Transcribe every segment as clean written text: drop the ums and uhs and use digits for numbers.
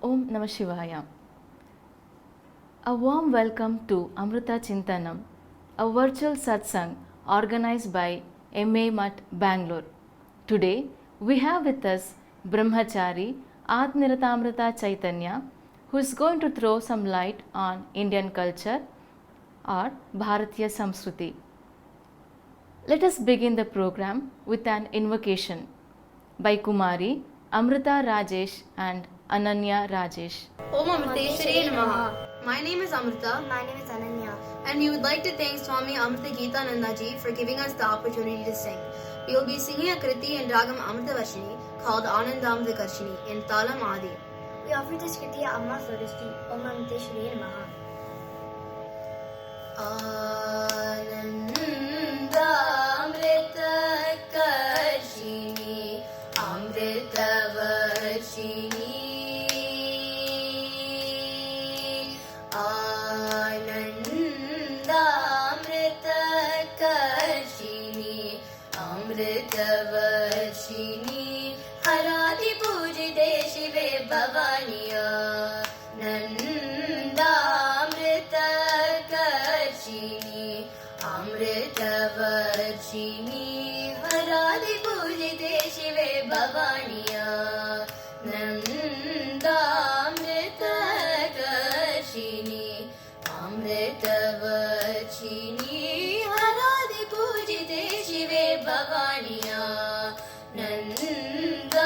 Om Namah Shivaya. A warm welcome to Amrita Chintanam, a virtual satsang organized by MA Mutt, Bangalore. Today we have with us Brahmachari Atmiratamrita Chaitanya, who is going to throw some light on Indian culture or Bharatiya Samskruti. Let us begin the program with an invocation by Kumari, Amrita Rajesh and Ananya Rajesh. Om Amriteshwari Namaha. My name is Amrita. My name is Ananya. And we would like to thank Swami Amrita Geetananda ji for giving us the opportunity to sing. We will be singing a kriti in Ragam Amrita Varshini called Anandamrita Karshini in Talam Adi. We offer this kriti at Amma Floristi. Om Amriteshwari Namaha. Anandamrita Karshini Amrita Varshini Anandamrita Karshini Amrita Varshini Haradi Pujite Shive Bhavaniya Nandamrita Karshini Amrita Varshini Haradi Pujite Shive Bhavaniya Nandamrita Karshini Amrita Varshini Haradi Pujite Shive Bhavaniya Nandamrita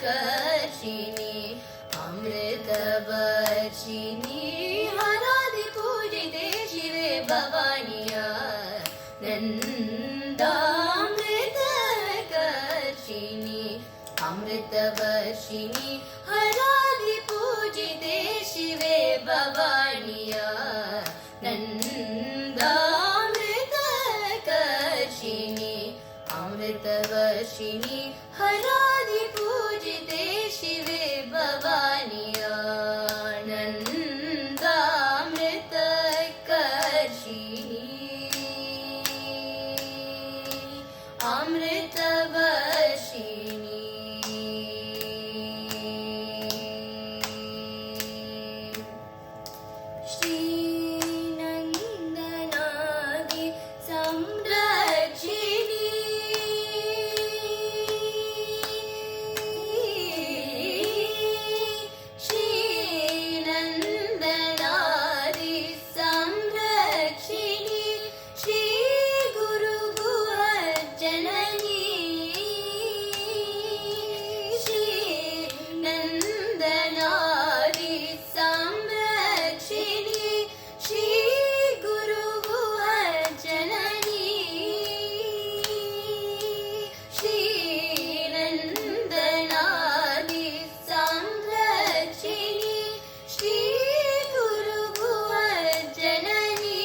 Karshini Amrita Varshini Haradi Pujite Shive Bhavaniya Nandamrita Karshini Amrita Varshini Haradi Pujite Shive Bhavaniya Nandamrita Karshini Amrita Varshini Haradi Pujite Shive Bhavaniya Nandamrita Karshini Amrita Varshini Shri Nandanadi Samrakshini Shri Nandanadi Samrakshini Shri Guru Janani Shri Nandanadi Samrakshini Shri Guru Janani Shri Nandanadi Samrakshini Shri Guru Janani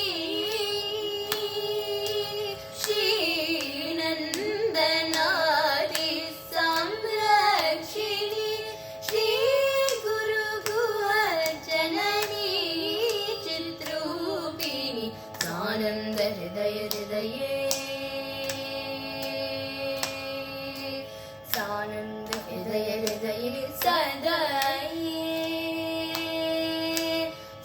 Shri Nandanadi Samrakshini Shri Guru Janani Chitrupini Sananda Hridaya Hridaye Sananda Hridaya Hridaye Sadaye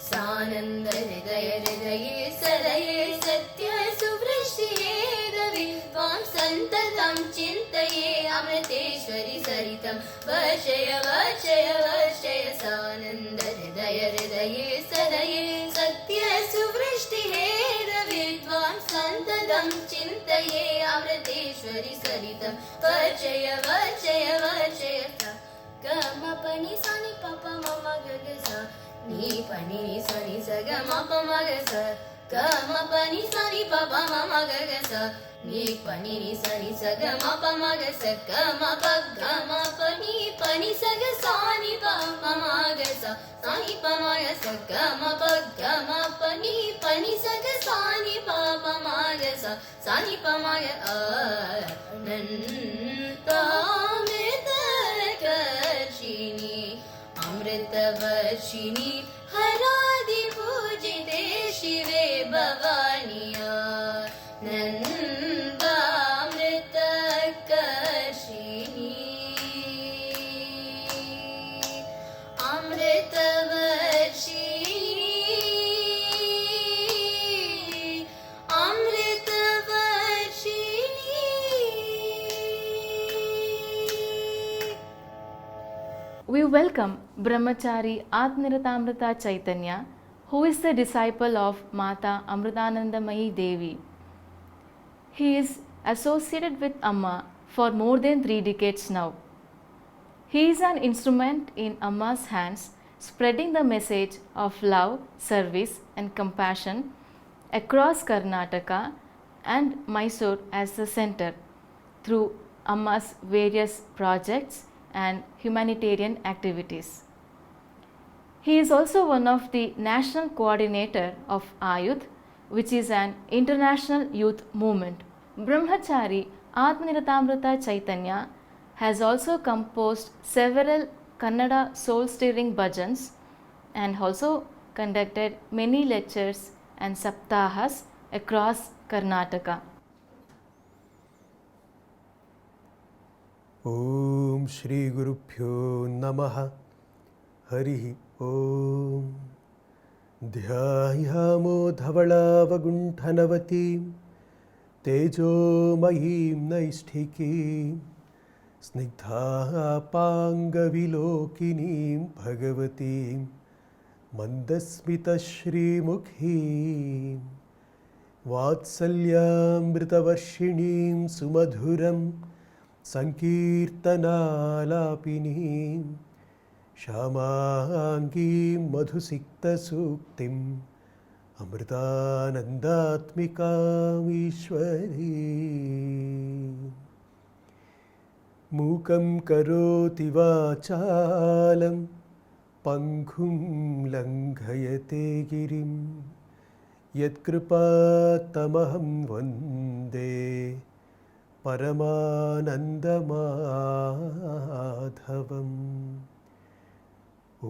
Sananda Hridaya Hridaye Sadaye Satya Suvrashtiye Davi Tvam Santatam Chintaye Amriteshwari Saritam Varshaya Varshaya Varshaya Sananda Hridaya Hridaye Sadaye Satya Suvrashtiye Davi Tvam Santatam Chintaye Amriteshwari Saritam Varshaya Varshaya Varshaya Gama Pani Sani Papa Mama Gagasa Ni Pani Ni Sani Saga Mapa Magasa Gama Pani Sani Papa Mama Gagasa Ni Pani Ni Sani Saga Mapa Magasa Gama Pani Pani Saga Sani Papa Magasa Sani Papa Magasa Gama Pani Pani Saga Sani Papa Magasa Sani Papa Magasa Nandamrita Karshini Amrita Varshini Haradi Pujite Shive Bhavaniya Nandamrita Karshini We welcome Brahmachari Atmanitamrita Chaitanya, who is the disciple of Mata Amritanandamayi Devi. He is associated with Amma for more than 3 decades now. He is an instrument in Amma's hands, spreading the message of love, service and compassion across Karnataka and Mysore as the center through Amma's various projects and humanitarian activities. He is also one of the national coordinator of Ayudh, which is an international youth movement. Brahmachari Atmanitamrita Chaitanya has also composed several Kannada soul-stirring bhajans and also conducted many lectures and saptahas across Karnataka. ಓಂ ಶ್ರೀ ಗುರುಭ್ಯೋ ನಮಃ ಹರಿ ಓಂ ಧ್ಯಾಯಾಮೋ ಧವಳಾವಗುಂಠನವತೀಂ ತೇಜೋಮಯೀಂ ನೈಷ್ಠಿಕೀಂ ಸ್ನಿಗ್ಧಾಪಾಂಗವಿಲೋಕಿನೀಂ ಭಗವತೀಂ ಮಂದಸ್ಮಿತಶ್ರೀಮುಖೀಂ ವಾತ್ಸಲ್ಯಾಮೃತವರ್ಷಿಣೀಂ ಸುಮಧುರಂ ಸಂಕೀರ್ತನಾಲಾಪಿನೀಂ ಶ್ಯಾಮಾಂಗೀಂ ಮಧುಸಿಕ್ತಸೂಕ್ತಿಂ ಅಮೃತಾನಂದಾತ್ಮಿಕಾಮೀಶ್ವರೀಂ ಮೂಕಂ ಕರೋತಿ ವಾಚಾಲಂ ಪಂಗುಂ ಲಂಘಯತೆ ಗಿರಿಂ ಯತ್ಕೃಪಾತಮಹಂ ವಂದೇ ಪರಮಾನಂದಮಾಧವಂ.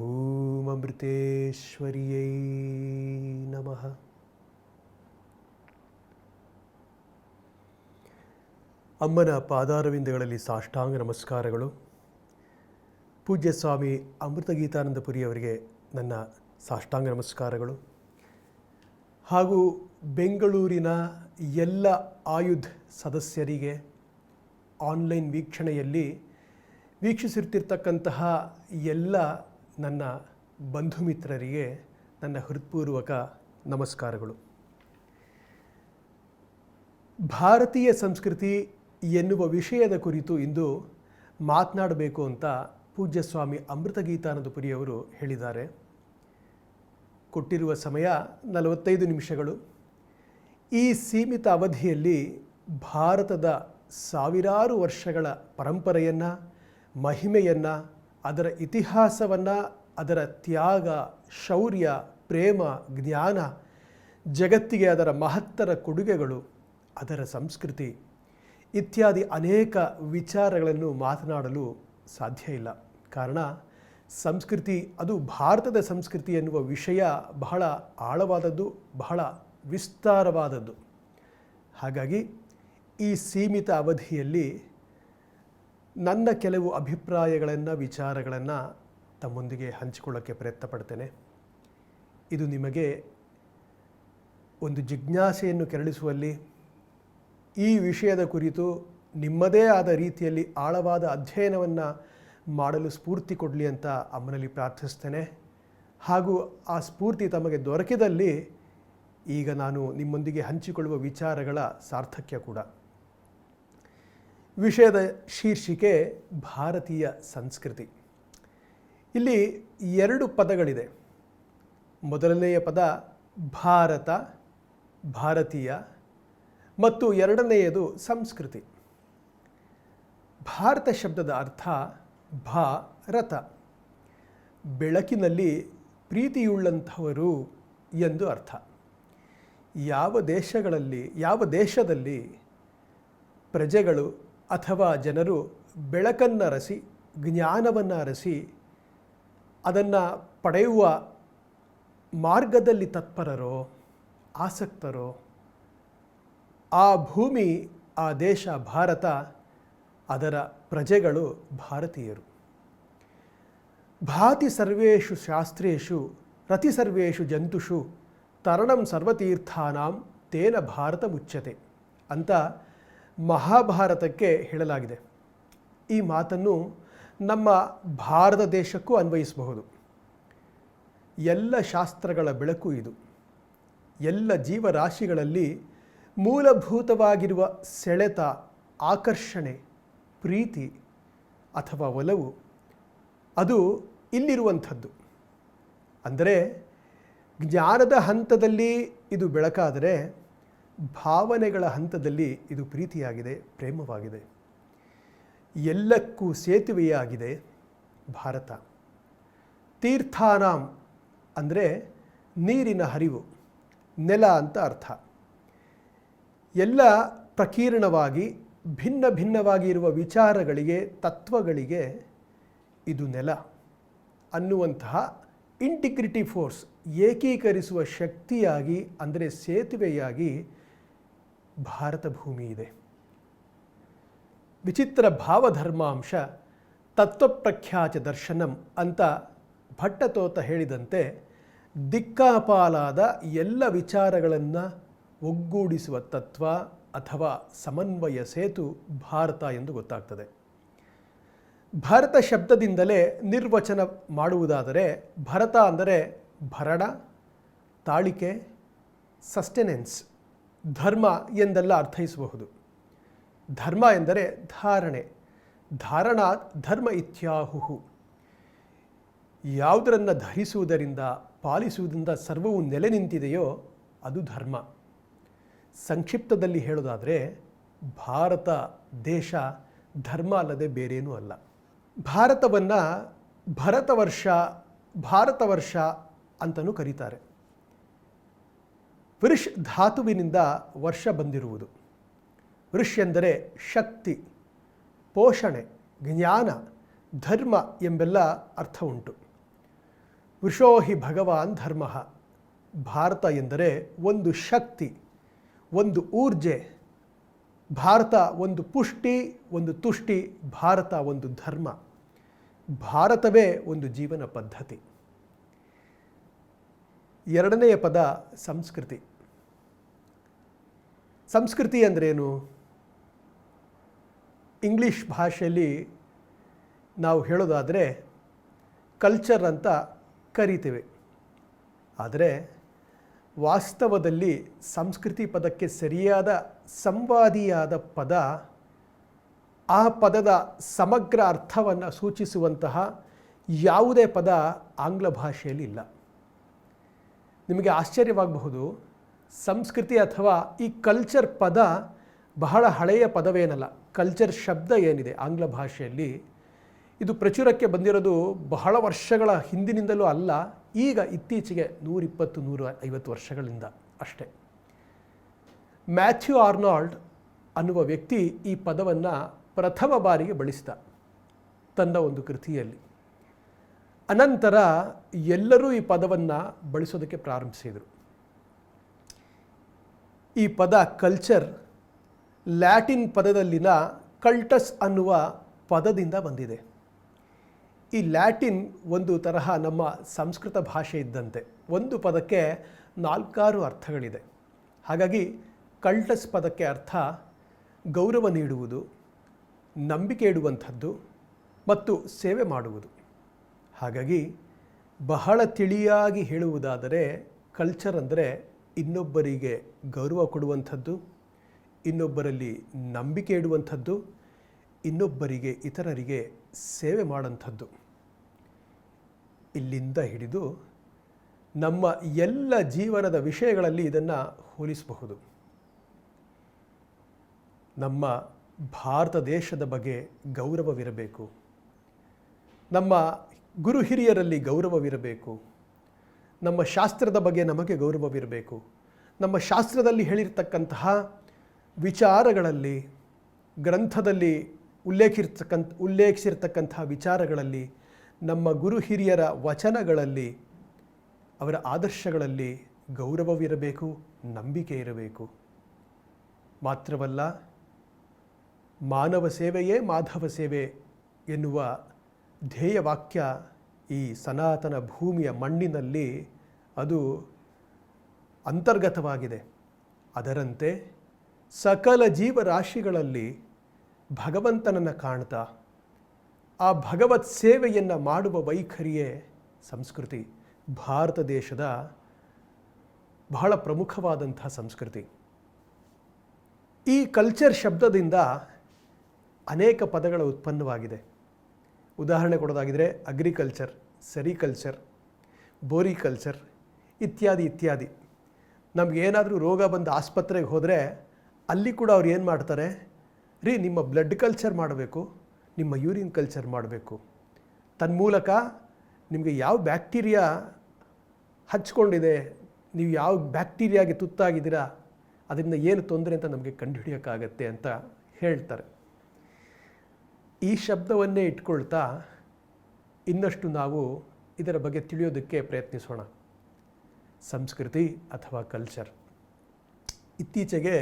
ಓಂ ಅಮೃತೇಶ್ವರಿಯೈ ನಮಃ. ಅಮ್ಮನ ಪಾದಾರವಿಂದಗಳಲ್ಲಿ ಸಾಷ್ಟಾಂಗ ನಮಸ್ಕಾರಗಳು. ಪೂಜ್ಯ ಸ್ವಾಮಿ ಅಮೃತಗೀತಾನಂದಪುರಿಯವರಿಗೆ ನನ್ನ ಸಾಷ್ಟಾಂಗ ನಮಸ್ಕಾರಗಳು. ಹಾಗೂ ಬೆಂಗಳೂರಿನ ಎಲ್ಲ ಆಯುಧ್ ಸದಸ್ಯರಿಗೆ ಆನ್ಲೈನ್ ವೀಕ್ಷಣೆಯಲ್ಲಿ ವೀಕ್ಷಿಸುತ್ತಿರ್ತಕ್ಕಂತಹ ಎಲ್ಲ ನನ್ನ ಬಂಧು ಮಿತ್ರರಿಗೆ ನನ್ನ ಹೃತ್ಪೂರ್ವಕ ನಮಸ್ಕಾರಗಳು. ಭಾರತೀಯ ಸಂಸ್ಕೃತಿ ಎನ್ನುವ ವಿಷಯದ ಕುರಿತು ಇಂದು ಮಾತನಾಡಬೇಕು ಅಂತ ಪೂಜ್ಯ ಸ್ವಾಮಿ ಅಮೃತಗೀತಾನಂದಪುರಿಯವರು ಹೇಳಿದ್ದಾರೆ. ಕೊಟ್ಟಿರುವ ಸಮಯ 45 ನಿಮಿಷಗಳು. ಈ ಸೀಮಿತ ಅವಧಿಯಲ್ಲಿ ಭಾರತದ ಸಾವಿರಾರು ವರ್ಷಗಳ ಪರಂಪರೆಯನ್ನು, ಮಹಿಮೆಯನ್ನು, ಅದರ ಇತಿಹಾಸವನ್ನು, ಅದರ ತ್ಯಾಗ, ಶೌರ್ಯ, ಪ್ರೇಮ, ಜ್ಞಾನ, ಜಗತ್ತಿಗೆ ಅದರ ಮಹತ್ತರ ಕೊಡುಗೆಗಳು, ಅದರ ಸಂಸ್ಕೃತಿ ಇತ್ಯಾದಿ ಅನೇಕ ವಿಚಾರಗಳನ್ನು ಮಾತನಾಡಲು ಸಾಧ್ಯ ಇಲ್ಲ. ಕಾರಣ ಸಂಸ್ಕೃತಿ, ಅದು ಭಾರತದ ಸಂಸ್ಕೃತಿ ಎನ್ನುವ ವಿಷಯ ಬಹಳ ಆಳವಾದದ್ದು, ಬಹಳ ವಿಸ್ತಾರವಾದದ್ದು. ಹಾಗಾಗಿ ಈ ಸೀಮಿತ ಅವಧಿಯಲ್ಲಿ ನನ್ನ ಕೆಲವು ಅಭಿಪ್ರಾಯಗಳನ್ನು, ವಿಚಾರಗಳನ್ನು ತಮ್ಮೊಂದಿಗೆ ಹಂಚಿಕೊಳ್ಳೋಕ್ಕೆ ಪ್ರಯತ್ನ ಪಡ್ತೇನೆ. ಇದು ನಿಮಗೆ ಒಂದು ಜಿಜ್ಞಾಸೆಯನ್ನು ಕೆರಳಿಸುವಲ್ಲಿ, ಈ ವಿಷಯದ ಕುರಿತು ನಿಮ್ಮದೇ ಆದ ರೀತಿಯಲ್ಲಿ ಆಳವಾದ ಅಧ್ಯಯನವನ್ನು ಮಾಡಲು ಸ್ಫೂರ್ತಿ ಕೊಡಲಿ ಅಂತ ಅಮ್ಮನಲ್ಲಿ ಪ್ರಾರ್ಥಿಸ್ತೇನೆ. ಹಾಗೂ ಆ ಸ್ಫೂರ್ತಿ ತಮಗೆ ದೊರಕಿದಲ್ಲಿ ಈಗ ನಾನು ನಿಮ್ಮೊಂದಿಗೆ ಹಂಚಿಕೊಳ್ಳುವ ವಿಚಾರಗಳ ಸಾರ್ಥಕ್ಯ ಕೂಡ. ವಿಷಯದ ಶೀರ್ಷಿಕೆ ಭಾರತೀಯ ಸಂಸ್ಕೃತಿ. ಇಲ್ಲಿ 2 ಪದಗಳಿದೆ. ಮೊದಲನೆಯ ಪದ ಭಾರತ, ಭಾರತೀಯ, ಮತ್ತು ಎರಡನೆಯದು ಸಂಸ್ಕೃತಿ. ಭಾರತ ಶಬ್ದದ ಅರ್ಥ ಭಾರತ, ಬೆಳಕಿನಲ್ಲಿ ಪ್ರೀತಿಯುಳ್ಳಂಥವರು ಎಂದು ಅರ್ಥ. ಯಾವ ದೇಶದಲ್ಲಿ ಪ್ರಜೆಗಳು ಅಥವಾ ಜನರು ಬೆಳಕನ್ನರಸಿ, ಜ್ಞಾನವನ್ನು ಅರಸಿ, ಅದನ್ನು ಪಡೆಯುವ ಮಾರ್ಗದಲ್ಲಿ ತತ್ಪರರೋ, ಆಸಕ್ತರೋ, ಆ ಭೂಮಿ, ಆ ದೇಶ ಭಾರತ, ಅದರ ಪ್ರಜೆಗಳು ಭಾರತೀಯರು. ಭಾತಿ ಸರ್ವೇಷು ಶಾಸ್ತ್ರೇಷು ರತಿ ಸರ್ವೇಷು ಜಂತುಷು ತರಣಂ ಸರ್ವತೀರ್ಥಾನಾಂ ತೇನ ಭಾರತ ಮುಚ್ಯತೆ ಅಂತ ಮಹಾಭಾರತಕ್ಕೆ ಹೇಳಲಾಗಿದೆ. ಈ ಮಾತನ್ನು ನಮ್ಮ ಭಾರತ ದೇಶಕ್ಕೂ ಅನ್ವಯಿಸಬಹುದು. ಎಲ್ಲ ಶಾಸ್ತ್ರಗಳ ಬೆಳಕು ಇದು. ಎಲ್ಲ ಜೀವರಾಶಿಗಳಲ್ಲಿ ಮೂಲಭೂತವಾಗಿರುವ ಸೆಳೆತ, ಆಕರ್ಷಣೆ, ಪ್ರೀತಿ ಅಥವಾ ಒಲವು ಅದು ಇಲ್ಲಿರುವಂಥದ್ದು. ಅಂದರೆ ಜ್ಞಾನದ ಹಂತದಲ್ಲಿ ಇದು ಬೆಳಕಾದರೆ ಭಾವನೆಗಳ ಹಂತದಲ್ಲಿ ಇದು ಪ್ರೀತಿಯಾಗಿದೆ, ಪ್ರೇಮವಾಗಿದೆ. ಎಲ್ಲಕ್ಕೂ ಸೇತುವೆಯಾಗಿದೆ ಭಾರತ. ತೀರ್ಥಾನಾಂ ಅಂದರೆ ನೀರಿನ ಹರಿವು, ನೆಲ ಅಂತ ಅರ್ಥ. ಎಲ್ಲ ಪ್ರಕೀರ್ಣವಾಗಿ ಭಿನ್ನ ಭಿನ್ನವಾಗಿ ಇರುವ ವಿಚಾರಗಳಿಗೆ, ತತ್ವಗಳಿಗೆ ಇದು ನೆಲ ಅನ್ನುವಂತಹ ಇಂಟಿಗ್ರಿಟಿ ಫೋರ್ಸ್, ಏಕೀಕರಿಸುವ ಶಕ್ತಿಯಾಗಿ ಅಂದರೆ ಸೇತುವೆಯಾಗಿ ಭಾರತ ಭೂಮಿ ಇದೆ. ವಿಚಿತ್ರ ಭಾವಧರ್ಮಾಂಶ ತತ್ವಪ್ರಖ್ಯಾತ ದರ್ಶನಂ ಅಂತ ಭಟ್ಟತೋತ ಹೇಳಿದಂತೆ ದಿಕ್ಕಾಪಾಲಾದ ಎಲ್ಲ ವಿಚಾರಗಳನ್ನು ಒಗ್ಗೂಡಿಸುವ ತತ್ವ ಅಥವಾ ಸಮನ್ವಯ ಸೇತು ಭಾರತ ಎಂದು ಗೊತ್ತಾಗ್ತದೆ. ಭಾರತ ಶಬ್ದದಿಂದಲೇ ನಿರ್ವಚನ ಮಾಡುವುದಾದರೆ ಭರತ ಅಂದರೆ ಭರಣ, ತಾಳಿಕೆ, ಸಸ್ಟೆನೆನ್ಸ್, ಧರ್ಮ ಎಂದೆಲ್ಲ ಅರ್ಥೈಸಬಹುದು. ಧರ್ಮ ಎಂದರೆ ಧಾರಣೆ, ಧಾರಣಾತ್ ಧರ್ಮ ಇತ್ಯಾಹುಹು. ಯಾವುದರನ್ನು ಧರಿಸುವುದರಿಂದ, ಪಾಲಿಸುವುದರಿಂದ ಸರ್ವವು ನೆಲೆ ನಿಂತಿದೆಯೋ ಅದು ಧರ್ಮ. ಸಂಕ್ಷಿಪ್ತದಲ್ಲಿ ಹೇಳೋದಾದರೆ ಭಾರತ ದೇಶ ಧರ್ಮ ಅಲ್ಲದೆ ಬೇರೇನೂ ಅಲ್ಲ. ಭಾರತವನ್ನು ಭಾರತವರ್ಷ ಅಂತಲೂ ಕರೀತಾರೆ. ವೃಷ್ ಧಾತುವಿನಿಂದ ವರ್ಷ ಬಂದಿರುವುದು. ವೃಷ್ ಎಂದರೆ ಶಕ್ತಿ, ಪೋಷಣೆ, ಜ್ಞಾನ, ಧರ್ಮ ಎಂಬೆಲ್ಲ ಅರ್ಥ ಉಂಟು. ವೃಷೋ ಹಿ ಭಗವಾನ್ ಧರ್ಮ. ಭಾರತ ಎಂದರೆ ಒಂದು ಶಕ್ತಿ, ಒಂದು ಊರ್ಜೆ. ಭಾರತ ಒಂದು ಪುಷ್ಟಿ, ಒಂದು ತುಷ್ಟಿ. ಭಾರತ ಒಂದು ಧರ್ಮ. ಭಾರತವೇ ಒಂದು ಜೀವನ ಪದ್ಧತಿ. ಎರಡನೆಯ ಪದ ಸಂಸ್ಕೃತಿ. ಸಂಸ್ಕೃತಿ ಅಂದ್ರೇನು? ಇಂಗ್ಲೀಷ್ ಭಾಷೆಯಲ್ಲಿ ನಾವು ಹೇಳೋದಾದರೆ ಕಲ್ಚರ್ ಅಂತ ಕರಿತೇವೆ. ಆದರೆ ವಾಸ್ತವದಲ್ಲಿ ಸಂಸ್ಕೃತಿ ಪದಕ್ಕೆ ಸರಿಯಾದ ಸಂವಾದಿಯಾದ ಪದ, ಆ ಪದದ ಸಮಗ್ರ ಅರ್ಥವನ್ನು ಸೂಚಿಸುವಂತಹ ಯಾವುದೇ ಪದ ಆಂಗ್ಲ ಭಾಷೆಯಲ್ಲಿ ಇಲ್ಲ. ನಿಮಗೆ ಆಶ್ಚರ್ಯವಾಗಬಹುದು, ಸಂಸ್ಕೃತಿ ಅಥವಾ ಈ ಕಲ್ಚರ್ ಪದ ಬಹಳ ಹಳೆಯ ಪದವೇನಲ್ಲ. ಕಲ್ಚರ್ ಶಬ್ದ ಏನಿದೆ ಆಂಗ್ಲ ಭಾಷೆಯಲ್ಲಿ, ಇದು ಪ್ರಚುರಕ್ಕೆ ಬಂದಿರೋದು ಬಹಳ ವರ್ಷಗಳ ಹಿಂದಿನಿಂದಲೂ ಅಲ್ಲ, ಈಗ ಇತ್ತೀಚೆಗೆ 120-150 ವರ್ಷಗಳಿಂದ ಅಷ್ಟೇ. ಮ್ಯಾಥ್ಯೂ ಆರ್ನಾಲ್ಡ್ ಅನ್ನುವ ವ್ಯಕ್ತಿ ಈ ಪದವನ್ನು ಪ್ರಥಮ ಬಾರಿಗೆ ಬಳಸಿದ ತನ್ನ ಒಂದು ಕೃತಿಯಲ್ಲಿ. ಅನಂತರ ಎಲ್ಲರೂ ಈ ಪದವನ್ನು ಬಳಸೋದಕ್ಕೆ ಪ್ರಾರಂಭಿಸಿದರು. ಈ ಪದ ಕಲ್ಚರ್ ಲ್ಯಾಟಿನ್ ಪದದಲ್ಲಿನ ಕಲ್ಟಸ್ ಅನ್ನುವ ಪದದಿಂದ ಬಂದಿದೆ. ಈ ಲ್ಯಾಟಿನ್ ಒಂದು ತರಹ ನಮ್ಮ ಸಂಸ್ಕೃತ ಭಾಷೆ ಇದ್ದಂತೆ. ಒಂದು ಪದಕ್ಕೆ 4-6 ಅರ್ಥಗಳಿದೆ. ಹಾಗಾಗಿ ಕಲ್ಟಸ್ ಪದಕ್ಕೆ ಅರ್ಥ ಗೌರವ ನೀಡುವುದು, ನಂಬಿಕೆ ಇಡುವಂಥದ್ದು ಮತ್ತು ಸೇವೆ ಮಾಡುವುದು. ಹಾಗಾಗಿ ಬಹಳ ತಿಳಿಯಾಗಿ ಹೇಳುವುದಾದರೆ ಕಲ್ಚರ್ ಅಂದರೆ ಇನ್ನೊಬ್ಬರಿಗೆ ಗೌರವ ಕೊಡುವಂಥದ್ದು, ಇನ್ನೊಬ್ಬರಲ್ಲಿ ನಂಬಿಕೆ ಇಡುವಂಥದ್ದು, ಇನ್ನೊಬ್ಬರಿಗೆ ಇತರರಿಗೆ ಸೇವೆ ಮಾಡುವಂಥದ್ದು. ಇಲ್ಲಿಂದ ಹಿಡಿದು ನಮ್ಮ ಎಲ್ಲ ಜೀವನದ ವಿಷಯಗಳಲ್ಲಿ ಇದನ್ನು ಹೋಲಿಸಬಹುದು. ನಮ್ಮ ಭಾರತ ದೇಶದ ಬಗ್ಗೆ ಗೌರವವಿರಬೇಕು, ನಮ್ಮ ಗುರು ಹಿರಿಯರಲ್ಲಿ ಗೌರವವಿರಬೇಕು, ನಮ್ಮ ಶಾಸ್ತ್ರದ ಬಗ್ಗೆ ನಮಗೆ ಗೌರವವಿರಬೇಕು. ನಮ್ಮ ಶಾಸ್ತ್ರದಲ್ಲಿ ಹೇಳಿರ್ತಕ್ಕಂತಹ ವಿಚಾರಗಳಲ್ಲಿ, ಗ್ರಂಥದಲ್ಲಿ ಉಲ್ಲೇಖಿಸಿರ್ತಕ್ಕಂತಹ ವಿಚಾರಗಳಲ್ಲಿ, ನಮ್ಮ ಗುರು ಹಿರಿಯರ ವಚನಗಳಲ್ಲಿ, ಅವರ ಆದರ್ಶಗಳಲ್ಲಿ ಗೌರವವಿರಬೇಕು, ನಂಬಿಕೆ ಇರಬೇಕು. ಮಾತ್ರವಲ್ಲ, ಮಾನವ ಸೇವೆಯೇ ಮಾಧವ ಸೇವೆ ಎನ್ನುವ ಧ್ಯೇಯ ವಾಕ್ಯ ಈ ಸನಾತನ ಭೂಮಿಯ ಮಣ್ಣಿನಲ್ಲಿ ಅದು ಅಂತರ್ಗತವಾಗಿದೆ. ಅದರಂತೆ ಸಕಲ ಜೀವರಾಶಿಗಳಲ್ಲಿ ಭಗವಂತನನ್ನು ಕಾಣ್ತಾ ಆ ಭಗವತ್ ಸೇವೆಯನ್ನು ಮಾಡುವ ವೈಖರಿಯೇ ಸಂಸ್ಕೃತಿ. ಭಾರತ ದೇಶದ ಬಹಳ ಪ್ರಮುಖವಾದಂಥ ಸಂಸ್ಕೃತಿ. ಈ ಕಲ್ಚರ್ ಶಬ್ದದಿಂದ ಅನೇಕ ಪದಗಳ ಉತ್ಪನ್ನವಾಗಿದೆ. ಉದಾಹರಣೆ ಕೊಡೋದಾಗಿದ್ದರೆ ಅಗ್ರಿಕಲ್ಚರ್, ಸೆರಿಕಲ್ಚರ್, ಬೋರಿಕಲ್ಚರ್ ಇತ್ಯಾದಿ ಇತ್ಯಾದಿ. ನಮಗೇನಾದರೂ ರೋಗ ಬಂದು ಆಸ್ಪತ್ರೆಗೆ ಹೋದರೆ ಅಲ್ಲಿ ಕೂಡ ಅವ್ರು ಏನು ಮಾಡ್ತಾರೆ, ರೀ ನಿಮ್ಮ ಬ್ಲಡ್ ಕಲ್ಚರ್ ಮಾಡಬೇಕು, ನಿಮ್ಮ ಯೂರಿನ್ ಕಲ್ಚರ್ ಮಾಡಬೇಕು, ತನ್ಮೂಲಕ ನಿಮಗೆ ಯಾವ ಬ್ಯಾಕ್ಟೀರಿಯಾ ಹಚ್ಕೊಂಡಿದೆ, ನೀವು ಯಾವ ಬ್ಯಾಕ್ಟೀರಿಯಾಗೆ ತುತ್ತಾಗಿದ್ದೀರಾ, ಅದರಿಂದ ಏನು ತೊಂದರೆ ಅಂತ ನಮಗೆ ಕಂಡುಹಿಡಿಯೋಕ್ಕಾಗತ್ತೆ ಅಂತ ಹೇಳ್ತಾರೆ. ಈ ಶಬ್ದವನ್ನೇ ಇಟ್ಕೊಳ್ತಾ ಇನ್ನಷ್ಟು ನಾವು ಇದರ ಬಗ್ಗೆ ತಿಳಿಯೋದಕ್ಕೆ ಪ್ರಯತ್ನಿಸೋಣ. ಸಂಸ್ಕೃತಿ ಅಥವಾ ಕಲ್ಚರ್. ಇತ್ತೀಚೆಗೆ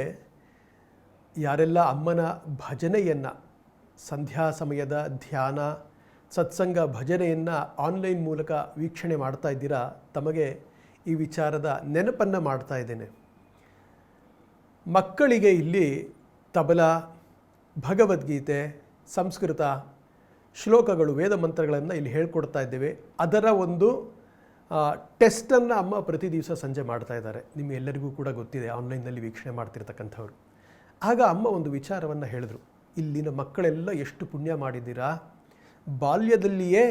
ಯಾರೆಲ್ಲ ಅಮ್ಮನ ಭಜನೆಯನ್ನು, ಸಂಧ್ಯಾ ಸಮಯದ ಧ್ಯಾನ, ಸತ್ಸಂಗ ಭಜನೆಯನ್ನು ಆನ್ಲೈನ್ ಮೂಲಕ ವೀಕ್ಷಣೆ ಮಾಡ್ತಾ ಇದ್ದೀರಾ, ತಮಗೆ ಈ ವಿಚಾರದ ನೆನಪನ್ನು ಮಾಡ್ತಾ ಇದ್ದೇನೆ. ಮಕ್ಕಳಿಗೆ ಇಲ್ಲಿ ತಬಲಾ, ಭಗವದ್ಗೀತೆ, ಸಂಸ್ಕೃತ ಶ್ಲೋಕಗಳು, ವೇದ ಮಂತ್ರಗಳನ್ನು ಇಲ್ಲಿ ಹೇಳ್ಕೊಡ್ತಾ ಇದ್ದೇವೆ. ಅದರ ಒಂದು ಟೆಸ್ಟನ್ನು ಅಮ್ಮ ಪ್ರತಿ ದಿವಸ ಸಂಜೆ ಮಾಡ್ತಾ ಇದ್ದಾರೆ. ನಿಮ್ಮೆಲ್ಲರಿಗೂ ಕೂಡ ಗೊತ್ತಿದೆ, ಆನ್ಲೈನ್ನಲ್ಲಿ ವೀಕ್ಷಣೆ ಮಾಡ್ತಿರ್ತಕ್ಕಂಥವ್ರು. ಆಗ ಅಮ್ಮ ಒಂದು ವಿಚಾರವನ್ನು ಹೇಳಿದ್ರು, ಇಲ್ಲಿನ ಮಕ್ಕಳೆಲ್ಲ ಎಷ್ಟು ಪುಣ್ಯ ಮಾಡಿದ್ದೀರಾ, ಬಾಲ್ಯದಲ್ಲಿಯೇ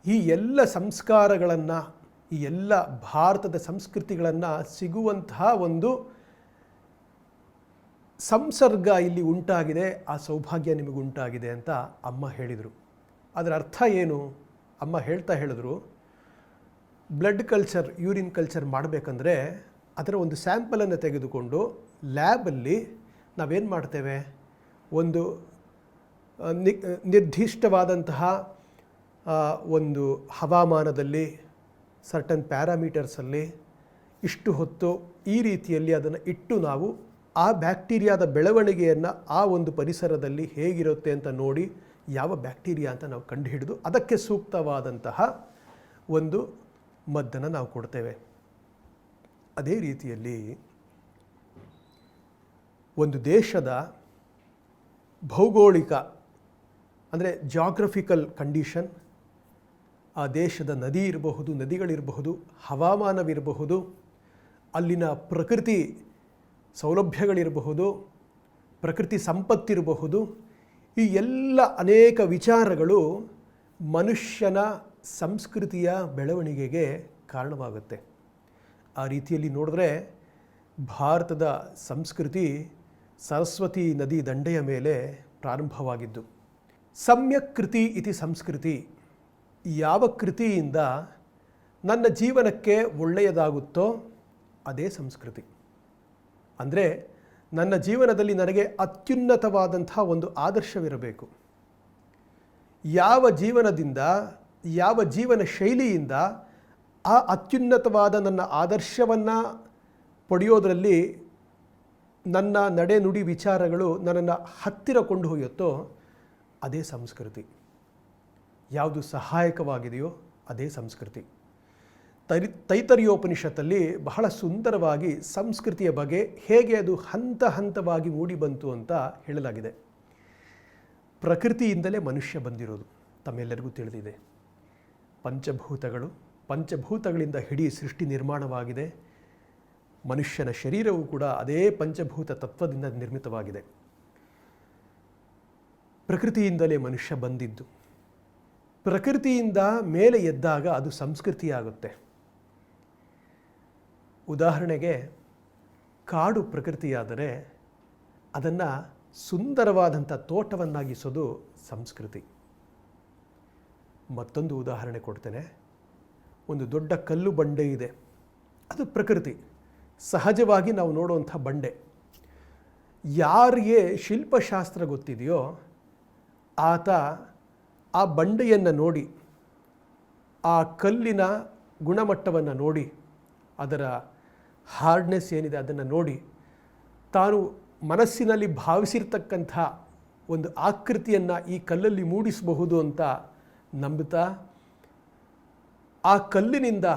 ಈ ಎಲ್ಲ ಸಂಸ್ಕಾರಗಳನ್ನು, ಈ ಎಲ್ಲ ಭಾರತದ ಸಂಸ್ಕೃತಿಗಳನ್ನು ಸಿಗುವಂತಹ ಒಂದು ಸಂಸರ್ಗ ಇಲ್ಲಿ ಉಂಟಾಗಿದೆ, ಆ ಸೌಭಾಗ್ಯ ನಿಮಗುಂಟಾಗಿದೆ ಅಂತ ಅಮ್ಮ ಹೇಳಿದರು. ಅದರ ಅರ್ಥ ಏನು? ಅಮ್ಮ ಹೇಳಿದ್ರು, ಬ್ಲಡ್ ಕಲ್ಚರ್, ಯೂರಿನ್ ಕಲ್ಚರ್ ಮಾಡಬೇಕಂದ್ರೆ ಅದರ ಒಂದು ಸ್ಯಾಂಪಲನ್ನು ತೆಗೆದುಕೊಂಡು ಲ್ಯಾಬಲ್ಲಿ ನಾವೇನು ಮಾಡ್ತೇವೆ, ಒಂದು ನಿರ್ದಿಷ್ಟವಾದಂತಹ ಒಂದು ಹವಾಮಾನದಲ್ಲಿ ಸರ್ಟನ್ ಪ್ಯಾರಾಮೀಟರ್ಸಲ್ಲಿ ಇಷ್ಟು ಹೊತ್ತು ಈ ರೀತಿಯಲ್ಲಿ ಅದನ್ನು ಇಟ್ಟು ನಾವು ಆ ಬ್ಯಾಕ್ಟೀರಿಯಾದ ಬೆಳವಣಿಗೆಯನ್ನು ಆ ಒಂದು ಪರಿಸರದಲ್ಲಿ ಹೇಗಿರುತ್ತೆ ಅಂತ ನೋಡಿ ಯಾವ ಬ್ಯಾಕ್ಟೀರಿಯಾ ಅಂತ ನಾವು ಕಂಡುಹಿಡಿದು ಅದಕ್ಕೆ ಸೂಕ್ತವಾದಂತಹ ಒಂದು ಮದ್ದನ್ನು ನಾವು ಕೊಡ್ತೇವೆ. ಅದೇ ರೀತಿಯಲ್ಲಿ ಒಂದು ದೇಶದ ಭೌಗೋಳಿಕ ಅಂದರೆ ಜಾಗ್ರಫಿಕಲ್ ಕಂಡೀಷನ್, ಆ ದೇಶದ ನದಿ ಇರಬಹುದು, ನದಿಗಳಿರಬಹುದು, ಹವಾಮಾನವಿರಬಹುದು, ಅಲ್ಲಿನ ಪ್ರಕೃತಿ ಸೌಲಭ್ಯಗಳಿರಬಹುದು, ಪ್ರಕೃತಿ ಸಂಪತ್ತಿರಬಹುದು, ಈ ಎಲ್ಲ ಅನೇಕ ವಿಚಾರಗಳು ಮನುಷ್ಯನ ಸಂಸ್ಕೃತಿಯ ಬೆಳವಣಿಗೆಗೆ ಕಾರಣವಾಗುತ್ತೆ. ಆ ರೀತಿಯಲ್ಲಿ ನೋಡಿದ್ರೆ ಭಾರತದ ಸಂಸ್ಕೃತಿ ಸರಸ್ವತಿ ನದಿ ದಂಡೆಯ ಮೇಲೆ ಪ್ರಾರಂಭವಾಗಿದ್ದು. ಸಮ್ಯಕ್ ಕೃತಿ ಇತಿ ಸಂಸ್ಕೃತಿ. ಯಾವ ಕೃತಿಯಿಂದ ನನ್ನ ಜೀವನಕ್ಕೆ ಒಳ್ಳೆಯದಾಗುತ್ತೋ ಅದೇ ಸಂಸ್ಕೃತಿ. ಅಂದರೆ ನನ್ನ ಜೀವನದಲ್ಲಿ ನನಗೆ ಅತ್ಯುನ್ನತವಾದಂಥ ಒಂದು ಆದರ್ಶವಿರಬೇಕು. ಯಾವ ಜೀವನದಿಂದ, ಯಾವ ಜೀವನ ಶೈಲಿಯಿಂದ ಆ ಅತ್ಯುನ್ನತವಾದ ನನ್ನ ಆದರ್ಶವನ್ನು ಪಡೆಯೋದರಲ್ಲಿ ನನ್ನ ನಡೆ ನುಡಿ ವಿಚಾರಗಳು ನನ್ನನ್ನು ಹತ್ತಿರ ಕೊಂಡು ಹೋಗುತ್ತೋ ಅದೇ ಸಂಸ್ಕೃತಿ. ಯಾವುದು ಸಹಾಯಕವಾಗಿದೆಯೋ ಅದೇ ಸಂಸ್ಕೃತಿ. ತೈತರಿಯೋಪನಿಷತ್ತಲ್ಲಿ ಬಹಳ ಸುಂದರವಾಗಿ ಸಂಸ್ಕೃತಿಯ ಬಗ್ಗೆ ಹೇಗೆ ಅದು ಹಂತ ಹಂತವಾಗಿ ಮೂಡಿ ಬಂತು ಅಂತ ಹೇಳಲಾಗಿದೆ. ಪ್ರಕೃತಿಯಿಂದಲೇ ಮನುಷ್ಯ ಬಂದಿರೋದು ತಮ್ಮೆಲ್ಲರಿಗೂ ತಿಳಿದಿದೆ. ಪಂಚಭೂತಗಳಿಂದ ಇಡೀ ಸೃಷ್ಟಿ ನಿರ್ಮಾಣವಾಗಿದೆ. ಮನುಷ್ಯನ ಶರೀರವೂ ಕೂಡ ಅದೇ ಪಂಚಭೂತ ತತ್ವದಿಂದ ನಿರ್ಮಿತವಾಗಿದೆ. ಪ್ರಕೃತಿಯಿಂದಲೇ ಮನುಷ್ಯ ಬಂದಿದ್ದು. ಪ್ರಕೃತಿಯಿಂದ ಮೇಲೆ ಎದ್ದಾಗ ಅದು ಸಂಸ್ಕೃತಿಯಾಗುತ್ತೆ. ಉದಾಹರಣೆಗೆ ಕಾಡು ಪ್ರಕೃತಿಯಾದರೆ ಅದನ್ನು ಸುಂದರವಾದಂಥ ತೋಟವನ್ನಾಗಿಸೋದು ಸಂಸ್ಕೃತಿ. ಮತ್ತೊಂದು ಉದಾಹರಣೆ ಕೊಡ್ತೇನೆ. ಒಂದು ದೊಡ್ಡ ಕಲ್ಲು ಬಂಡೆ ಇದೆ, ಅದು ಪ್ರಕೃತಿ, ಸಹಜವಾಗಿ ನಾವು ನೋಡುವಂಥ ಬಂಡೆ. ಯಾರಿಗೆ ಶಿಲ್ಪಶಾಸ್ತ್ರ ಗೊತ್ತಿದೆಯೋ ಆತ ಆ ಬಂಡೆಯನ್ನು ನೋಡಿ, ಆ ಕಲ್ಲಿನ ಗುಣಮಟ್ಟವನ್ನು ನೋಡಿ, ಅದರ ಹಾರ್ಡ್ನೆಸ್ ಏನಿದೆ ಅದನ್ನು ನೋಡಿ, ತಾನು ಮನಸ್ಸಿನಲ್ಲಿ ಭಾವಿಸಿರ್ತಕ್ಕಂಥ ಒಂದು ಆಕೃತಿಯನ್ನು ಈ ಕಲ್ಲಲ್ಲಿ ಮೂಡಿಸಬಹುದು ಅಂತ ನಂಬುತ್ತಾ ಆ ಕಲ್ಲಿನಿಂದ,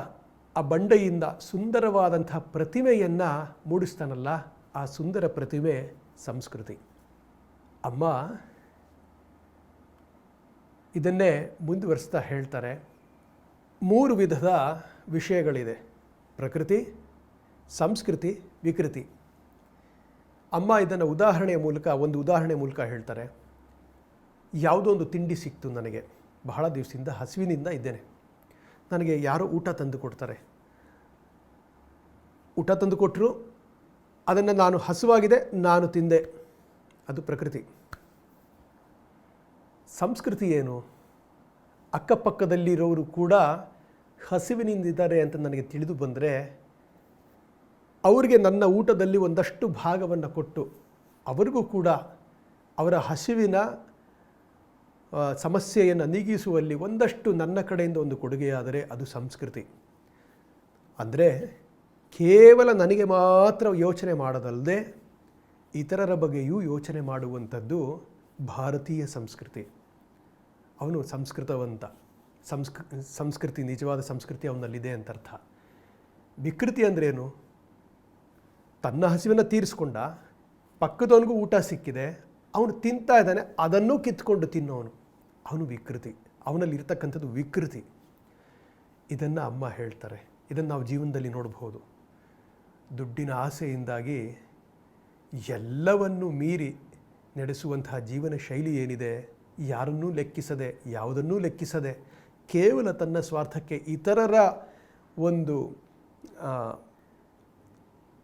ಆ ಬಂಡೆಯಿಂದ ಸುಂದರವಾದಂಥ ಪ್ರತಿಮೆಯನ್ನು ಮೂಡಿಸ್ತಾನಲ್ಲ, ಆ ಸುಂದರ ಪ್ರತಿಮೆ ಸಂಸ್ಕೃತಿ. ಅಮ್ಮ ಇದನ್ನೇ ಮುಂದುವರಿಸ್ತಾ ಹೇಳ್ತಾರೆ, 3 ವಿಧದ ವಿಷಯಗಳಿದೆ: ಪ್ರಕೃತಿ, ಸಂಸ್ಕೃತಿ, ವಿಕೃತಿ. ಅಮ್ಮ ಇದನ್ನು ಒಂದು ಉದಾಹರಣೆ ಮೂಲಕ ಹೇಳ್ತಾರೆ. ಯಾವುದೋ ಒಂದು ತಿಂಡಿ ಸಿಕ್ತು ನನಗೆ, ಬಹಳ ದಿವಸದಿಂದ ಹಸಿವಿನಿಂದ ಇದ್ದೇನೆ. ನನಗೆ ಯಾರೋ ಊಟ ತಂದು ಕೊಡ್ತಾರೆ. ಊಟ ತಂದು ಕೊಟ್ಟರು, ಅದನ್ನು ನಾನು ಹಸಿವಾಗಿದೆ, ನಾನು ತಿಂದೆ. ಅದು ಪ್ರಕೃತಿ. ಸಂಸ್ಕೃತಿ ಏನು? ಅಕ್ಕಪಕ್ಕದಲ್ಲಿರೋರು ಕೂಡ ಹಸಿವಿನಿಂದಿದ್ದಾರೆ ಅಂತ ನನಗೆ ತಿಳಿದು ಬಂದರೆ ಅವರಿಗೆ ನನ್ನ ಊಟದಲ್ಲಿ ಒಂದಷ್ಟು ಭಾಗವನ್ನು ಕೊಟ್ಟು ಅವರಿಗೂ ಕೂಡ ಅವರ ಹಸಿವಿನ ಸಮಸ್ಯೆಯನ್ನು ನೀಗಿಸುವಲ್ಲಿ ಒಂದಷ್ಟು ನನ್ನ ಕಡೆಯಿಂದ ಒಂದು ಕೊಡುಗೆಯಾದರೆ ಅದು ಸಂಸ್ಕೃತಿ. ಅಂದರೆ ಕೇವಲ ನನಗೆ ಮಾತ್ರ ಯೋಚನೆ ಮಾಡೋದಲ್ಲದೆ ಇತರರ ಬಗ್ಗೆಯೂ ಯೋಚನೆ ಮಾಡುವಂಥದ್ದು ಭಾರತೀಯ ಸಂಸ್ಕೃತಿ. ಅವನು ಸಂಸ್ಕೃತವಂತ. ಸಂಸ್ಕೃತಿ, ನಿಜವಾದ ಸಂಸ್ಕೃತಿ ಅವನಲ್ಲಿದೆ ಅಂತ ಅರ್ಥ. ವಿಕೃತಿ ಅಂದ್ರೇನು? ತನ್ನ ಹಸಿವನ್ನು ತೀರಿಸ್ಕೊಂಡ, ಪಕ್ಕದವನಿಗೂ ಊಟ ಸಿಕ್ಕಿದೆ, ಅವನು ತಿಂತಾ ಇದ್ದಾನೆ, ಅದನ್ನೂ ಕಿತ್ಕೊಂಡು ತಿನ್ನೋನು, ಅವನು ವಿಕೃತಿ. ಅವನಲ್ಲಿರ್ತಕ್ಕಂಥದ್ದು ವಿಕೃತಿ. ಇದನ್ನು ಅಮ್ಮ ಹೇಳ್ತಾರೆ. ಇದನ್ನು ನಾವು ಜೀವನದಲ್ಲಿ ನೋಡಬಹುದು. ದುಡ್ಡಿನ ಆಸೆಯಿಂದಾಗಿ ಎಲ್ಲವನ್ನೂ ಮೀರಿ ನಡೆಸುವಂತಹ ಜೀವನ ಶೈಲಿ ಏನಿದೆ, ಯಾರನ್ನೂ ಲೆಕ್ಕಿಸದೆ, ಯಾವುದನ್ನೂ ಲೆಕ್ಕಿಸದೆ, ಕೇವಲ ತನ್ನ ಸ್ವಾರ್ಥಕ್ಕೆ ಇತರರ ಒಂದು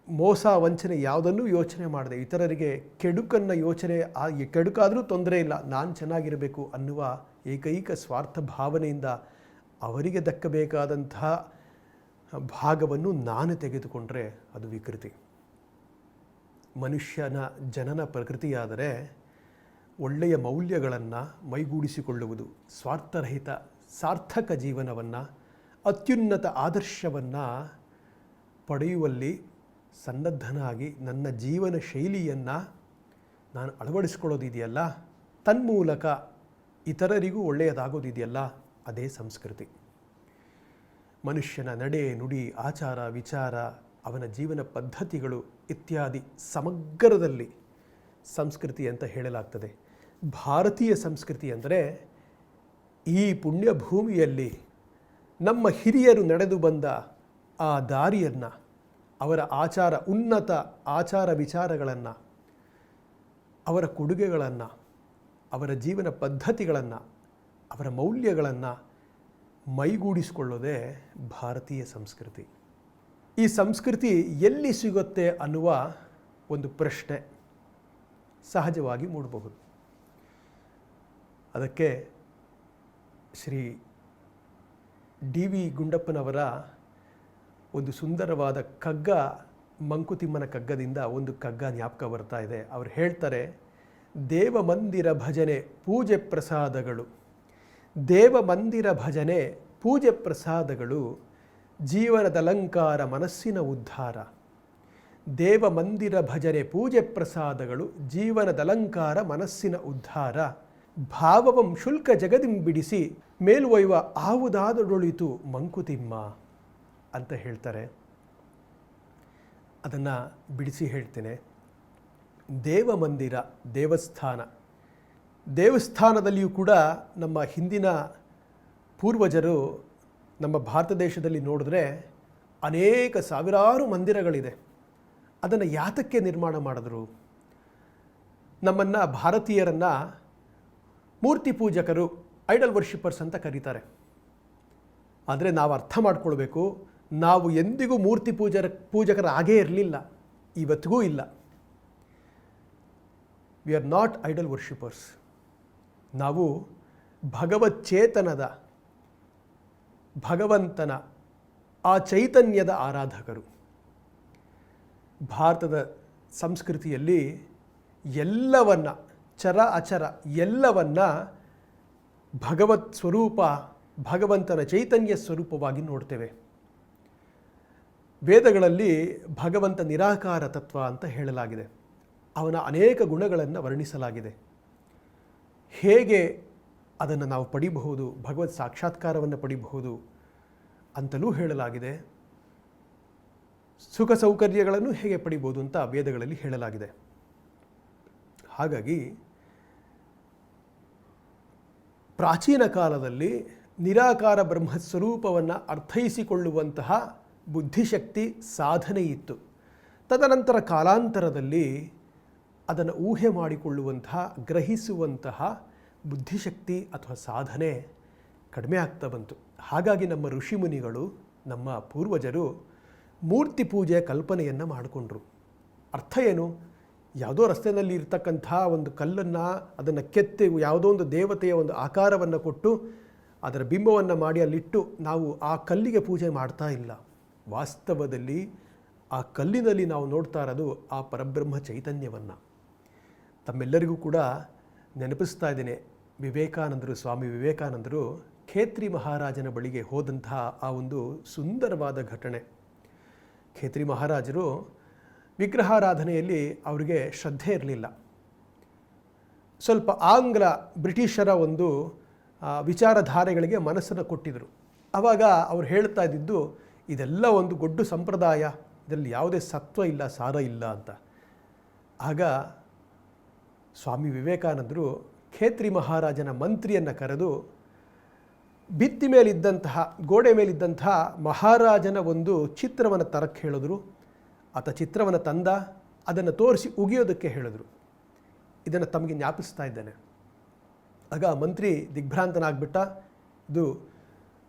ಮೋಸ ವಂಚನೆ ಯಾವುದನ್ನೂ ಯೋಚನೆ ಮಾಡದೆ, ಇತರರಿಗೆ ಕೆಡುಕನ್ನು ಕೆಡುಕಾದರೂ ತೊಂದರೆ ಇಲ್ಲ, ನಾನು ಚೆನ್ನಾಗಿರಬೇಕು ಅನ್ನುವ ಏಕೈಕ ಸ್ವಾರ್ಥ ಭಾವನೆಯಿಂದ ಅವರಿಗೆ ದಕ್ಕಬೇಕಾದಂತಹ ಭಾಗವನ್ನು ನಾನು ತೆಗೆದುಕೊಂಡರೆ ಅದು ವಿಕೃತಿ. ಮನುಷ್ಯನ ಜನನ ಪ್ರಕೃತಿಯಾದರೆ ಒಳ್ಳೆಯ ಮೌಲ್ಯಗಳನ್ನು ಮೈಗೂಡಿಸಿಕೊಳ್ಳುವುದು, ಸ್ವಾರ್ಥರಹಿತ ಸಾರ್ಥಕ ಜೀವನವನ್ನು, ಅತ್ಯುನ್ನತ ಆದರ್ಶವನ್ನು ಪಡೆಯುವಲ್ಲಿ ಸನ್ನದ್ಧನಾಗಿ ನನ್ನ ಜೀವನ ಶೈಲಿಯನ್ನು ನಾನು ಅಳವಡಿಸ್ಕೊಳ್ಳೋದಿದೆಯಲ್ಲ, ತನ್ಮೂಲಕ ಇತರರಿಗೂ ಒಳ್ಳೆಯದಾಗೋದಿದೆಯಲ್ಲ, ಅದೇ ಸಂಸ್ಕೃತಿ. ಮನುಷ್ಯನ ನಡೆ, ನುಡಿ, ಆಚಾರ, ವಿಚಾರ, ಅವನ ಜೀವನ ಪದ್ಧತಿಗಳು ಇತ್ಯಾದಿ ಸಮಗ್ರದಲ್ಲಿ ಸಂಸ್ಕೃತಿ ಅಂತ ಹೇಳಲಾಗ್ತದೆ. ಭಾರತೀಯ ಸಂಸ್ಕೃತಿ ಅಂದರೆ ಈ ಪುಣ್ಯ ಭೂಮಿಯಲ್ಲಿ ನಮ್ಮ ಹಿರಿಯರು ನಡೆದು ಬಂದ ಆ ದಾರಿಯನ್ನು, ಅವರ ಉನ್ನತ ಆಚಾರ ವಿಚಾರಗಳನ್ನು, ಅವರ ಕೊಡುಗೆಗಳನ್ನು, ಅವರ ಜೀವನ ಪದ್ಧತಿಗಳನ್ನು, ಅವರ ಮೌಲ್ಯಗಳನ್ನು ಮೈಗೂಡಿಸಿಕೊಳ್ಳೋದೇ ಭಾರತೀಯ ಸಂಸ್ಕೃತಿ. ಈ ಸಂಸ್ಕೃತಿ ಎಲ್ಲಿ ಸಿಗುತ್ತೆ ಅನ್ನುವ ಒಂದು ಪ್ರಶ್ನೆ ಸಹಜವಾಗಿ ಮೂಡಬಹುದು. ಅದಕ್ಕೆ ಶ್ರೀ ಡಿ ವಿ ಗುಂಡಪ್ಪನವರ ಒಂದು ಸುಂದರವಾದ ಕಗ್ಗ, ಮಂಕುತಿಮ್ಮನ ಕಗ್ಗದಿಂದ ಒಂದು ಕಗ್ಗ ಜ್ಞಾಪಕ ಬರ್ತಾ ಇದೆ. ಅವರು ಹೇಳ್ತಾರೆ, ದೇವಮಂದಿರ ಭಜನೆ ಪೂಜೆ ಪ್ರಸಾದಗಳು, ದೇವಮಂದಿರ ಭಜನೆ ಪೂಜೆ ಪ್ರಸಾದಗಳು, ಜೀವನದ ಅಲಂಕಾರ ಮನಸ್ಸಿನ ಉದ್ಧಾರ. ದೇವಮಂದಿರ ಭಜನೆ ಪೂಜೆ ಪ್ರಸಾದಗಳು, ಜೀವನದ ಅಲಂಕಾರ ಮನಸ್ಸಿನ ಉದ್ಧಾರ. ಭಾವವಂ ಶುಲ್ಕ ಜಗದಿಂಬಿಡಿಸಿ ಮೇಲ್ವೊಯ್ವ ಆವುದಾದೊಳಿತು ಮಂಕುತಿಮ್ಮ ಅಂತ ಹೇಳ್ತಾರೆ. ಅದನ್ನು ಬಿಡಿಸಿ ಹೇಳ್ತೇನೆ. ದೇವಮಂದಿರ, ದೇವಸ್ಥಾನದಲ್ಲಿಯೂ ಕೂಡ ನಮ್ಮ ಹಿಂದಿನ ಪೂರ್ವಜರು ನಮ್ಮ ಭಾರತ ದೇಶದಲ್ಲಿ ನೋಡಿದ್ರೆ ಅನೇಕ ಸಾವಿರಾರು ಮಂದಿರಗಳಿದೆ. ಅದನ್ನು ಯಾತಕ್ಕೆ ನಿರ್ಮಾಣ ಮಾಡಿದ್ರು? ನಮ್ಮನ್ನು ಭಾರತೀಯರನ್ನು ಮೂರ್ತಿ ಪೂಜಕರು, ಐಡಲ್ ವರ್ಷಿಪರ್ಸ್ ಅಂತ ಕರೀತಾರೆ. ಆದರೆ ನಾವು ಅರ್ಥ ಮಾಡ್ಕೊಳ್ಬೇಕು, ನಾವು ಎಂದಿಗೂ ಮೂರ್ತಿ ಪೂಜಕರಾಗೇ ಇರಲಿಲ್ಲ, ಇವತ್ತಿಗೂ ಇಲ್ಲ. We are not idol worshippers. ನಾವು ಭಗವಚ್ಚೇತನದ, ಭಗವಂತನ ಆ ಚೈತನ್ಯದ ಆರಾಧಕರು. ಭಾರತದ ಸಂಸ್ಕೃತಿಯಲ್ಲಿ ಎಲ್ಲವನ್ನ, ಚರ ಅಚರ ಎಲ್ಲವನ್ನ ಭಗವತ್ ಸ್ವರೂಪ, ಭಗವಂತನ ಚೈತನ್ಯ ಸ್ವರೂಪವಾಗಿ ನೋಡ್ತೇವೆ. ವೇದಗಳಲ್ಲಿ ಭಗವಂತ ನಿರಾಕಾರ ತತ್ವ ಅಂತ ಹೇಳಲಾಗಿದೆ. ಅವನ ಅನೇಕ ಗುಣಗಳನ್ನು ವರ್ಣಿಸಲಾಗಿದೆ. ಹೇಗೆ ಅದನ್ನು ನಾವು ಪಡಿಬಹುದು, ಭಗವತ್ ಸಾಕ್ಷಾತ್ಕಾರವನ್ನು ಪಡಿಬಹುದು ಅಂತಲೂ ಹೇಳಲಾಗಿದೆ. ಸುಖ ಸೌಕರ್ಯಗಳನ್ನು ಹೇಗೆ ಪಡಿಬೋದು ಅಂತ ವೇದಗಳಲ್ಲಿ ಹೇಳಲಾಗಿದೆ. ಹಾಗಾಗಿ ಪ್ರಾಚೀನ ಕಾಲದಲ್ಲಿ ನಿರಾಕಾರ ಬ್ರಹ್ಮಸ್ವರೂಪವನ್ನು ಅರ್ಥೈಸಿಕೊಳ್ಳುವಂತಹ ಬುದ್ಧಿಶಕ್ತಿ ಸಾಧನೆ ಇತ್ತು. ತದನಂತರ ಕಾಲಾಂತರದಲ್ಲಿ ಅದನ್ನು ಊಹೆ ಮಾಡಿಕೊಳ್ಳುವಂತಹ, ಗ್ರಹಿಸುವಂತಹ ಬುದ್ಧಿಶಕ್ತಿ ಅಥವಾ ಸಾಧನೆ ಕಡಿಮೆ ಆಗ್ತಾ ಬಂತು. ಹಾಗಾಗಿ ನಮ್ಮ ಋಷಿಮುನಿಗಳು, ನಮ್ಮ ಪೂರ್ವಜರು ಮೂರ್ತಿ ಪೂಜೆಯ ಕಲ್ಪನೆಯನ್ನು ಮಾಡಿಕೊಂಡ್ರು. ಅರ್ಥ ಏನು? ಯಾವುದೋ ರಸ್ತೆಯಲ್ಲಿ ಇರ್ತಕ್ಕಂಥ ಒಂದು ಕಲ್ಲನ್ನು, ಅದನ್ನು ಕೆತ್ತಿ ಯಾವುದೋ ಒಂದು ದೇವತೆಯ ಒಂದು ಆಕಾರವನ್ನು ಕೊಟ್ಟು ಅದರ ಬಿಂಬವನ್ನು ಮಾಡಿ ಅಲ್ಲಿಟ್ಟು ನಾವು ಆ ಕಲ್ಲಿಗೆ ಪೂಜೆ ಮಾಡ್ತಾ ಇಲ್ಲ. ವಾಸ್ತವದಲ್ಲಿ ಆ ಕಲ್ಲಿನಲ್ಲಿ ನಾವು ನೋಡ್ತಾ ಇರೋದು ಆ ಪರಬ್ರಹ್ಮ ಚೈತನ್ಯವನ್ನು. ತಮ್ಮೆಲ್ಲರಿಗೂ ಕೂಡ ನೆನಪಿಸ್ತಾ ಇದ್ದೇನೆ, ವಿವೇಕಾನಂದರು, ಸ್ವಾಮಿ ವಿವೇಕಾನಂದರು ಖೇತ್ರಿ ಮಹಾರಾಜನ ಬಳಿಗೆ ಹೋದಂತಹ ಆ ಒಂದು ಸುಂದರವಾದ ಘಟನೆ. ಖೇತ್ರಿ ಮಹಾರಾಜರು ವಿಗ್ರಹಾರಾಧನೆಯಲ್ಲಿ ಅವರಿಗೆ ಶ್ರದ್ಧೆ ಇರಲಿಲ್ಲ. ಸ್ವಲ್ಪ ಆಂಗ್ಲ ಬ್ರಿಟಿಷರ ಒಂದು ವಿಚಾರಧಾರೆಗಳಿಗೆ ಮನಸ್ಸನ್ನು ಕೊಟ್ಟಿದ್ದರು. ಆವಾಗ ಅವ್ರು ಹೇಳ್ತಾ ಇದ್ದಿದ್ದು, ಇದೆಲ್ಲ ಒಂದು ಗೊಡ್ಡು ಸಂಪ್ರದಾಯ, ಇದರಲ್ಲಿ ಯಾವುದೇ ಸತ್ವ ಇಲ್ಲ, ಸಾರ ಇಲ್ಲ ಅಂತ. ಆಗ ಸ್ವಾಮಿ ವಿವೇಕಾನಂದರು ಖೇತ್ರಿ ಮಹಾರಾಜನ ಮಂತ್ರಿಯನ್ನು ಕರೆದು ಭಿತ್ತಿ ಮೇಲಿದ್ದಂತಹ, ಗೋಡೆ ಮೇಲಿದ್ದಂತಹ ಮಹಾರಾಜನ ಒಂದು ಚಿತ್ರವನ್ನು ತರಕ್ಕೆ ಹೇಳಿದ್ರು. ಆತ ಚಿತ್ರವನ್ನು ತಂದ, ಅದನ್ನು ತೋರಿಸಿ ಉಗಿಯೋದಕ್ಕೆ ಹೇಳಿದ್ರು. ಇದನ್ನು ತಮಗೆ ಜ್ಞಾಪಿಸ್ತಾ ಇದ್ದೇನೆ. ಆಗ ಮಂತ್ರಿ ದಿಗ್ಭ್ರಾಂತನಾಗ್ಬಿಟ್ಟ. ಇದು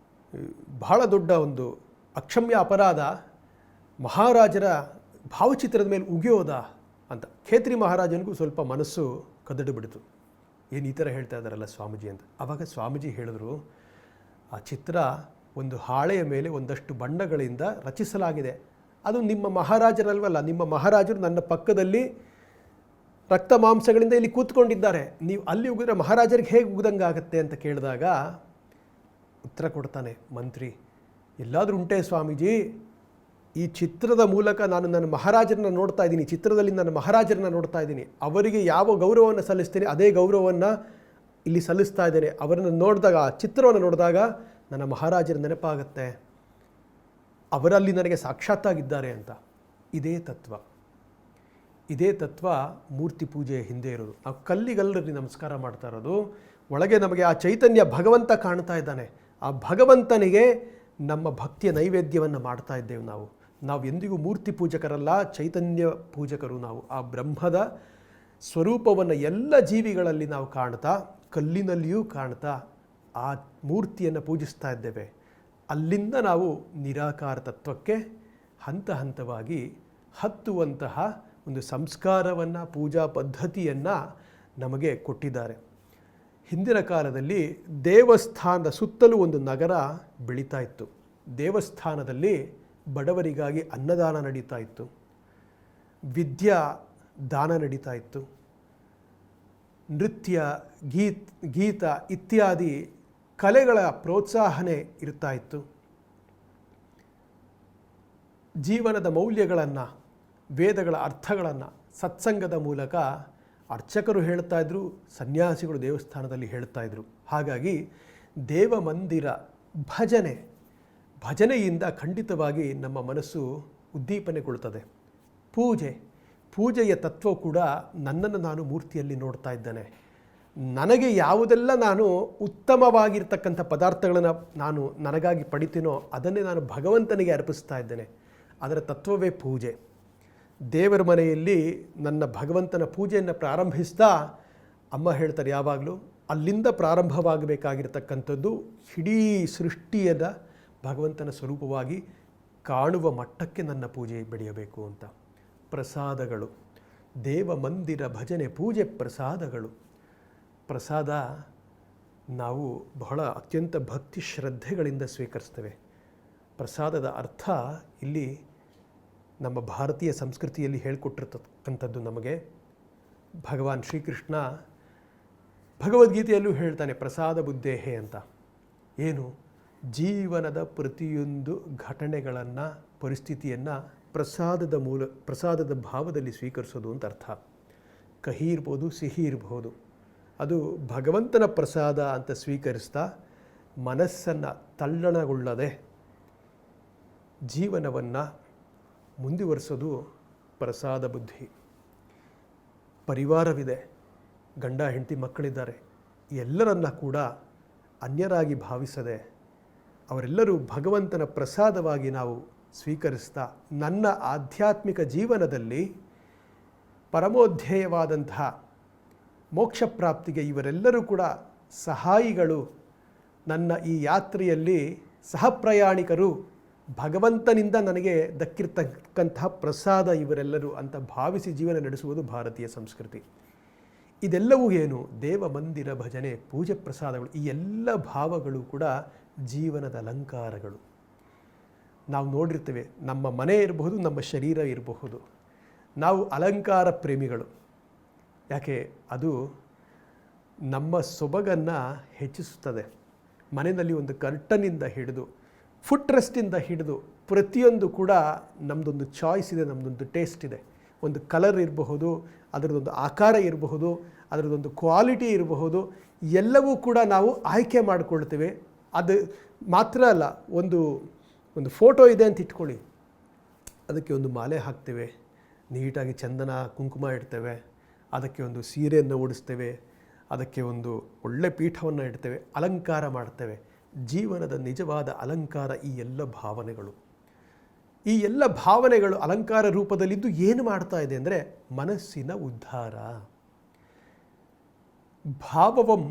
ಬಹಳ ದೊಡ್ಡ ಒಂದು ಅಕ್ಷಮ್ಯ ಅಪರಾಧ, ಮಹಾರಾಜರ ಭಾವಚಿತ್ರದ ಮೇಲೆ ಉಗಿಯೋದಾ ಅಂತ. ಖೇತ್ರಿ ಮಹಾರಾಜನಿಗೂ ಸ್ವಲ್ಪ ಮನಸ್ಸು ಕದಡು ಬಿಡ್ತು. ಏನು ಈ ಥರ ಹೇಳ್ತಾ ಇದ್ದಾರಲ್ಲ ಸ್ವಾಮೀಜಿ ಅಂತ. ಆವಾಗ ಸ್ವಾಮೀಜಿ ಹೇಳಿದ್ರು, ಆ ಚಿತ್ರ ಒಂದು ಹಾಳೆಯ ಮೇಲೆ ಒಂದಷ್ಟು ಬಣ್ಣಗಳಿಂದ ರಚಿಸಲಾಗಿದೆ. ಅದು ನಿಮ್ಮ ಮಹಾರಾಜರಲ್ವಲ್ಲ, ನಿಮ್ಮ ಮಹಾರಾಜರು ನನ್ನ ಪಕ್ಕದಲ್ಲಿ ರಕ್ತ ಮಾಂಸಗಳಿಂದ ಇಲ್ಲಿ ಕೂತ್ಕೊಂಡಿದ್ದಾರೆ, ನೀವು ಅಲ್ಲಿ ಉಗಿದ್ರೆ ಮಹಾರಾಜರಿಗೆ ಹೇಗೆ ಉಗ್ದಂಗೆ ಆಗುತ್ತೆ ಅಂತ ಕೇಳಿದಾಗ ಉತ್ತರ ಕೊಡ್ತಾನೆ ಮಂತ್ರಿ, ಎಲ್ಲಾದರೂ ಉಂಟೆ ಸ್ವಾಮೀಜಿ, ಈ ಚಿತ್ರದ ಮೂಲಕ ನಾನು ನನ್ನ ಮಹಾರಾಜರನ್ನ ನೋಡ್ತಾ ಇದ್ದೀನಿ, ಚಿತ್ರದಲ್ಲಿ ನನ್ನ ಮಹಾರಾಜರನ್ನ ನೋಡ್ತಾ ಇದ್ದೀನಿ, ಅವರಿಗೆ ಯಾವ ಗೌರವವನ್ನು ಸಲ್ಲಿಸ್ತೀನಿ ಅದೇ ಗೌರವವನ್ನು ಇಲ್ಲಿ ಸಲ್ಲಿಸ್ತಾ ಇದ್ದೇನೆ. ಅವರನ್ನು ನೋಡಿದಾಗ, ಆ ಚಿತ್ರವನ್ನು ನೋಡಿದಾಗ ನನ್ನ ಮಹಾರಾಜರ ನೆನಪಾಗುತ್ತೆ, ಅವರಲ್ಲಿ ನನಗೆ ಸಾಕ್ಷಾತ್ತಾಗಿದ್ದಾರೆ ಅಂತ. ಇದೇ ತತ್ವ, ಇದೇ ತತ್ವ ಮೂರ್ತಿ ಪೂಜೆಯ ಹಿಂದೆ ಇರೋದು. ನಾವು ಕಲ್ಲಿಗಲ್ಲರಲ್ಲಿ ನಮಸ್ಕಾರ ಮಾಡ್ತಾ ಇರೋದು, ಒಳಗೆ ನಮಗೆ ಆ ಚೈತನ್ಯ ಭಗವಂತ ಕಾಣ್ತಾ ಇದ್ದಾನೆ. ಆ ಭಗವಂತನಿಗೆ ನಮ್ಮ ಭಕ್ತಿಯ ನೈವೇದ್ಯವನ್ನು ಮಾಡ್ತಾ ಇದ್ದೇವೆ. ನಾವು ಎಂದಿಗೂ ಮೂರ್ತಿ ಪೂಜಕರಲ್ಲ, ಚೈತನ್ಯ ಪೂಜಕರು. ನಾವು ಆ ಬ್ರಹ್ಮದ ಸ್ವರೂಪವನ್ನು ಎಲ್ಲ ಜೀವಿಗಳಲ್ಲಿ ನಾವು ಕಾಣ್ತಾ, ಕಲ್ಲಿನಲ್ಲಿಯೂ ಕಾಣ್ತಾ ಆ ಮೂರ್ತಿಯನ್ನು ಪೂಜಿಸ್ತಾ ಇದ್ದೇವೆ. ಅಲ್ಲಿಂದ ನಾವು ನಿರಾಕಾರ ತತ್ವಕ್ಕೆ ಹಂತ ಹಂತವಾಗಿ ಹತ್ತುವಂತಹ ಒಂದು ಸಂಸ್ಕಾರವನ್ನು, ಪೂಜಾ ಪದ್ಧತಿಯನ್ನು ನಮಗೆ ಕೊಟ್ಟಿದ್ದಾರೆ. ಹಿಂದಿನ ಕಾಲದಲ್ಲಿ ದೇವಸ್ಥಾನದ ಸುತ್ತಲೂ ಒಂದು ನಗರ ಬೆಳೀತಾ ಇತ್ತು. ದೇವಸ್ಥಾನದಲ್ಲಿ ಬಡವರಿಗಾಗಿ ಅನ್ನದಾನ ನಡೀತಾ ಇತ್ತು, ವಿದ್ಯಾ ದಾನ ನಡೀತಾ ಇತ್ತು, ನೃತ್ಯ, ಗೀತ ಇತ್ಯಾದಿ ಕಲೆಗಳ ಪ್ರೋತ್ಸಾಹನೆ ಇರ್ತಾ ಇತ್ತು. ಜೀವನದ ಮೌಲ್ಯಗಳನ್ನು, ವೇದಗಳ ಅರ್ಥಗಳನ್ನು ಸತ್ಸಂಗದ ಮೂಲಕ ಅರ್ಚಕರು ಹೇಳ್ತಾ ಇದ್ರು, ಸನ್ಯಾಸಿಗಳು ದೇವಸ್ಥಾನದಲ್ಲಿ ಹೇಳ್ತಾ ಇದ್ರು. ಹಾಗಾಗಿ ದೇವಮಂದಿರ ಭಜನೆಯಿಂದ ಖಂಡಿತವಾಗಿ ನಮ್ಮ ಮನಸ್ಸು ಉದ್ದೀಪನೆಗೊಳ್ಳುತ್ತದೆ. ಪೂಜೆಯ ತತ್ವ ಕೂಡ ನನ್ನನ್ನು ನಾನು ಮೂರ್ತಿಯಲ್ಲಿ ನೋಡ್ತಾ ಇದ್ದೇನೆ. ನನಗೆ ಯಾವುದೆಲ್ಲ ನಾನು ಉತ್ತಮವಾಗಿರ್ತಕ್ಕಂಥ ಪದಾರ್ಥಗಳನ್ನು ನಾನು ನನಗಾಗಿ ಪಡಿತೀನೋ ಅದನ್ನೇ ನಾನು ಭಗವಂತನಿಗೆ ಅರ್ಪಿಸ್ತಾ ಇದ್ದೇನೆ. ಅದರ ತತ್ವವೇ ಪೂಜೆ. ದೇವರ ಮನೆಯಲ್ಲಿ ನನ್ನ ಭಗವಂತನ ಪೂಜೆಯನ್ನು ಪ್ರಾರಂಭಿಸ್ತಾ ಅಮ್ಮ ಹೇಳ್ತಾರೆ, ಯಾವಾಗಲೂ ಅಲ್ಲಿಂದ ಪ್ರಾರಂಭವಾಗಬೇಕಾಗಿರ್ತಕ್ಕಂಥದ್ದು ಇಡೀ ಸೃಷ್ಟಿಯದ ಭಗವಂತನ ಸ್ವರೂಪವಾಗಿ ಕಾಣುವ ಮಟ್ಟಕ್ಕೆ ನನ್ನ ಪೂಜೆ ಬೆಳೆಯಬೇಕು ಅಂತ. ಪ್ರಸಾದಗಳು, ದೇವ ಮಂದಿರ ಭಜನೆ, ಪೂಜೆ ಪ್ರಸಾದಗಳು. ಪ್ರಸಾದ ನಾವು ಬಹಳ ಅತ್ಯಂತ ಭಕ್ತಿ ಶ್ರದ್ಧೆಗಳಿಂದ ಸ್ವೀಕರಿಸ್ತೇವೆ. ಪ್ರಸಾದದ ಅರ್ಥ ಇಲ್ಲಿ ನಮ್ಮ ಭಾರತೀಯ ಸಂಸ್ಕೃತಿಯಲ್ಲಿ ಹೇಳಿಕೊಟ್ಟಿರ್ತಕ್ಕಂಥದ್ದು ನಮಗೆ. ಭಗವಾನ್ ಶ್ರೀಕೃಷ್ಣ ಭಗವದ್ಗೀತೆಯಲ್ಲೂ ಹೇಳ್ತಾನೆ, ಪ್ರಸಾದ ಬುದ್ಧೇಹೆ ಅಂತ. ಏನು? ಜೀವನದ ಪ್ರತಿಯೊಂದು ಘಟನೆಗಳನ್ನು, ಪರಿಸ್ಥಿತಿಯನ್ನು ಪ್ರಸಾದದ ಭಾವದಲ್ಲಿ ಸ್ವೀಕರಿಸೋದು ಅಂತ ಅರ್ಥ. ಕಹಿ ಇರ್ಬೋದು, ಸಿಹಿ ಇರ್ಬೋದು, ಅದು ಭಗವಂತನ ಪ್ರಸಾದ ಅಂತ ಸ್ವೀಕರಿಸ್ತಾ ಮನಸ್ಸನ್ನು ತಲ್ಲಣಗೊಳ್ಳದೆ ಜೀವನವನ್ನು ಮುಂದುವರಿಸೋದು ಪ್ರಸಾದ ಬುದ್ಧಿ. ಪರಿವಾರವಿದೆ, ಗಂಡ ಹೆಂಡತಿ ಮಕ್ಕಳಿದ್ದಾರೆ, ಎಲ್ಲರನ್ನ ಕೂಡ ಅನ್ಯರಾಗಿ ಭಾವಿಸದೆ ಅವರೆಲ್ಲರೂ ಭಗವಂತನ ಪ್ರಸಾದವಾಗಿ ನಾವು ಸ್ವೀಕರಿಸ್ತಾ ನನ್ನ ಆಧ್ಯಾತ್ಮಿಕ ಜೀವನದಲ್ಲಿ ಪರಮೋಧ್ಯೇಯವಾದಂತಹ ಮೋಕ್ಷ ಪ್ರಾಪ್ತಿಗೆ ಇವರೆಲ್ಲರೂ ಕೂಡ ಸಹಾಯಿಗಳು, ನನ್ನ ಈ ಯಾತ್ರೆಯಲ್ಲಿ ಸಹಪ್ರಯಾಣಿಕರು, ಭಗವಂತನಿಂದ ನನಗೆ ದಕ್ಕಿರ್ತಕ್ಕಂತಹ ಪ್ರಸಾದ ಇವರೆಲ್ಲರೂ ಅಂತ ಭಾವಿಸಿ ಜೀವನ ನಡೆಸುವುದು ಭಾರತೀಯ ಸಂಸ್ಕೃತಿ. ಇದೆಲ್ಲವೂ ಏನು? ದೇವ ಮಂದಿರ ಭಜನೆ, ಪೂಜೆ, ಪ್ರಸಾದಗಳು, ಈ ಎಲ್ಲ ಭಾವಗಳು ಕೂಡ ಜೀವನದ ಅಲಂಕಾರಗಳು. ನಾವು ನೋಡಿರ್ತೇವೆ, ನಮ್ಮ ಮನೆ ಇರಬಹುದು, ನಮ್ಮ ಶರೀರ ಇರಬಹುದು, ನಾವು ಅಲಂಕಾರ ಪ್ರೇಮಿಗಳು. ಯಾಕೆ? ಅದು ನಮ್ಮ ಸೊಬಗನ್ನು ಹೆಚ್ಚಿಸುತ್ತದೆ. ಮನೆಯಲ್ಲಿ ಒಂದು ಕರ್ಟನಿಂದ ಹಿಡಿದು ಫುಟ್ ರೆಸ್ಟಿಂದ ಹಿಡಿದು ಪ್ರತಿಯೊಂದು ಕೂಡ ನಮ್ಮದೊಂದು ಚಾಯ್ಸ್ ಇದೆ, ನಮ್ಮದೊಂದು ಟೇಸ್ಟ್ ಇದೆ. ಒಂದು ಕಲರ್ ಇರಬಹುದು, ಅದರದೊಂದು ಆಕಾರ ಇರಬಹುದು, ಅದರದೊಂದು ಕ್ವಾಲಿಟಿ ಇರಬಹುದು, ಎಲ್ಲವೂ ಕೂಡ ನಾವು ಆಯ್ಕೆ ಮಾಡಿಕೊಳ್ತೇವೆ. ಅದು ಮಾತ್ರ ಅಲ್ಲ, ಒಂದು ಫೋಟೋ ಇದೆ ಅಂತ ಇಟ್ಕೊಳ್ಳಿ, ಅದಕ್ಕೆ ಒಂದು ಮಾಲೆ ಹಾಕ್ತೇವೆ, ನೀಟಾಗಿ ಚಂದನ ಕುಂಕುಮ ಇಡ್ತೇವೆ, ಅದಕ್ಕೆ ಒಂದು ಸೀರೆಯನ್ನು ಉಡಿಸ್ತೇವೆ, ಅದಕ್ಕೆ ಒಂದು ಒಳ್ಳೆ ಪೀಠವನ್ನು ಇಡ್ತೇವೆ, ಅಲಂಕಾರ ಮಾಡ್ತೇವೆ. ಜೀವನದ ನಿಜವಾದ ಅಲಂಕಾರ ಈ ಎಲ್ಲ ಭಾವನೆಗಳು. ಈ ಎಲ್ಲ ಭಾವನೆಗಳು ಅಲಂಕಾರ ರೂಪದಲ್ಲಿದ್ದು ಏನು ಮಾಡ್ತಾ ಇದೆ ಅಂದರೆ ಮನಸ್ಸಿನ ಉದ್ಧಾರ. ಭಾವವಂ,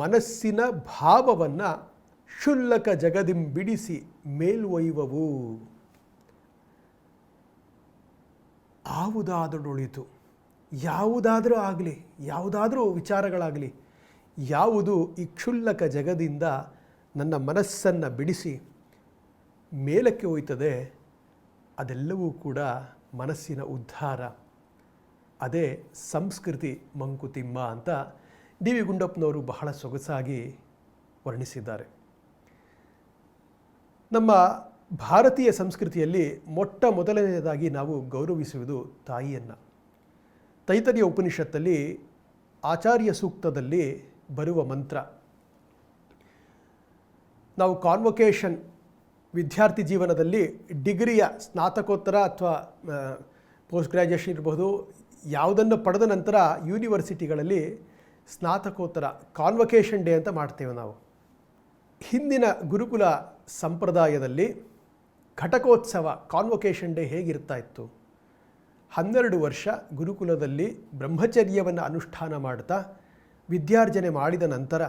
ಮನಸ್ಸಿನ ಭಾವವನ್ನು ಕ್ಷುಲ್ಲಕ ಜಗದಿಂ ಬಿಡಿಸಿ ಮೇಲ್ವೊಯ್ಯುವವು. ಯಾವುದಾದರೊಳಿತು, ಯಾವುದಾದರೂ ಆಗಲಿ, ಯಾವುದಾದ್ರೂ ವಿಚಾರಗಳಾಗಲಿ, ಯಾವುದು ಈ ಕ್ಷುಲ್ಲಕ ಜಗದಿಂದ ನನ್ನ ಮನಸ್ಸನ್ನು ಬಿಡಿಸಿ ಮೇಲಕ್ಕೆ ಒಯ್ತದೆ, ಅದೆಲ್ಲವೂ ಕೂಡ ಮನಸ್ಸಿನ ಉದ್ಧಾರ. ಅದೇ ಸಂಸ್ಕೃತಿ ಮಂಕುತಿಮ್ಮ ಅಂತ ಡಿ ವಿ ಗುಂಡಪ್ಪನವರು ಬಹಳ ಸೊಗಸಾಗಿ ವರ್ಣಿಸಿದ್ದಾರೆ. ನಮ್ಮ ಭಾರತೀಯ ಸಂಸ್ಕೃತಿಯಲ್ಲಿ ಮೊಟ್ಟ ಮೊದಲನೆಯದಾಗಿ ನಾವು ಗೌರವಿಸುವುದು ತಾಯಿಯನ್ನು. ತೈತರಿಯ ಉಪನಿಷತ್ತಲ್ಲಿ ಆಚಾರ್ಯ ಸೂಕ್ತದಲ್ಲಿ ಬರುವ ಮಂತ್ರ, ನಾವು ಕಾನ್ವೊಕೇಷನ್ ವಿದ್ಯಾರ್ಥಿ ಜೀವನದಲ್ಲಿ ಡಿಗ್ರಿಯ ಸ್ನಾತಕೋತ್ತರ ಅಥವಾ ಪೋಸ್ಟ್ ಗ್ರ್ಯಾಜುಯೇಷನ್ ಇರಬಹುದು, ಯಾವುದನ್ನು ಪಡೆದ ನಂತರ ಯೂನಿವರ್ಸಿಟಿಗಳಲ್ಲಿ ಸ್ನಾತಕೋತ್ತರ ಕಾನ್ವೊಕೇಷನ್ ಡೇ ಅಂತ ಮಾಡ್ತೇವೆ ನಾವು. ಹಿಂದಿನ ಗುರುಕುಲ ಸಂಪ್ರದಾಯದಲ್ಲಿ ಘಟಕೋತ್ಸವ ಕಾನ್ವೊಕೇಷನ್ ಡೇ ಹೇಗಿರ್ತಾ ಇತ್ತು? 12 ವರ್ಷ ಗುರುಕುಲದಲ್ಲಿ ಬ್ರಹ್ಮಚರ್ಯವನ್ನು ಅನುಷ್ಠಾನ ಮಾಡ್ತಾ ವಿದ್ಯಾರ್ಜನೆ ಮಾಡಿದ ನಂತರ